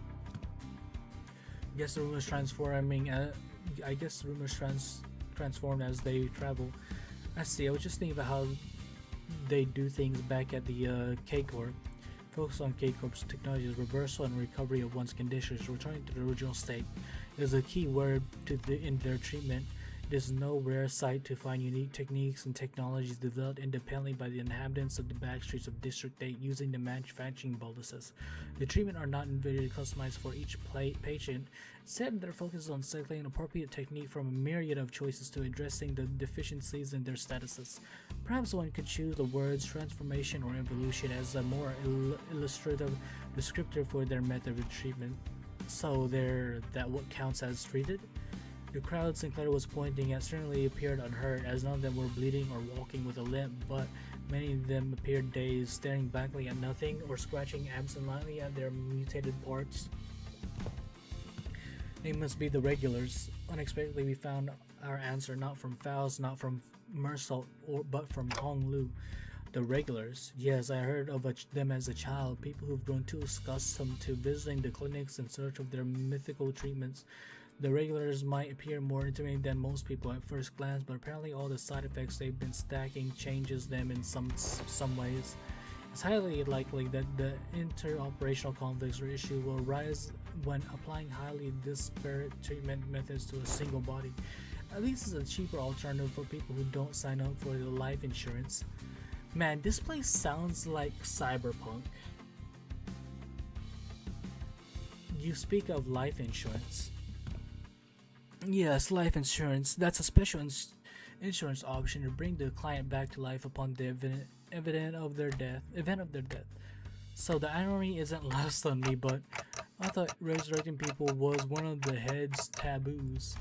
I guess the rumors transformed as they travel. I see. I was just thinking about how they do things back at the K-Corp. Focus on K-Corp's technology's reversal and recovery of one's conditions, returning to the original state. It is a key word in their treatment. It is no rare sight to find unique techniques and technologies developed independently by the inhabitants of the backstreets of District 8 using the manufacturing boluses. The treatment are not individually customized for each patient. Instead, their focus is on selecting an appropriate technique from a myriad of choices to addressing the deficiencies in their statuses. Perhaps one could choose the words transformation or evolution as a more illustrative descriptor for their method of treatment. So that what counts as treated? The crowd Sinclair was pointing at certainly appeared unhurt, as none of them were bleeding or walking with a limp, but many of them appeared dazed, staring blankly at nothing or scratching absently at their mutated parts. They must be the regulars. Unexpectedly, we found our answer not from Faust, not from Mersault, but from Hong Lu. The regulars. Yes, I heard of them as a child, people who've grown too accustomed to visiting the clinics in search of their mythical treatments. The regulars might appear more intimidating than most people at first glance, but apparently all the side effects they've been stacking changes them in some ways. It's highly likely that the interoperational conflicts or issue will arise when applying highly disparate treatment methods to a single body. At least it's a cheaper alternative for people who don't sign up for the life insurance. Man, this place sounds like cyberpunk. You speak of life insurance. Yes, life insurance. That's a special insurance option to bring the client back to life upon the event of their death. So the irony isn't lost on me, but I thought resurrecting people was one of the head's taboos.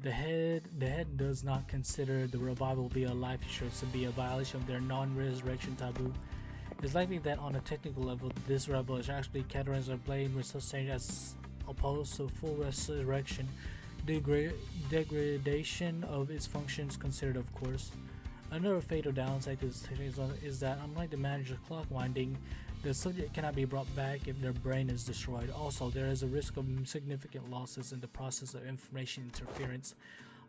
The head does not consider the revival via life insurance to be a violation of their non-resurrection taboo. It's likely that on a technical level, this revival is actually categorized or blamed resuscitation as opposed to full resurrection. Degradation of its functions considered, of course. Another fatal downside to this technique is that, unlike the manager's clock winding, the subject cannot be brought back if their brain is destroyed. Also, there is a risk of significant losses in the process of information interference.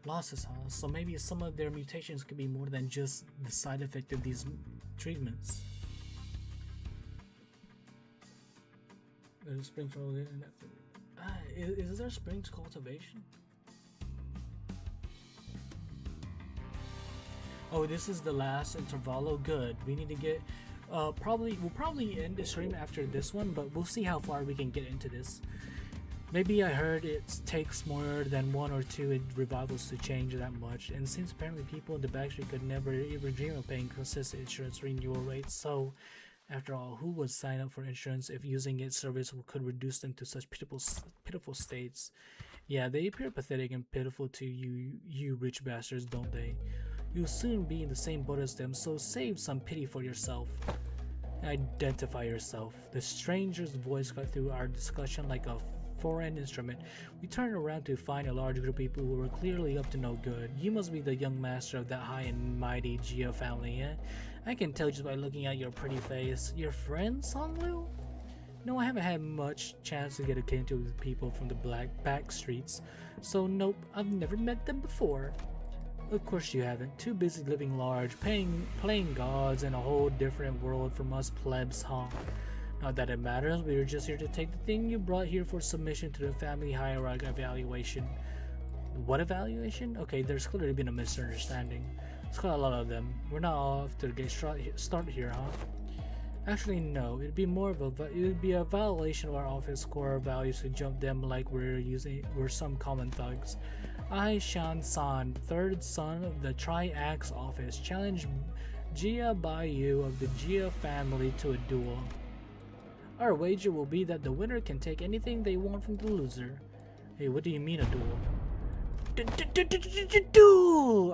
Losses, huh? So maybe some of their mutations could be more than just the side effect of these treatments. There's springs is there springs cultivation? Oh, this is the last intervallo. Good. We need to get we'll probably end the stream after this one, but we'll see how far we can get into this. Maybe I heard it takes more than 1 or 2 revivals to change that much, and since apparently people in the backstreet could never even dream of paying consistent insurance renewal rates, so after all, who would sign up for insurance if using its service could reduce them to such pitiful states? Yeah, they appear pathetic and pitiful to you rich bastards, don't they? You'll soon be in the same boat as them, so save some pity for yourself. Identify yourself. The stranger's voice cut through our discussion like a foreign instrument. We turned around to find a large group of people who were clearly up to no good. You must be the young master of that high and mighty Gia family, eh? I can tell just by looking at your pretty face. Your friend, Songlu? No, I haven't had much chance to get acquainted with people from the back streets, so nope, I've never met them before. Of course you haven't. Too busy living large, playing gods in a whole different world from us plebs, huh? Not that it matters, we were just here to take the thing you brought here for submission to the family hierarchy evaluation. What evaluation? Okay, there's clearly been a misunderstanding. It's quite a lot of them. We're not off to get start here, huh? Actually, no. It'd be a violation of our office core values to jump them like we're some common thugs. I, Shan-san, third son of the Tri-Axe office, challenge Gia Bayou of the Gia family to a duel. Our wager will be that the winner can take anything they want from the loser. Hey, what do you mean a duel? Duel!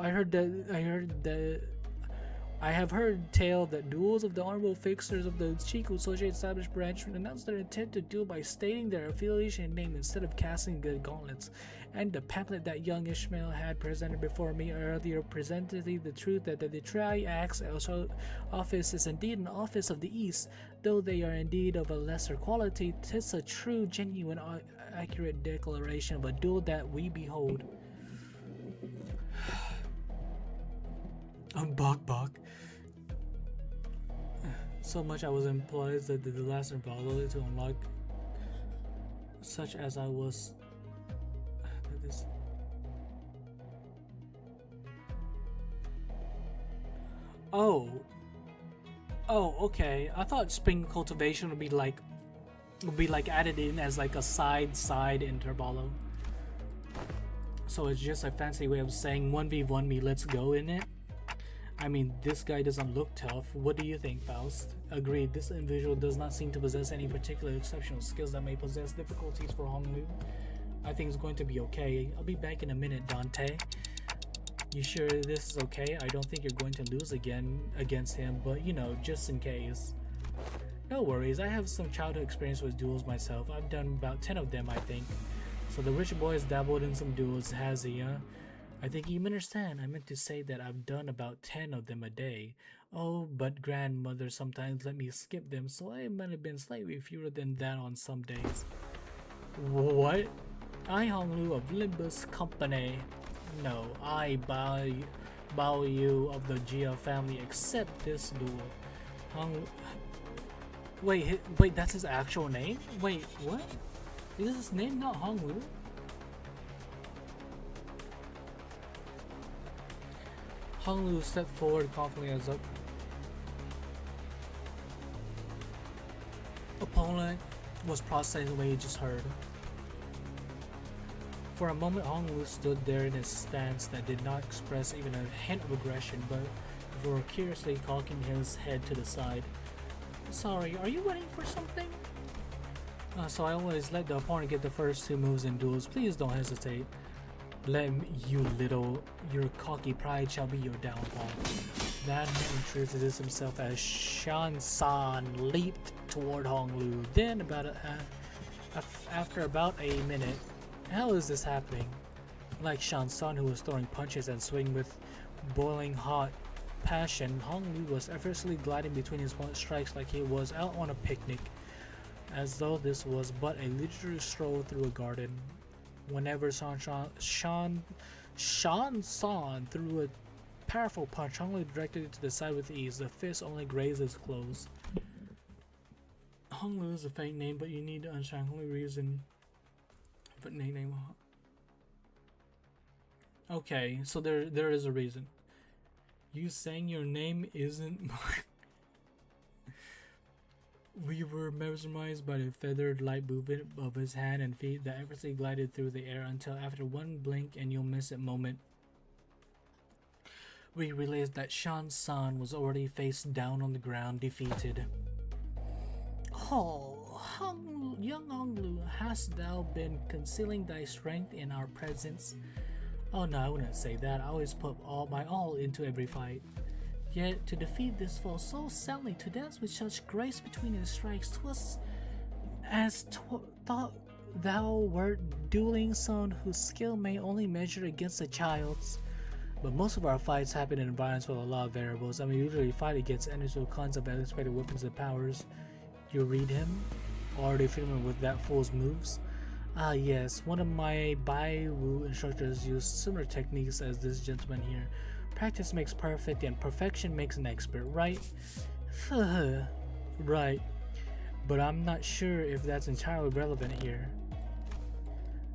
I have heard tale that duels of the honorable fixers of the Chico Associated Established Branch announced their intent to duel by stating their affiliation and name instead of casting the gauntlets. And the pamphlet that young Ishmael had presented before me earlier presented the truth that the Tri-Axe office is indeed an office of the East, though they are indeed of a lesser quality. 'Tis a true, genuine, accurate declaration of a duel that we behold. Bok. So much I was implied that the last invalid to unlock, such as I was. Oh, okay. I thought spring cultivation would be like added in as like a side intervalo. So it's just a fancy way of saying 1v1 me, let's go in it. I mean, this guy doesn't look tough. What do you think, Faust? Agreed, this individual does not seem to possess any particular exceptional skills that may possess difficulties for Honglu. I think it's going to be okay. I'll be back in a minute, Dante. You sure this is okay? I don't think you're going to lose again against him, but you know, just in case. No worries, I have some childhood experience with duels myself. I've done about 10 of them, I think. So the rich boy has dabbled in some duels, has he, huh? I think you understand. I meant to say that I've done about 10 of them a day. Oh, but grandmother sometimes let me skip them, so I might have been slightly fewer than that on some days. What? I, Honglu of Limbus Company. No, I, Bao Yu of the Gia family, accept this duel. Honglu. Wait, that's his actual name? Wait, what? Is his name not Honglu? Honglu stepped forward confidently as opponent was processing what he just heard. For a moment, Honglu stood there in his stance that did not express even a hint of aggression, but before curiously cocking his head to the side. Sorry, are you waiting for something? So I always let the opponent get the first 2 moves in duels. Please don't hesitate. Your cocky pride shall be your downfall. That man introduces himself as Shan San leaped toward Hong Lu. Then, after about a minute, how is this happening? Like Shan San, who was throwing punches and swinging with boiling hot passion, Hong Lu was effortlessly gliding between his opponent's strikes like he was out on a picnic, as though this was but a leisurely stroll through a garden. Whenever Shan San threw a powerful punch, Hong Lu directed it to the side with ease. The fist only grazed his clothes. Hong Lu is a fake name, but you need to understand the only reason. But name. Okay, so there is a reason. You saying your name isn't. We were mesmerized by the feathered light movement of his hand and feet that effortlessly glided through the air until after one blink and you'll miss it moment, we realized that Shan San was already face down on the ground, defeated. Oh, young Hong Lu, hast thou been concealing thy strength in our presence? Oh no, I wouldn't say that. I always put my all into every fight. Yet to defeat this foe so soundly, to dance with such grace between his strikes, 'twas as thought thou wert dueling someone whose skill may only measure against a child's. But most of our fights happen in environments with a lot of variables, and we usually fight against enemies with kinds of unexpected weapons and powers. You read him? Already familiar with that fool's moves? Ah yes, one of my Bai Wu instructors used similar techniques as this gentleman here. Practice makes perfect and perfection makes an expert, right? Right. But I'm not sure if that's entirely relevant here.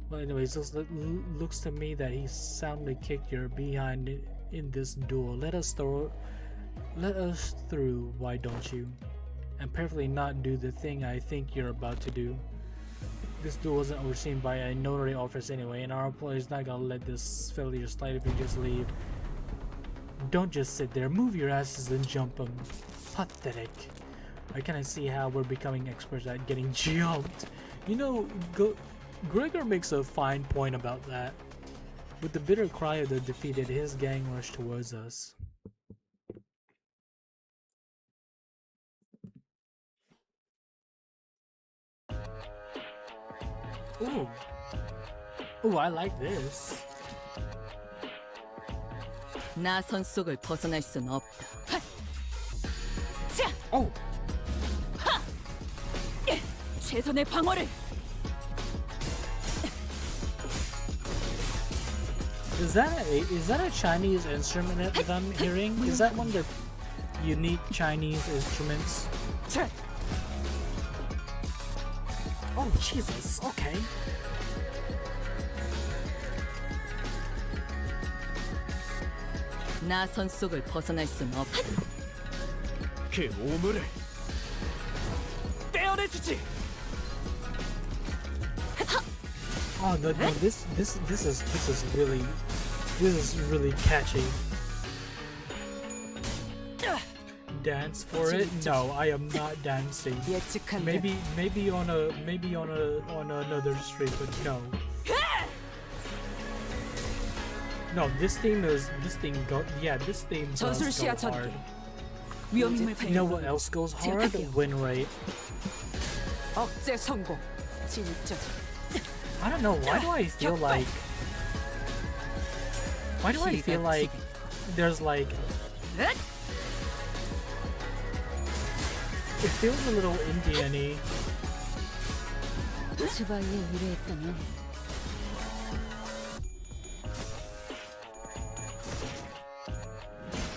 Well anyways, looks to me that he soundly kicked your behind in this duel. Let us through, why don't you? And perfectly not do the thing I think you're about to do. This duel wasn't overseen by a notary office anyway, and our employer's not gonna let this failure slide if you just leave. Don't just sit there, move your asses and jump them. Pathetic. I kinda see how we're becoming experts at getting jumped. You know, Gregor makes a fine point about that. With the bitter cry of the defeated, his gang rushed towards us. Ooh. Ooh, I like this. 나선 속을 벗어날 순 없다. 자! Oh! 하! 최선의 방어를! Is that a Chinese instrument that I'm hearing? Is that one of the unique Chinese instruments? Oh Jesus! Okay. 나선 속을 벗어날 순 없다. 그 오물을 떼어내주지. Oh no, this is really catchy. Dance for it? No, I am not dancing. Maybe on another street, but no. No, this theme does go hard. You know what else goes hard? Win rate. 억제 성공. 진짜. I don't know, why do I feel like there's like it feels a little Indian-y. 츠바이에 의뢰했다면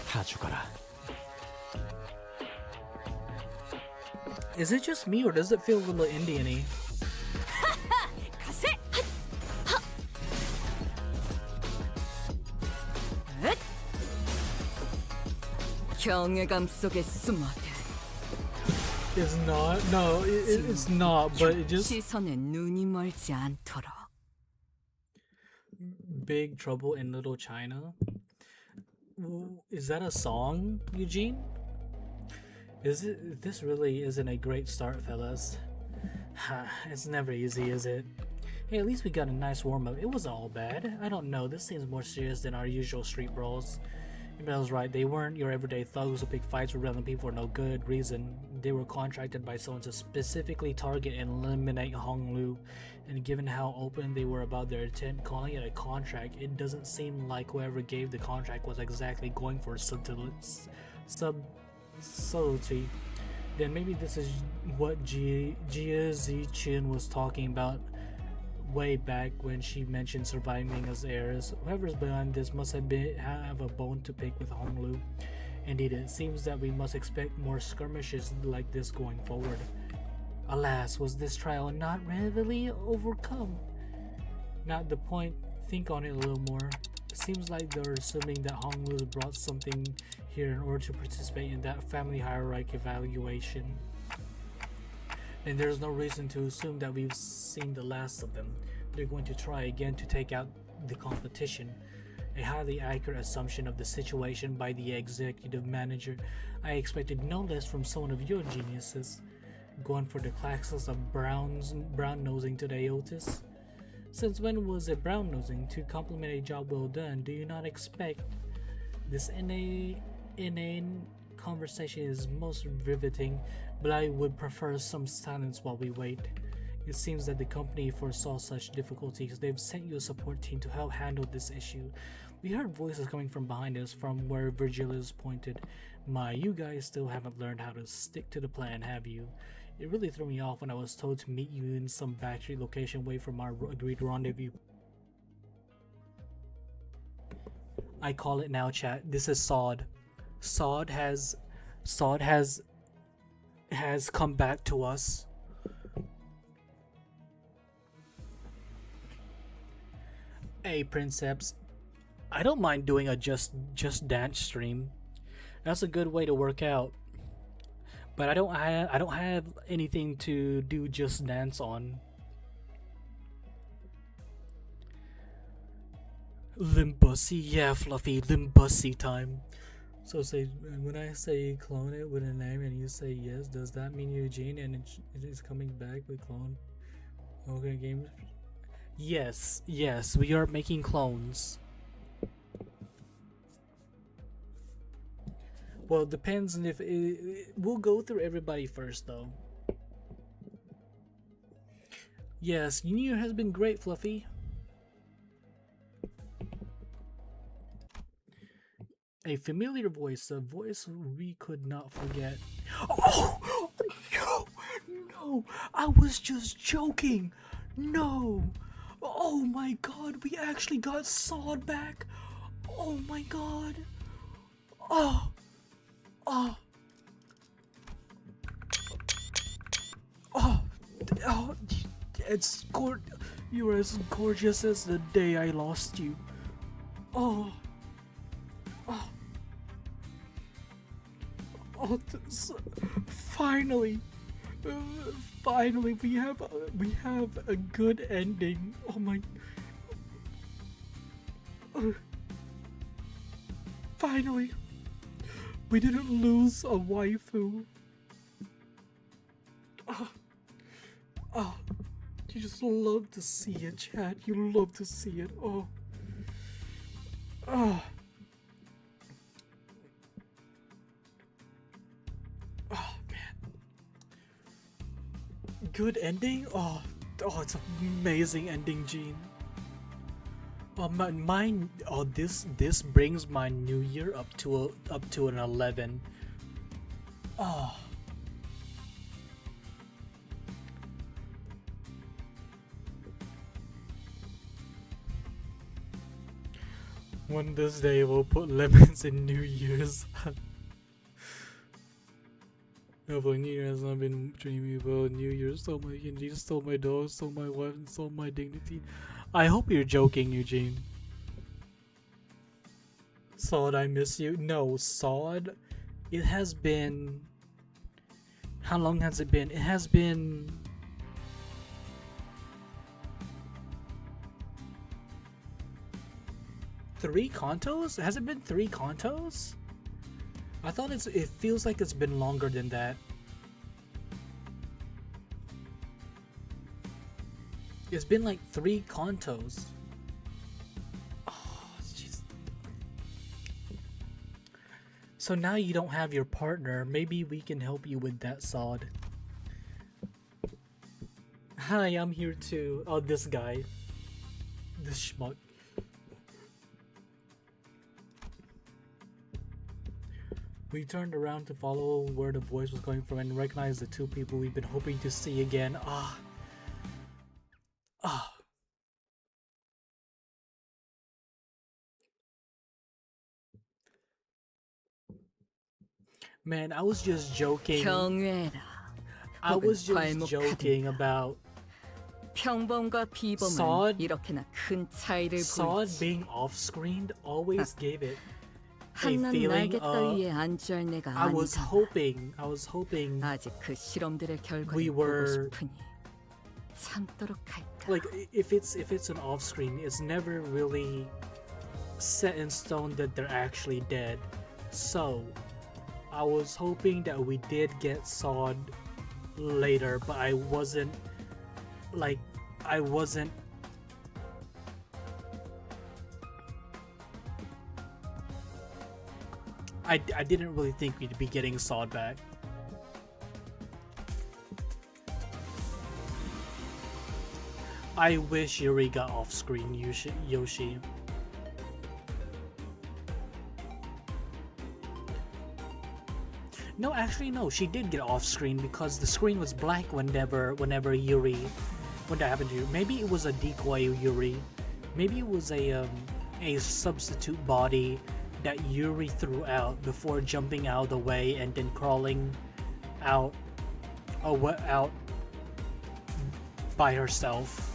다 죽어라. Is it just me or does it feel a little Indian-y? 가세! 경외감 속에 숨어들. It's not. No, it's not. But it just 시선에 눈이 멀지 않도록. Big Trouble in Little China. Is that a song, Eugene? This really isn't a great start, fellas. It's never easy, is it? Hey, at least we got a nice warm-up. It wasn't all bad. I don't know, this seems more serious than our usual street brawls. Ibel's right, they weren't your everyday thugs who pick fights with random people for no good reason. They were contracted by someone to specifically target and eliminate Honglu. And given how open they were about their intent, calling it a contract, it doesn't seem like whoever gave the contract was exactly going for subtlety. Then maybe this is what Jia Ziqin was talking about way back when she mentioned surviving as heirs. Whoever's behind this must have a bone to pick with Honglu. Indeed, it seems that we must expect more skirmishes like this going forward. Alas, was this trial not readily overcome? Not the point. Think on it a little more. It seems like they're assuming that Honglu's brought something here in order to participate in that family hierarchy evaluation. And there's no reason to assume that we've seen the last of them. They're going to try again to take out the competition. A highly accurate assumption of the situation by the executive manager. I expected no less from someone of your geniuses. Going for the classes of brown-nosing today, Otis? Since when was it brown-nosing? To compliment a job well done, do you not expect? This inane conversation is most riveting, but I would prefer some silence while we wait. It seems that the company foresaw such difficulties. They've sent you a support team to help handle this issue. We heard voices coming from behind us from where Virgilius pointed. My, you guys still haven't learned how to stick to the plan, have you? It really threw me off when I was told to meet you in some backstreet location away from our agreed rendezvous. I call it now, chat. This is Sod. Sod has come back to us. Hey, Princeps. I don't mind doing a just dance stream. That's a good way to work out. But I don't have anything to do just dance on. Limbussin, yeah, Fluffy, Limbussin time. So say when I say clone it with a name and you say yes, does that mean Eugene and it is coming back with clone? Okay, game. Yes, we are making clones. Well, it depends on if we'll go through everybody first, though. Yes, New Year has been great, Fluffy. A familiar voice, a voice we could not forget. Oh no! I was just joking. No! Oh my God! We actually got Sod back. Oh my God! Oh. It's you're as gorgeous as the day I lost you. Finally, we have a good ending. Oh my. Finally. We didn't lose a waifu. You just love to see it, chat. You love to see it. Oh man. Good ending? Oh, it's an amazing ending, Gene. This brings my new year up to an 11. One this day we'll put lemons in New Year's. Hopefully New Year has not been dreamy about New Year. Stole my candy, stole my dog, stole my wife, and stole my dignity. I hope you're joking, Eugene. Sod, I miss you. No, Sod. It has been... How long has it been? It has been... Three Kantos? Has it been 3 Kantos? I thought it feels like it's been longer than that. It's been like 3 contos. Oh, jeez. So now you don't have your partner. Maybe we can help you with that, Sod. Hi, I'm here too. Oh, this guy. This schmuck. We turned around to follow where the voice was coming from and recognized the 2 people we've been hoping to see again. Man, I was just joking. 경외라. I was just 혹은 joking about 평범과 비범은 Sod- 이렇게나 큰 차이를 Sod 보이지. being off-screened always gave it a 한낱 feeling 날개 of 따위에 안주할 내가 I was 아니다. hoping 아직 그 실험들의 결과를 we 보고 were- 싶으니 참도록 할까. like if it's an off-screen, it's never really set in stone that they're actually dead. So I was hoping that we did get Sod later, but I wasn't I didn't really think we'd be getting Sod back. I wish Yuri got off screen, Yoshi. No, actually no, she did get off screen because the screen was black whenever Yuri, when that happened to you. Maybe it was a decoy Yuri. Maybe it was a substitute body that Yuri threw out before jumping out of the way and then crawling out by herself.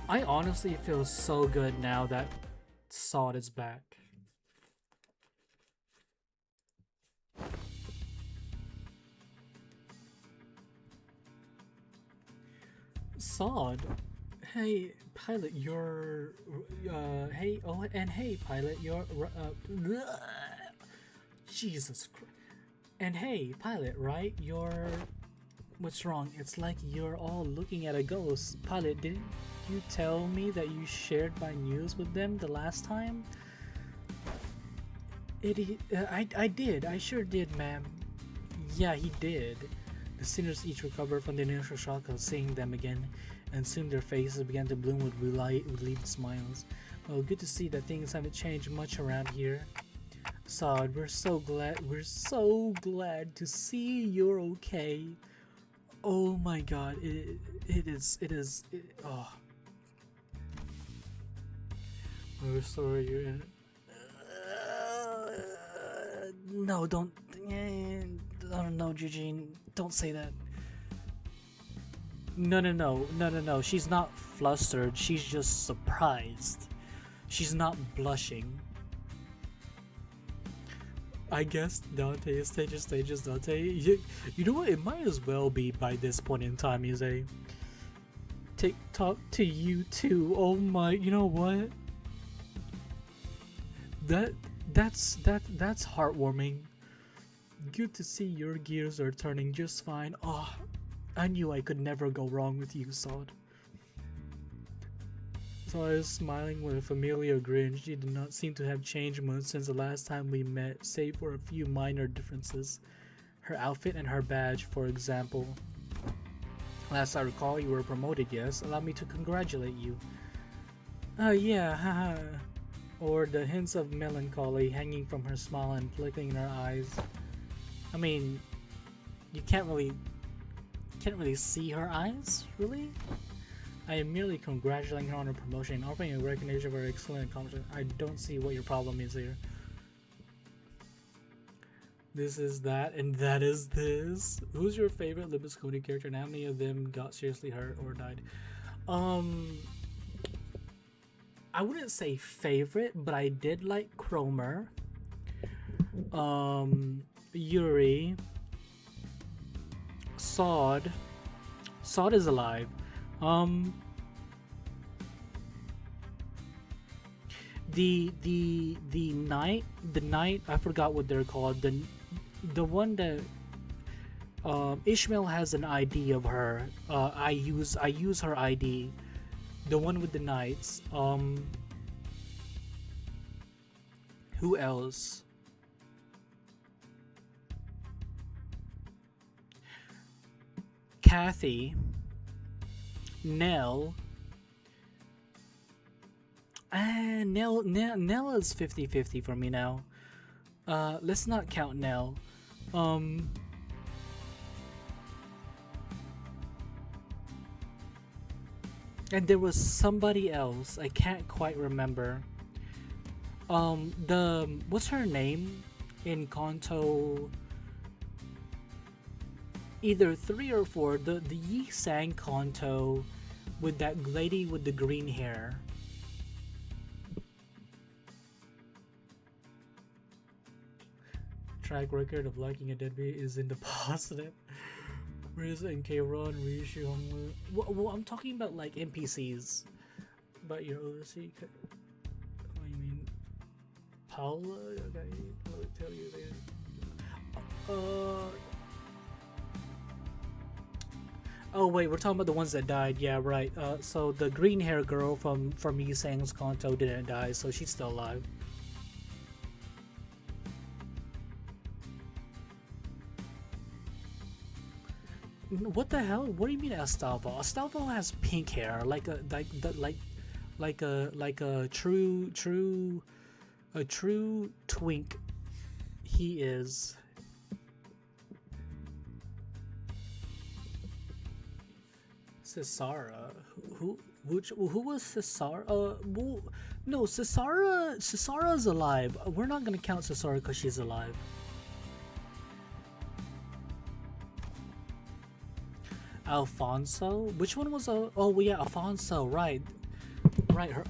I honestly feel so good now that Sod is back. Sod, hey pilot, you're hey pilot, you're Jesus Christ. And hey pilot, right? You're what's wrong? It's like you're all looking at a ghost. Pilot, didn't you tell me that you shared my news with them the last time? I did. I sure did, ma'am. Yeah, he did. The sinners each recovered from the initial shock of seeing them again, and soon their faces began to bloom with relieved smiles. Well, good to see that things haven't changed much around here. Sod, we're so glad to see you're okay. Oh my god, oh. We're sorry you're in. No, don't. I don't know, Eugene. Don't say that. No. She's not flustered. She's just surprised. She's not blushing. I guess Dante is stages, Dante. You know what? It might as well be by this point in time, you say. Talk to you too. Oh my, you know what? That's heartwarming. Good to see your gears are turning just fine. Oh, I knew I could never go wrong with you, Sod. So I was smiling with a familiar grin. She did not seem to have changed much since the last time we met, save for a few minor differences. Her outfit and her badge, for example. Last I recall, you were promoted, yes? Allow me to congratulate you. Yeah, haha. Or the hints of melancholy hanging from her smile and flickering in her eyes. I mean, you can't really see her eyes, really? I am merely congratulating her on her promotion and offering a recognition for her excellent accomplishment. I don't see what your problem is here. This is that, and that is this. Who's your favorite Limbus COMPANY character, and how many of them got seriously hurt or died? I wouldn't say favorite, but I did like Cromer. Yuri. Sod. Sod is the knight, I forgot what they're called, the one that Ishmael has an ID of her. I use her ID, the one with the knights. Who else? Kathy, Nell. Nell is 50-50 for me now. Let's not count Nell. And there was somebody else, I can't quite remember. What's her name in Kanto? Either 3 or 4. The Yi Sang Kanto with that lady with the green hair. Track record of liking a deadbeat is in the positive. Riz and K-Ron, Rishi, Hongwu. Well, I'm talking about like NPCs. But your overseas. What do you mean? Paula? Okay, I'll tell you later. Oh wait, we're talking about the ones that died. Yeah, right. So the green hair girl from Yi Sang's Kanto didn't die, so she's still alive. What the hell? What do you mean Astolfo? Astolfo has pink hair, like a true twink. He is. Cesara, who was Cesara? No, Cesara's alive. We're not gonna count Cesara because she's alive. Alfonso, which one was? Oh yeah, Alfonso, right,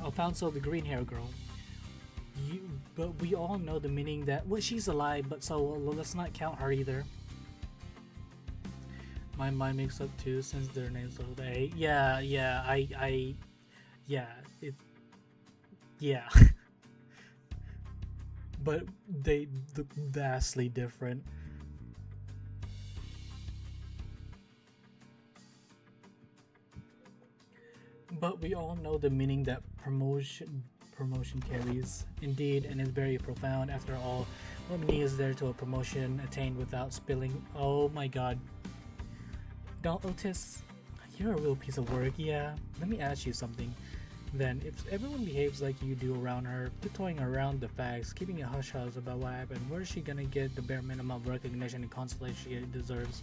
Alfonso, the green hair girl. But we all know the meaning that she's alive, but so let's not count her either. My mind makes up too, since their names are A. Yeah, but they look vastly different. But we all know the meaning that promotion carries. Indeed, and is very profound. After all, what meaning is there to a promotion attained without spilling? Oh my god. Don't, Otis, you're a real piece of work. Yeah, let me ask you something. Then, if everyone behaves like you do around her, tiptoeing around the facts, keeping it hush-hush about what happened, where is she gonna get the bare minimum of recognition and consolation she deserves?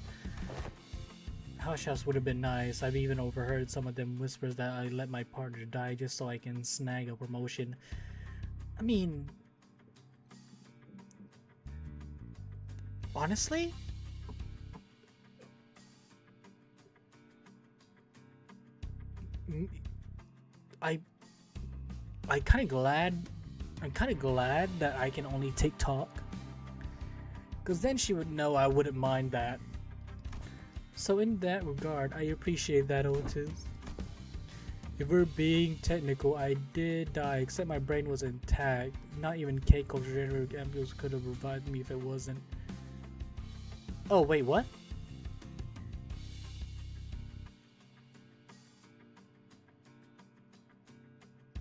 Hush-hush would have been nice. I've even overheard some of them whispers that I let my partner die just so I can snag a promotion. I mean, honestly, I'm kind of glad that I can only TikTok, because then she would know I wouldn't mind that. So in that regard, I appreciate that, Otis. If we're being technical, I did die, except my brain was intact. Not even Keiko's generic ampules could have revived me if it wasn't. Oh wait, what?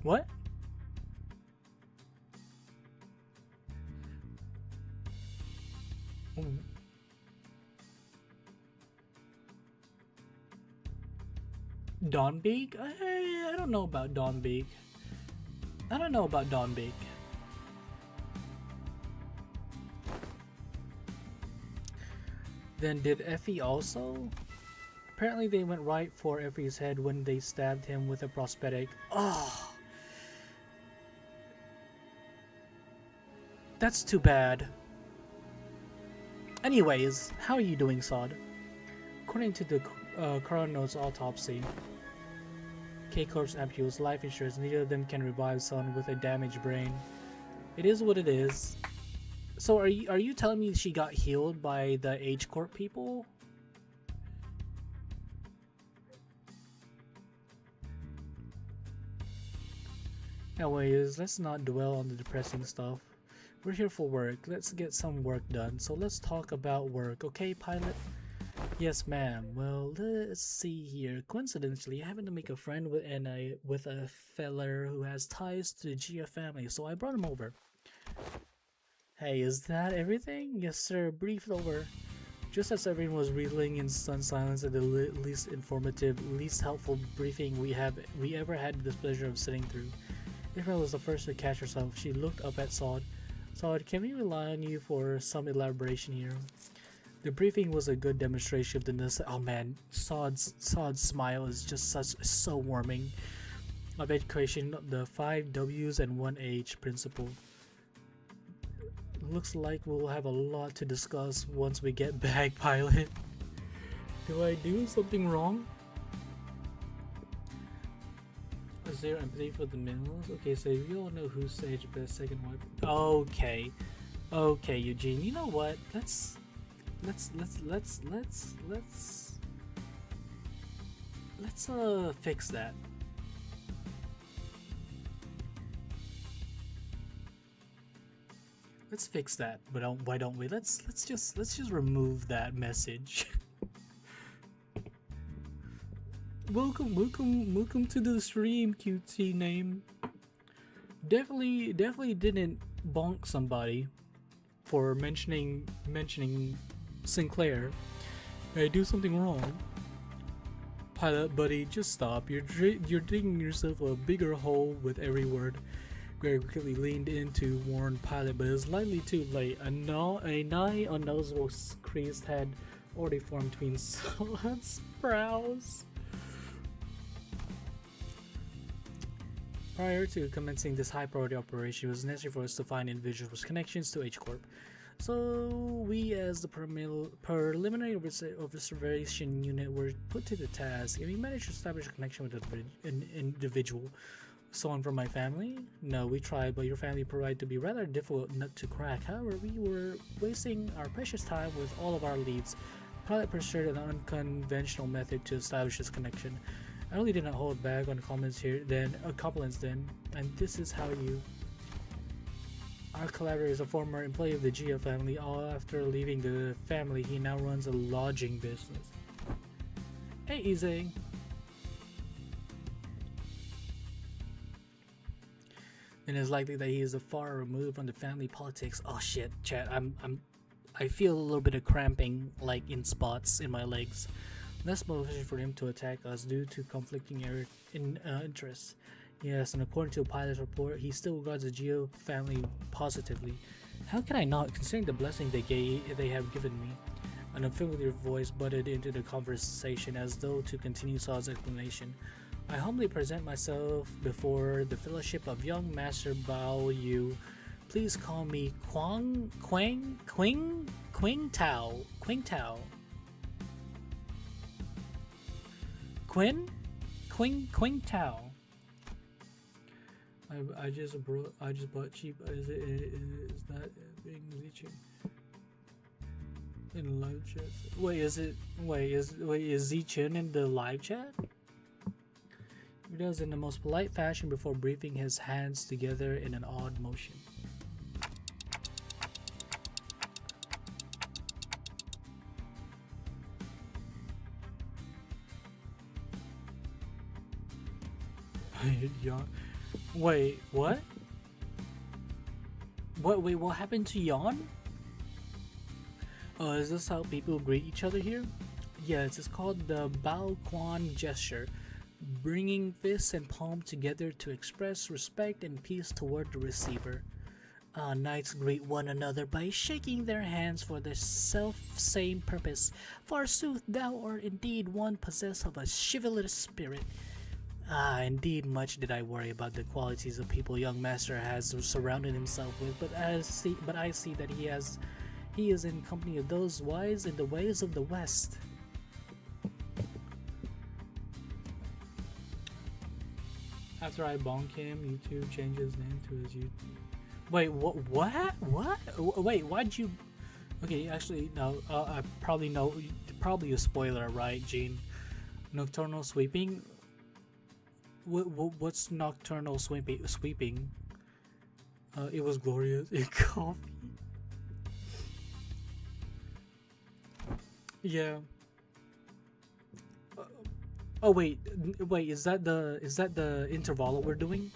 What? Dawnbeak? I don't know about Dawnbeak. I don't know about Dawnbeak. Then did Effie also? Apparently they went right for Effie's head when they stabbed him with a prosthetic. Oh! That's too bad. Anyways, how are you doing, Sod? According to the coroner's autopsy, K-Corp's ampules, life insurance, neither of them can revive someone with a damaged brain. It is what it is. So are you telling me she got healed by the H-Corp people? Anyways, let's not dwell on the depressing stuff. We're here for work. Let's get some work done. So let's talk about work, okay, pilot? Yes, ma'am. Well, let's see here. Coincidentally, I happened to make a friend with a feller who has ties to the Gia family, so I brought him over. Hey, is that everything? Yes, sir. Briefed over. Just as everyone was reeling in stunned silence at the least informative, least helpful briefing we ever had the displeasure of sitting through, April was the first to catch herself. She looked up at Sod. Sod, can we rely on you for some elaboration here? The briefing was a good demonstration of the necessity. Oh man, Sod's smile is just so warming. Of education, the 5 W's and 1 H principle. Looks like we'll have a lot to discuss once we get back, pilot. Do I do something wrong? Is there empathy for the minimals? Okay, so we all know who's Sage best second wife. Okay, Eugene. You know what? Let's fix that. Let's fix that. But why don't we? Let's just remove that message. Welcome to the stream, cutesy name. Definitely didn't bonk somebody for mentioning Sinclair. Did I do something wrong? Pilot buddy, just stop. You're digging yourself a bigger hole with every word. Greg quickly leaned in to warn Pilot, but it was likely too late. A nigh unnoticeable creased had already formed between Sod's brows. Prior to commencing this high-priority operation, it was necessary for us to find individuals with connections to H-Corp. So we, as the preliminary observation unit, were put to the task, and we managed to establish a connection with an individual. Someone from my family? No, we tried, but your family proved to be rather difficult nut to crack. However, we were wasting our precious time with all of our leads. Pilot pursued an unconventional method to establish this connection. I really did not hold back on compliments then, and this is how you... Our collaborator is a former employee of the Gia family. All after leaving the family, he now runs a lodging business. Hey, Easy. And it's likely that he is far removed from the family politics. Oh shit, chat. I feel a little bit of cramping, like in spots in my legs. Less motivation for him to attack us due to conflicting interests. Yes, and according to a pilot's report, he still regards the Geo family positively. How can I not, considering the blessing they have given me? An unfamiliar voice butted into the conversation as though to continue Saw's explanation. I humbly present myself before the Fellowship of Young Master Bao Yu. Please call me Quing Tao. Quing Tao. I just bought cheap. Is that being leeching in the live chat? Is Zichun in the live chat? He does in the most polite fashion before briefing his hands together in an odd motion. Wait, what? Wait, what happened to Yawn? Is this how people greet each other here? Yes, it's called the Bao Quan gesture. Bringing fists and palm together to express respect and peace toward the receiver. Knights greet one another by shaking their hands for the self-same purpose. Forsooth, thou art indeed one possessed of a chivalrous spirit. Indeed, much did I worry about the qualities of people young master has surrounded himself with, but I see that he is in company of those wise in the ways of the West. After I bonk him, YouTube changes his name to his YouTube. Wait, what? Wait, why'd you... Okay, actually, no, I probably know, probably a spoiler, right, Gene? Nocturnal sweeping? What's nocturnal sweeping? It was glorious. Coffee. Yeah. Oh wait, is that the interval we're doing?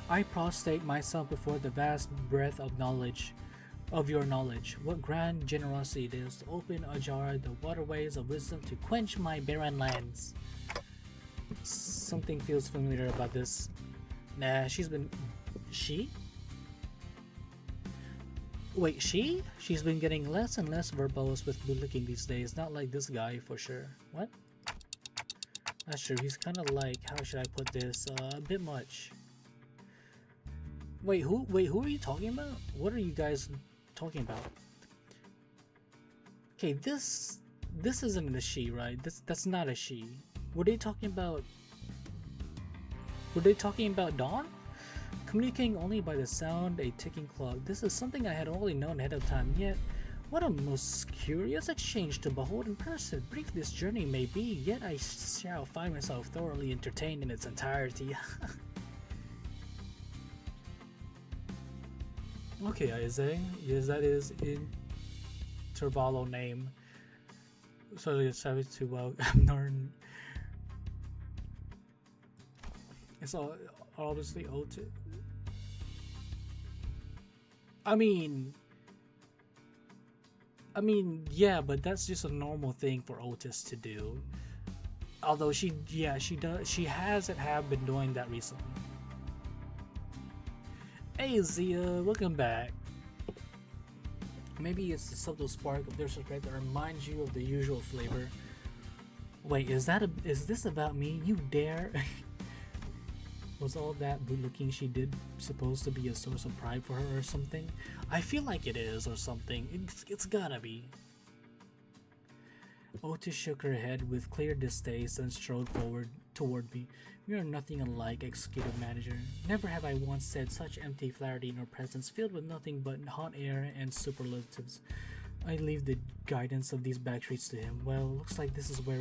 I prostrate myself before the vast breadth of your knowledge. What grand generosity it is to open ajar the waterways of wisdom to quench my barren lands. Something feels familiar about this. Nah, she? Wait, she? She's been getting less and less verbose with bootlicking these days. Not like this guy, for sure. What? That's true. He's kind of like, how should I put this? A bit much. Wait, who are you talking about? What are you guys talking about? Okay, this isn't a she, right? That's not a she. Were they talking about Dawn? Communicating only by the sound, a ticking clock. This is something I had already known ahead of time, yet what a most curious exchange to behold in person. Brief this journey may be, yet I shall find myself thoroughly entertained in its entirety. Okay, Isaac. Yes, that is intervalo name. So it's savage to Norn. It's all obviously old to. I mean, yeah, but that's just a normal thing for Otis to do. Although she hasn't been doing that recently. Hey Zia, welcome back. Maybe it's the subtle spark of their secret that reminds you of the usual flavor. Wait, is this about me? You dare? Was all that bootlicking she did supposed to be a source of pride for her or something? I feel like it is or something. It's gotta be. Otis shook her head with clear distaste and strode forward toward me. We are nothing alike, executive manager. Never have I once said such empty flattery in her presence, filled with nothing but hot air and superlatives. I leave the guidance of these backstreets to him. Well, looks like this is where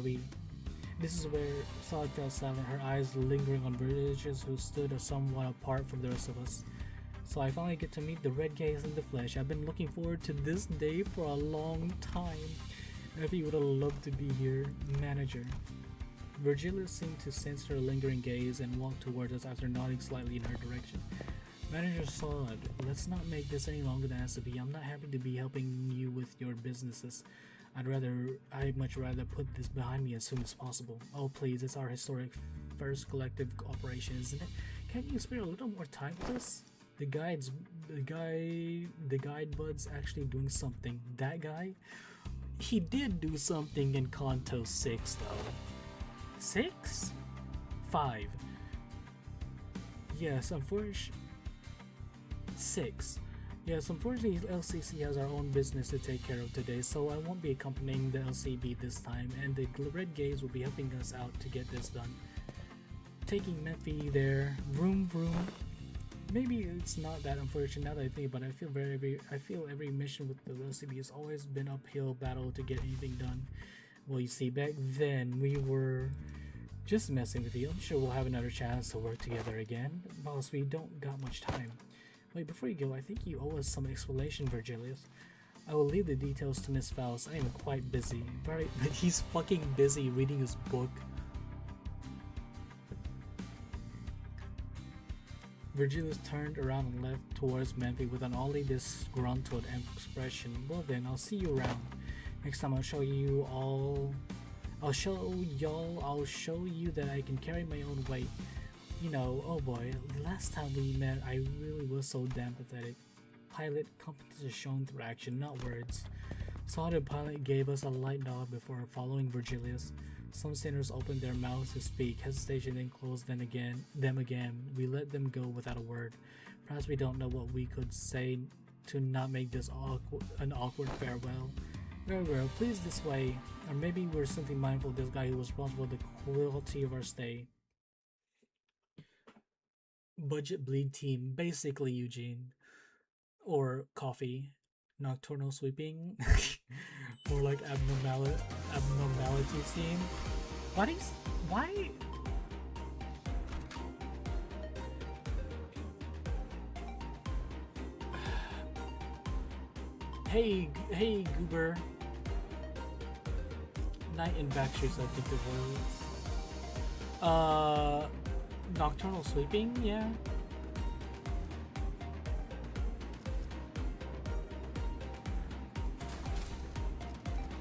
Solid fell silent, her eyes lingering on Virgilius, who stood somewhat apart from the rest of us. So I finally get to meet the red gaze in the flesh. I've been looking forward to this day for a long time. Effie would have loved to be here, manager. Virgilius seemed to sense her lingering gaze and walked towards us after nodding slightly in her direction. Manager Solid, let's not make this any longer than it has to be. I'm not happy to be helping you with your businesses. I'd much rather put this behind me as soon as possible. Oh please, it's our historic first collective operation, isn't it? Can't you spare a little more time with us? The guide bud's actually doing something. That guy? He did do something in Kanto 6 though. 6? 5. Yes, unfortunately 6. Yes, unfortunately LCC has our own business to take care of today, so I won't be accompanying the LCB this time, and the Red Gaze will be helping us out to get this done. Taking Mephi there, vroom vroom. Maybe it's not that unfortunate now that I think about it. I feel every mission with the LCB has always been uphill battle to get anything done. Well, you see, back then we were just messing with you. I'm sure we'll have another chance to work together again. Boss, we don't got much time. Wait, before you go, I think you owe us some explanation, Virgilius. I will leave the details to Miss Faust. I am quite busy. Right, but he's fucking busy reading his book. Virgilius turned around and left towards Memphi with an oddly disgruntled expression. Well then, I'll see you around. Next time I'll show you that I can carry my own weight. You know, oh boy, the last time we met I really was so damn pathetic. Pilot, competence is shown through action, not words. Solid Pilot gave us a light nod before following Virgilius. Some sinners opened their mouths to speak, hesitation then closed them again. We let them go without a word. Perhaps we don't know what we could say to not make this an awkward farewell. Very well, please this way. Or maybe we're simply mindful of this guy who was responsible for the quality of our stay. Budget bleed team, basically Eugene. Or coffee. Nocturnal sweeping. Or like abnormality team. Why hey, Goober. Night in Backstreets, I think it was. Nocturnal Sleeping, yeah.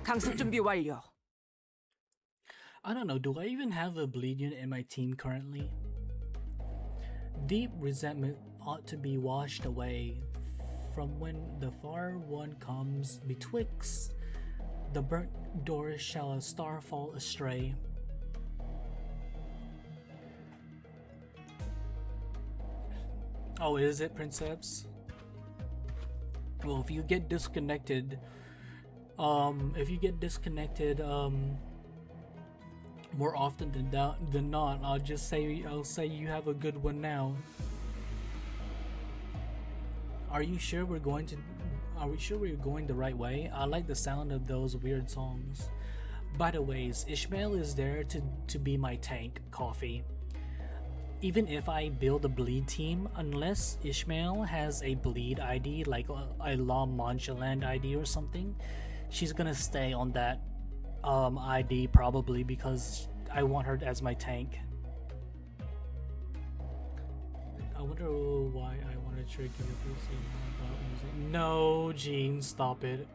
강습 준비 완료. I don't know, do I even have a bleed unit in my team currently? Deep resentment ought to be washed away from when the far one comes betwixt the burnt doors shall a star fall astray. Oh, is it, Princeps? Well, if you get disconnected, more often than not, I'll say you have a good one now. Are we sure we're going the right way? I like the sound of those weird songs. By the ways, Ishmael is there to be my tank, Coffee. Even if I build a bleed team, unless Ishmael has a bleed ID, like a La Manchaland ID or something, she's gonna stay on that ID probably because I want her as my tank. I wonder why I want to trick you about using. No, Gene, stop it.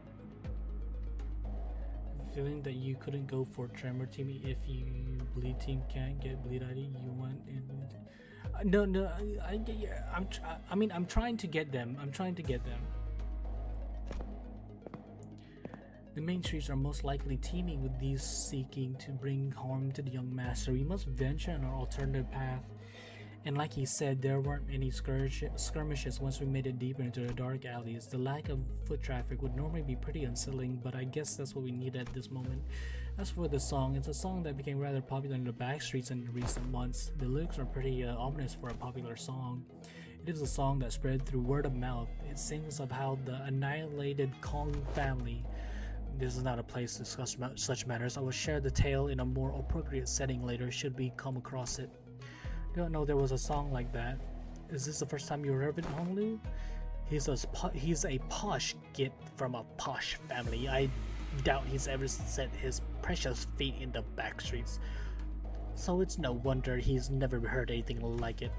Feeling that you couldn't go for Tremor team if you bleed team can't get bleed ID. You want in. No, I'm trying to get them. The main streets are most likely teeming with these seeking to bring harm to the young master. We must venture on our alternative path. And like he said, there weren't any skirmishes once we made it deeper into the dark alleys. The lack of foot traffic would normally be pretty unsettling, but I guess that's what we need at this moment. As for the song, it's a song that became rather popular in the back streets in recent months. The lyrics are pretty ominous for a popular song. It is a song that spread through word of mouth. It sings of how the annihilated Kong family. This is not a place to discuss such matters. I will share the tale in a more appropriate setting later should we come across it. Don't know there was a song like that. Is this the first time you heard it, Honglu? He's a posh git from a posh family. I doubt he's ever set his precious feet in the back streets. So it's no wonder he's never heard anything like it.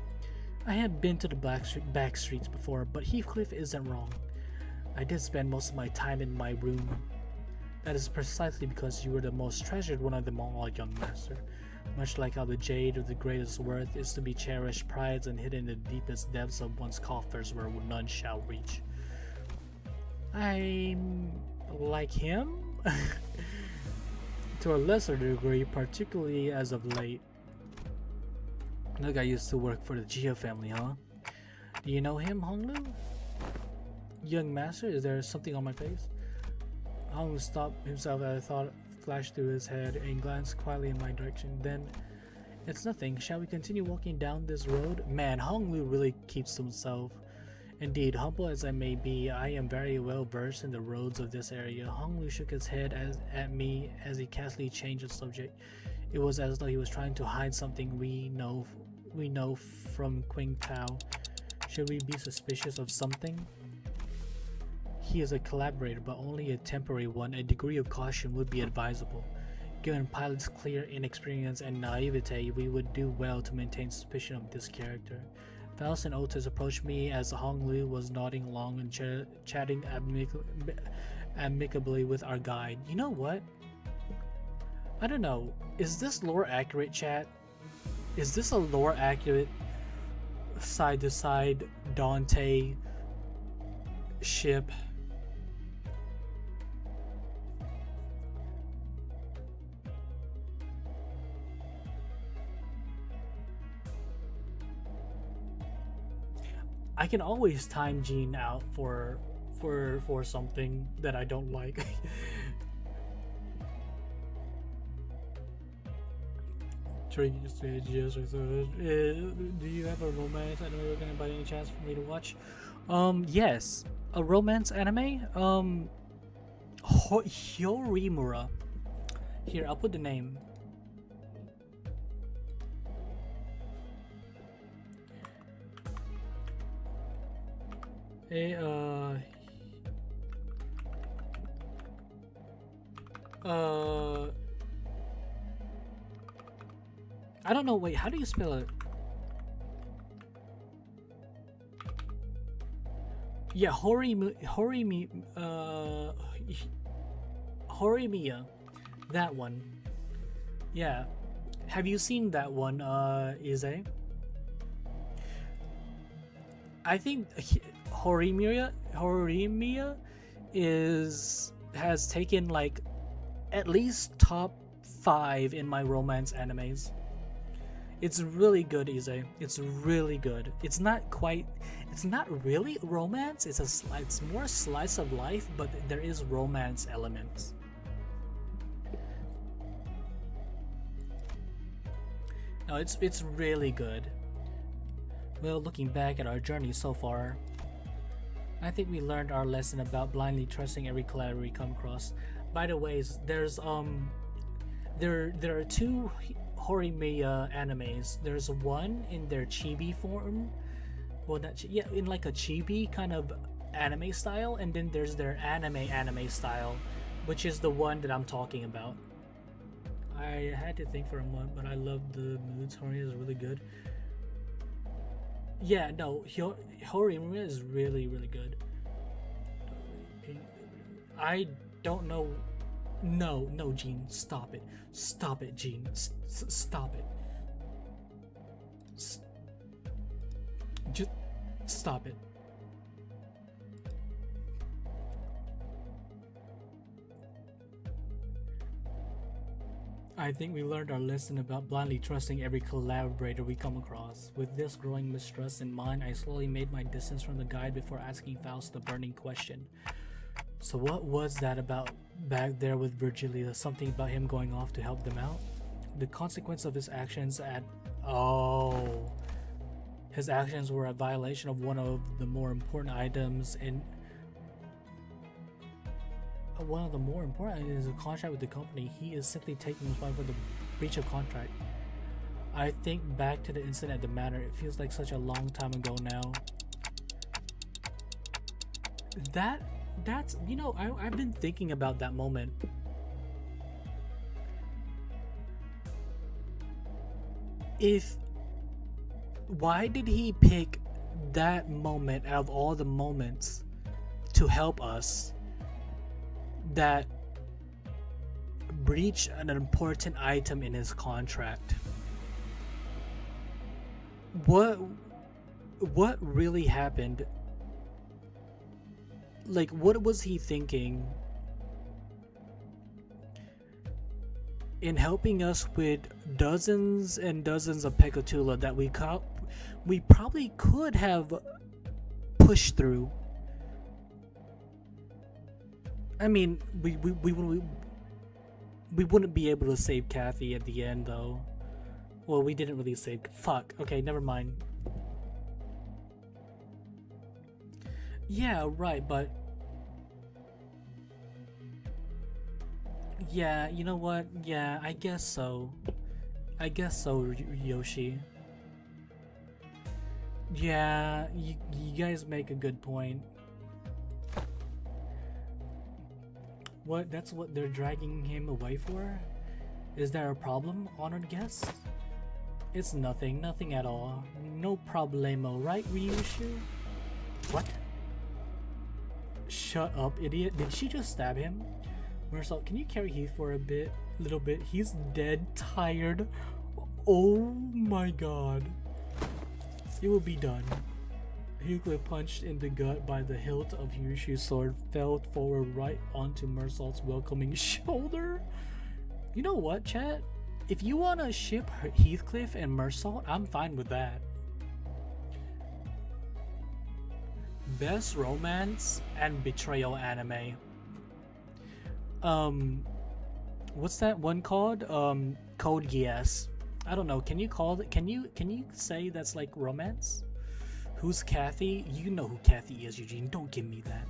I had been to the back streets before, but Heathcliff isn't wrong. I did spend most of my time in my room. That is precisely because you were the most treasured one of them all, young master. Much like how the jade of the greatest worth is to be cherished, prized, and hidden in the deepest depths of one's coffers where none shall reach. I'm like him? To a lesser degree, particularly as of late. That guy used to work for the Gia family, huh? Do you know him, Honglu? Young master, is there something on my face? Honglu stopped himself at a thought flashed through his head and glanced quietly in my direction. Then, it's nothing. Shall we continue walking down this road? Man, Honglu really keeps to himself. Indeed, humble as I may be, I am very well versed in the roads of this area. Honglu shook his head at me as he casually changed the subject. It was as though he was trying to hide something we know from Qing Tao. Should we be suspicious of something? He is a collaborator, but only a temporary one. A degree of caution would be advisable. Given Pilot's clear inexperience and naivete, we would do well to maintain suspicion of this character. Faust and Otis approached me as Honglu was nodding along and chatting amicably with our guide. You know what? I don't know. Is this lore accurate, chat? Is this a lore accurate side-to-side Dante ship? I can always time Gene out for something that I don't like. Do you have a romance anime by any chance for me to watch? Yes, a romance anime. Hyorimura. Here, I'll put the name. I don't know. Wait, how do you spell it? Yeah, Horimiya. That one. Yeah. Have you seen that one, Ize? I think Horimiya has taken like at least top 5 in my romance animes. It's really good, Ize. It's really good. It's not really romance. It's more slice of life, but there is romance elements. No, it's really good. Well, looking back at our journey so far, I think we learned our lesson about blindly trusting every collaborator we come across. By the way, there's there are 2 Horimiya animes. There's one in their chibi form, well, in like a chibi kind of anime style, and then there's their anime style, which is the one that I'm talking about. I had to think for a moment, but I love the moods. Horimiya is really good. Yeah, no, Horimiya is really, really good. I don't know. No, Gene, stop it. Stop it, Gene. Stop it. Just stop it. I think we learned our lesson about blindly trusting every collaborator we come across. With this growing mistrust in mind, I slowly made my distance from the guide before asking Faust the burning question. So what was that about back there with Virgilia? Something about him going off to help them out? The consequence of his actions his actions were a violation of one of the more important items in a contract with the company. He is simply taking responsibility for the breach of contract. I think back to the incident at the manor. It feels like such a long time ago now. That's you know, I've been thinking about that moment. Why did he pick that moment out of all the moments to help us that breach an important item in his contract? What really happened? Like, what was he thinking in helping us with dozens and dozens of Pecatula that we probably could have pushed through? I mean, we wouldn't be able to save Kathy at the end, though. Well, we didn't really save. Fuck. Okay, never mind. Yeah, right, but yeah, you know what? Yeah, I guess so. Yoshi. Yeah, you guys make a good point. What? That's what they're dragging him away for? Is there a problem, honored guest? It's nothing at all. No problemo, right, Ryushu? What? Shut up, idiot. Did she just stab him? Marcel, can you carry Heath for a little bit? He's dead tired. Oh my god. It will be done. Heathcliff, punched in the gut by the hilt of Yushu's sword, fell forward right onto Mersault's welcoming shoulder. You know what, chat? If you want to ship Heathcliff and Mersault, I'm fine with that. Best romance and betrayal anime. What's that one called? Code Geass. I don't know. Can you call it? Can you say that's like romance? Who's Kathy? You know who Kathy is, Eugene. Don't give me that.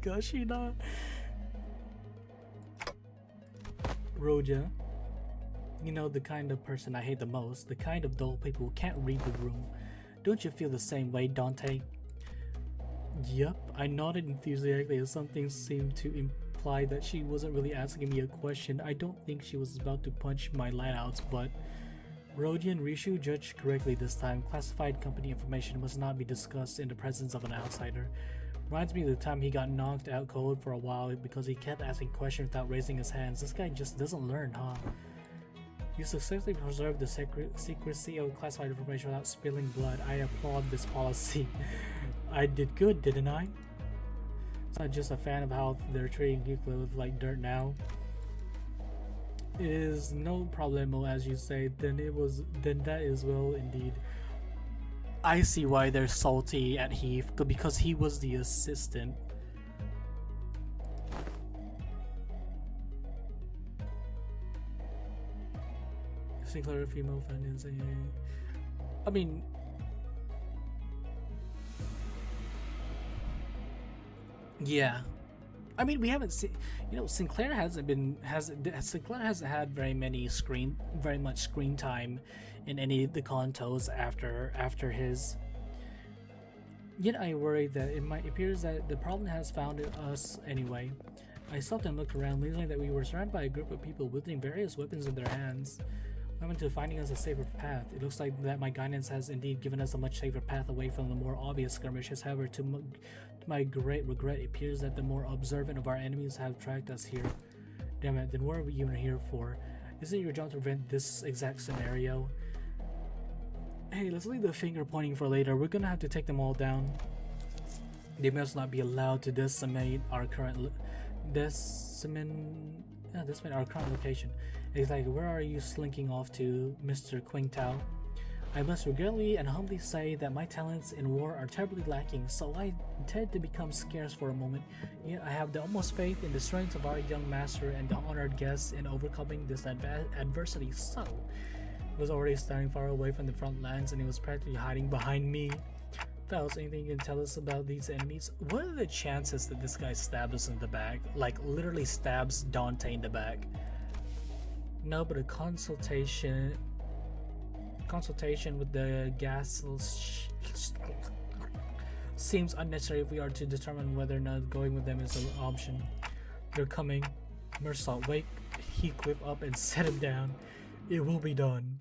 Gashina. Roja. You know, the kind of person I hate the most. The kind of dull people who can't read the room. Don't you feel the same way, Dante? Yep, I nodded enthusiastically as something seemed to imply that she wasn't really asking me a question. I don't think she was about to punch my lightouts, but Rodian Rishu judged correctly this time. Classified company information must not be discussed in the presence of an outsider. Reminds me of the time he got knocked out cold for a while because he kept asking questions without raising his hands. This guy just doesn't learn, huh? You successfully preserved the secrecy of classified information without spilling blood. I applaud this policy. I did good, didn't I? It's not just a fan of how they're treating people like dirt now. It is no problemo, as you say. Then that is well indeed. I see why they're salty at Heath, because he was the assistant. Sinclair, female fan is I mean, yeah. I mean, we haven't seen, you know, Sinclair hasn't had very much screen time in any of the contos after his. Yet I worry that it appears that the problem has found us anyway. I stopped and looked around, realizing that we were surrounded by a group of people wielding various weapons in their hands. I went to finding us a safer path. It looks like that my guidance has indeed given us a much safer path away from the more obvious skirmishes. However, to my great regret, it appears that the more observant of our enemies have tracked us here. Damn it, then what are we even here for? Isn't it your job to prevent this exact scenario? Hey, let's leave the finger pointing for later. We're gonna have to take them all down. They must not be allowed to decimate our current location. Exactly, where are you slinking off to, Mr. Qingtao? I must regretfully and humbly say that my talents in war are terribly lacking, so I intend to become scarce for a moment. Yet I have the utmost faith in the strength of our young master and the honored guests in overcoming this adversity. So, he was already standing far away from the front lines and he was practically hiding behind me. Fellas, anything you can tell us about these enemies? What are the chances that this guy stabs us in the back? Like, literally stabs Dante in the back. No, but a consultation with the gas seems unnecessary if we are to determine whether or not going with them is an option. They're coming. Mersalt, wake Heathcliff up and set him down. It will be done.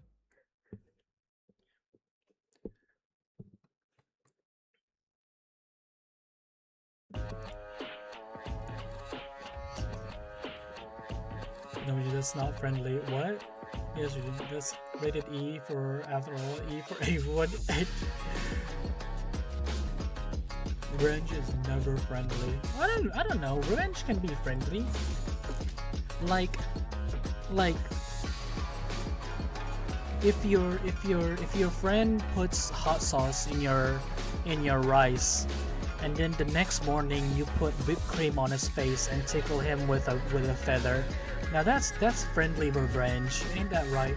No, that's not friendly. What? Yes, that's rated E for, after all, E for everyone. Revenge is never friendly. I don't know. Revenge can be friendly. Like if your friend puts hot sauce in your rice, and then the next morning you put whipped cream on his face and tickle him with a feather. Now that's friendly revenge, ain't that right?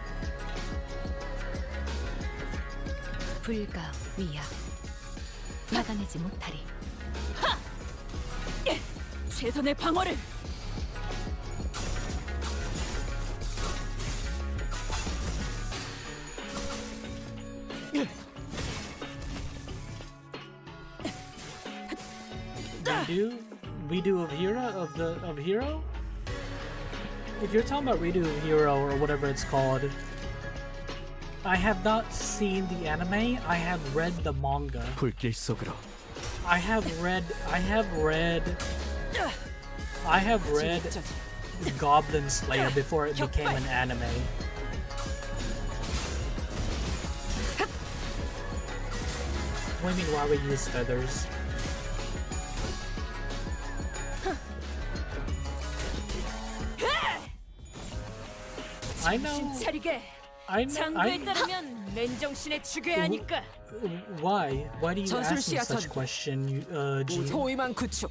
불가 위야 막아내지 못하리. 최선의 방어를. Redo of Hero? If you're talking about Redo of Hero or whatever it's called, I have not seen the anime. I have read the manga. 불길 속으로. I have read Goblin Slayer before it became an anime. What do you mean, why we use feathers? I know. Why? Why do you ask me such question, Jean? 소위만 구축.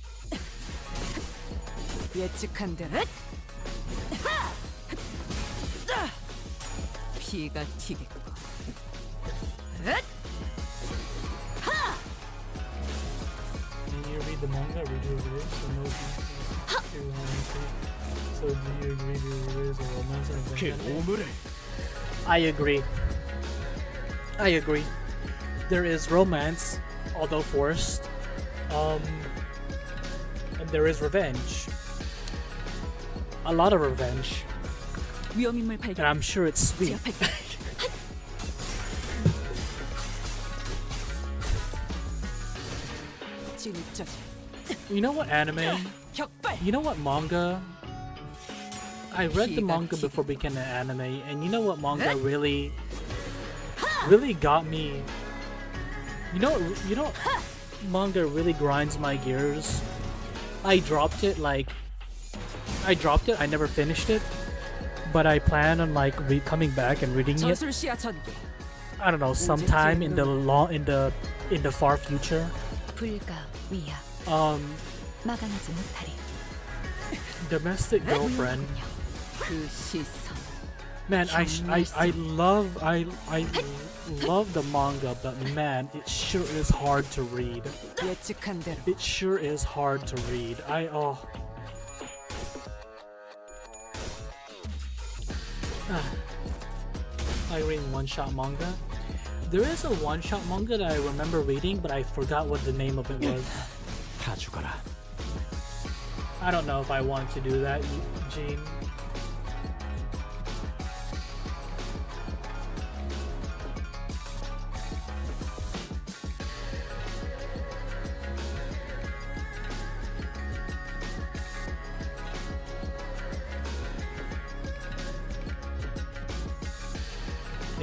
예측한 대로 피가 튀겠고. Can you read the manga? Read it is so do you agree to this or romance and 그 오물을 I agree. there is romance, although forced. And there is revenge. A lot of revenge. 위험인물 And 발견. I'm sure it's sweet. 제압할게. 진짜 You know what anime? 격발. You know what manga? I read the manga before becoming an anime, and you know what manga really got me. You know, manga really grinds my gears. I dropped it. I never finished it, but I plan on like coming back and reading it. 전술 시야 전개. I don't know, sometime in the far future. 불가 위야 막아내지 못하리. Domestic girlfriend. 그 시선. Man, I love the manga, but man, it sure is hard to read. 예측한 대로. It sure is hard to read. I reading one-shot manga. There is a one-shot manga that I remember reading, but I forgot what the name of it was. 다 죽어라. I don't know if I want to do that, Gene.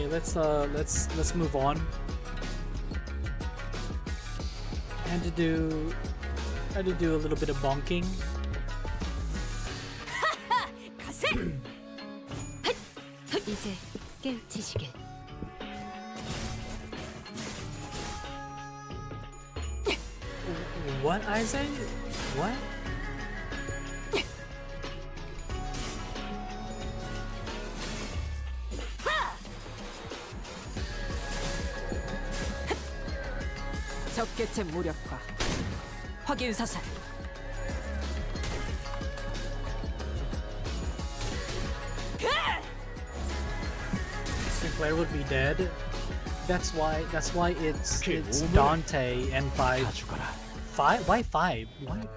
Okay, let's move on. I had to do a little bit of bonking. 이제 깨우치시길. What, Isaac? What? 적개체 무력화. 확인 사살. Sinclair would be dead. That's why it's Dante and 다 죽어라. five. Why five?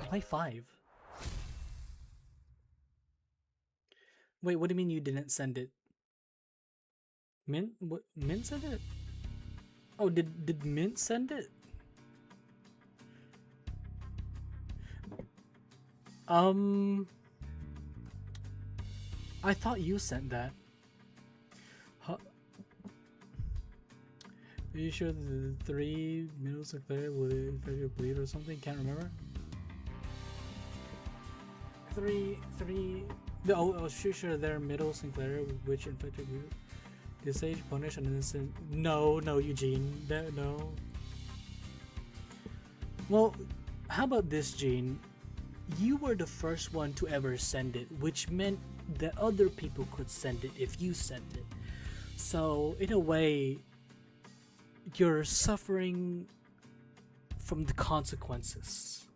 Why five? Wait, what do you mean you didn't send it? Mint send it? Oh, did Mint send it? I thought you sent that. Huh? Are you sure the 3 middle Sinclair will infect your bleed or something? Can't remember. Three. Oh, sure. They're middle Sinclair, which infected you. Did Sage punish an innocent? No, Eugene. No. Well, how about this, Gene? You were the first one to ever send it, which meant that other people could send it if you sent it. So, in a way, you're suffering from the consequences.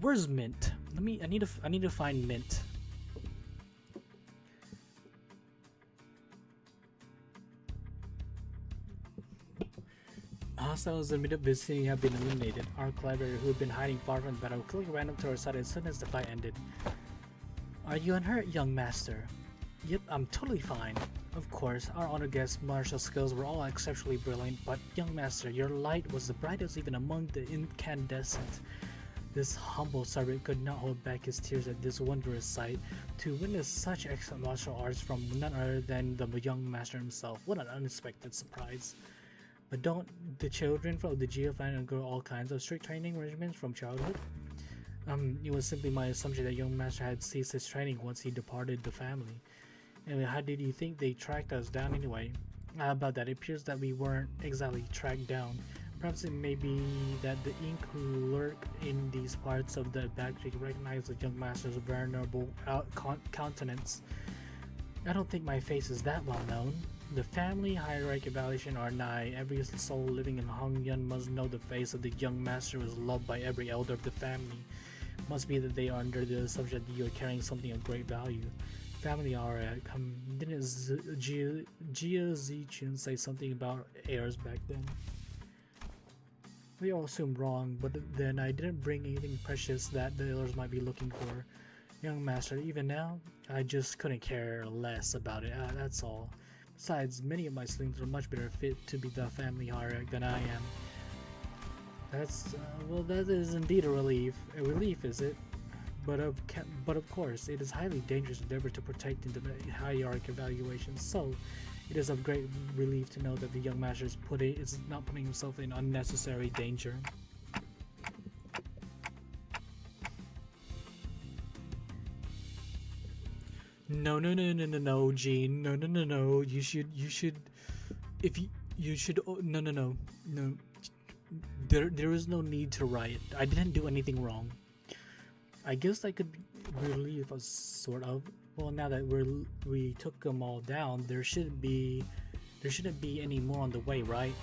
Where's Mint? I need to find Mint. Hostiles in the vicinity have been eliminated. Our collaborator, who had been hiding far from the battle, quickly ran up to our side as soon as the fight ended. Are you unhurt, young master? Yep, I'm totally fine. Of course, our honored guest's martial skills were all exceptionally brilliant, but young master, your light was the brightest even among the incandescent. This humble servant could not hold back his tears at this wondrous sight. To witness such excellent martial arts from none other than the young master himself, what an unexpected surprise. But don't the children from the Geofan undergo all kinds of strict training regimens from childhood? It was simply my assumption that young master had ceased his training once he departed the family. Anyway, how did you think they tracked us down anyway? About that, it appears that we weren't exactly tracked down. Perhaps it may be that the ink who lurk in these parts of the backstreet recognize the young master's venerable countenance. I don't think my face is that well known. The family hierarchy evaluation are nigh. Every soul living in Hongyun must know the face of the young master who is loved by every elder of the family. Must be that they are under the assumption that you are carrying something of great value. family alright. Didn't Gia Zichun say something about heirs back then? We all assumed wrong, but then I didn't bring anything precious that the elders might be looking for. Young master, even now, I just couldn't care less about it, that's all. Besides, many of my siblings are much better fit to be the family hierarch than I am. That's, well, that is indeed a relief. A relief, is it? But of course, it is highly dangerous endeavor to protect into the hierarch evaluations, so it is of great relief to know that the young master is not putting himself in unnecessary danger. No, Gene. No. You should. If you should. No. There is no need to riot. I didn't do anything wrong. I guess I could relieve us, sort of. Well, now that we took them all down, there shouldn't be any more on the way, right?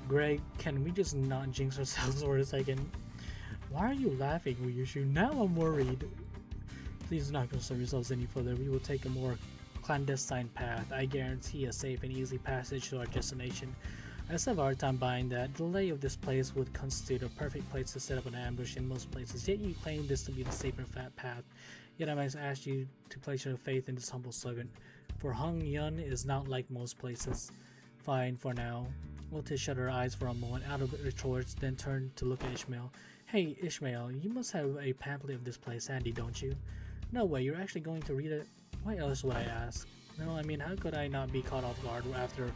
Greg, can we just not jinx ourselves for a second? Why are you laughing, Ryushu? Now I'm worried. Please do not concern yourselves any further. We will take a more clandestine path. I guarantee a safe and easy passage to our destination. I just have a hard time buying that. The lay of this place would constitute a perfect place to set up an ambush in most places, yet you claim this to be the safer path. Yet I must ask you to place your faith in this humble servant, for Hung Yun is not like most places. Fine, for now. Wiltis shut her eyes for a moment out of retorts, then turned to look at Ishmael. Hey, Ishmael, you must have a pamphlet of this place handy, don't you? No way, you're actually going to read it? Why else would I ask? No, I mean, how could I not be caught off guard after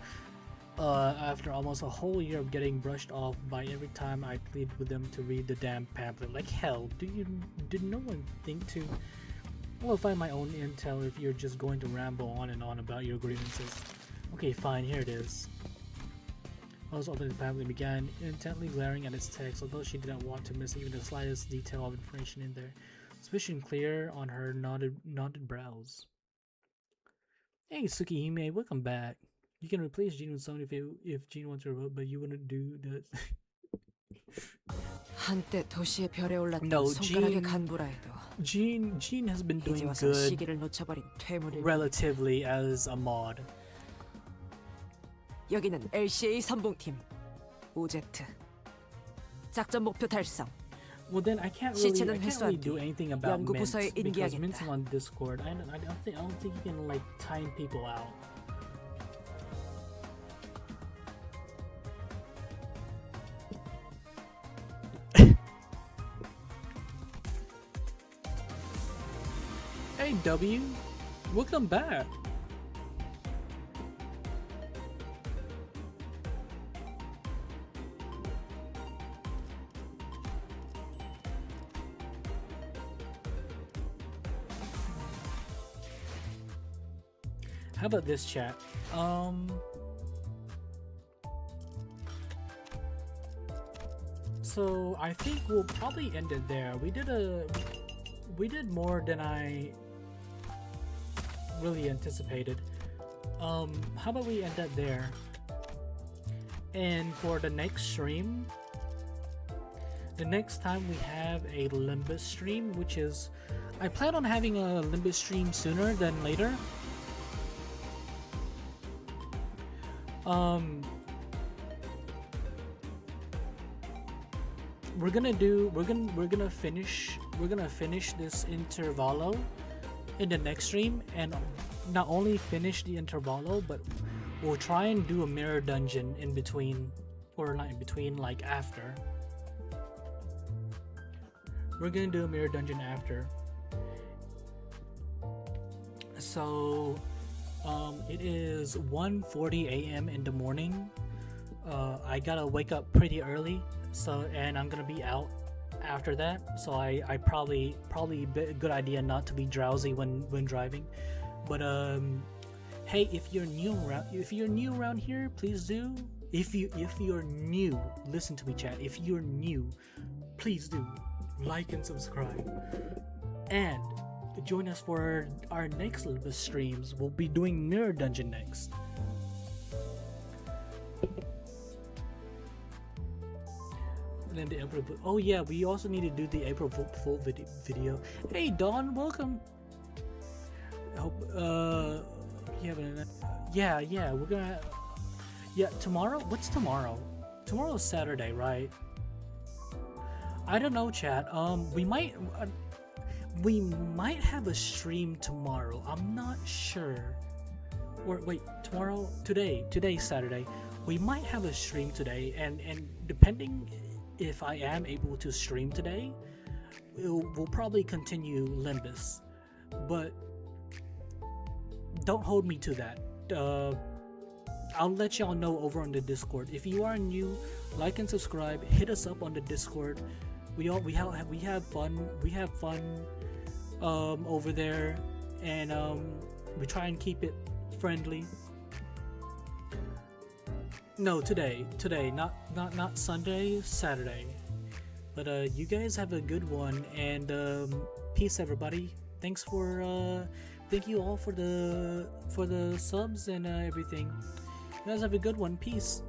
almost a whole year of getting brushed off by every time I plead with them to read the damn pamphlet? Like hell, did no one think to? I'll find my own intel if you're just going to ramble on and on about your grievances. Okay, fine, here it is. Alice opened the pamphlet and began intently glaring at its text, although she didn't want to miss even the slightest detail of information in there. Suspicion clear on her knotted brows. Hey, Tsukihime, welcome back. You can replace Gene with someone if Gene wants to vote, but you wouldn't do that. 한때 도시의 별에 올랐던 No, 손가락의 간부라 해도 Gene has been 이제 doing 와서 good 시기를 놓쳐버린 퇴물을. relatively as a mod. 여기는 LCA 선봉팀 오제트. 작전 목표 달성. Well, then I can't really do anything about 연구 Mint 부서에 because 인계하겠다. Mint's on Discord. I don't think you can like time people out. Hey W, welcome back. How about this, chat? So I think we'll probably end it there. We did more than I really anticipated. How about we end it there? And for the next stream, the next time we have a Limbus stream, which is, I plan on having a Limbus stream sooner than later. We're gonna finish this intervallo in the next stream, and not only finish the intervallo, but we'll try and do a mirror dungeon in between, or not in between, like after. We're gonna do a mirror dungeon after. So it is 1:40 a.m. in the morning. I gotta wake up pretty early, and I'm gonna be out after that. So I probably a good idea not to be drowsy when driving. But hey, if you're new around here, please do. If you're new, listen to me, chat. If you're new, please do like and subscribe, and join us for our next Limbus streams. We'll be doing Mirror Dungeon next. And then the April. Oh yeah, we also need to do the April Fool video. Hey Dawn, welcome. hope yeah, but yeah, we're gonna tomorrow. What's tomorrow? Tomorrow's Saturday, right? I don't know, chat. We might have a stream tomorrow. I'm not sure. Or wait, tomorrow, today's Saturday. We might have a stream today, and depending if I am able to stream today, we'll probably continue Limbus. But don't hold me to that. I'll let y'all know over on the Discord. If you are new, like and subscribe. Hit us up on the Discord. We have fun. We have fun over there, and we try and keep it friendly. No, today, not Sunday, Saturday. But you guys have a good one, and peace, everybody. Thank you all for the subs and everything. You guys have a good one. Peace.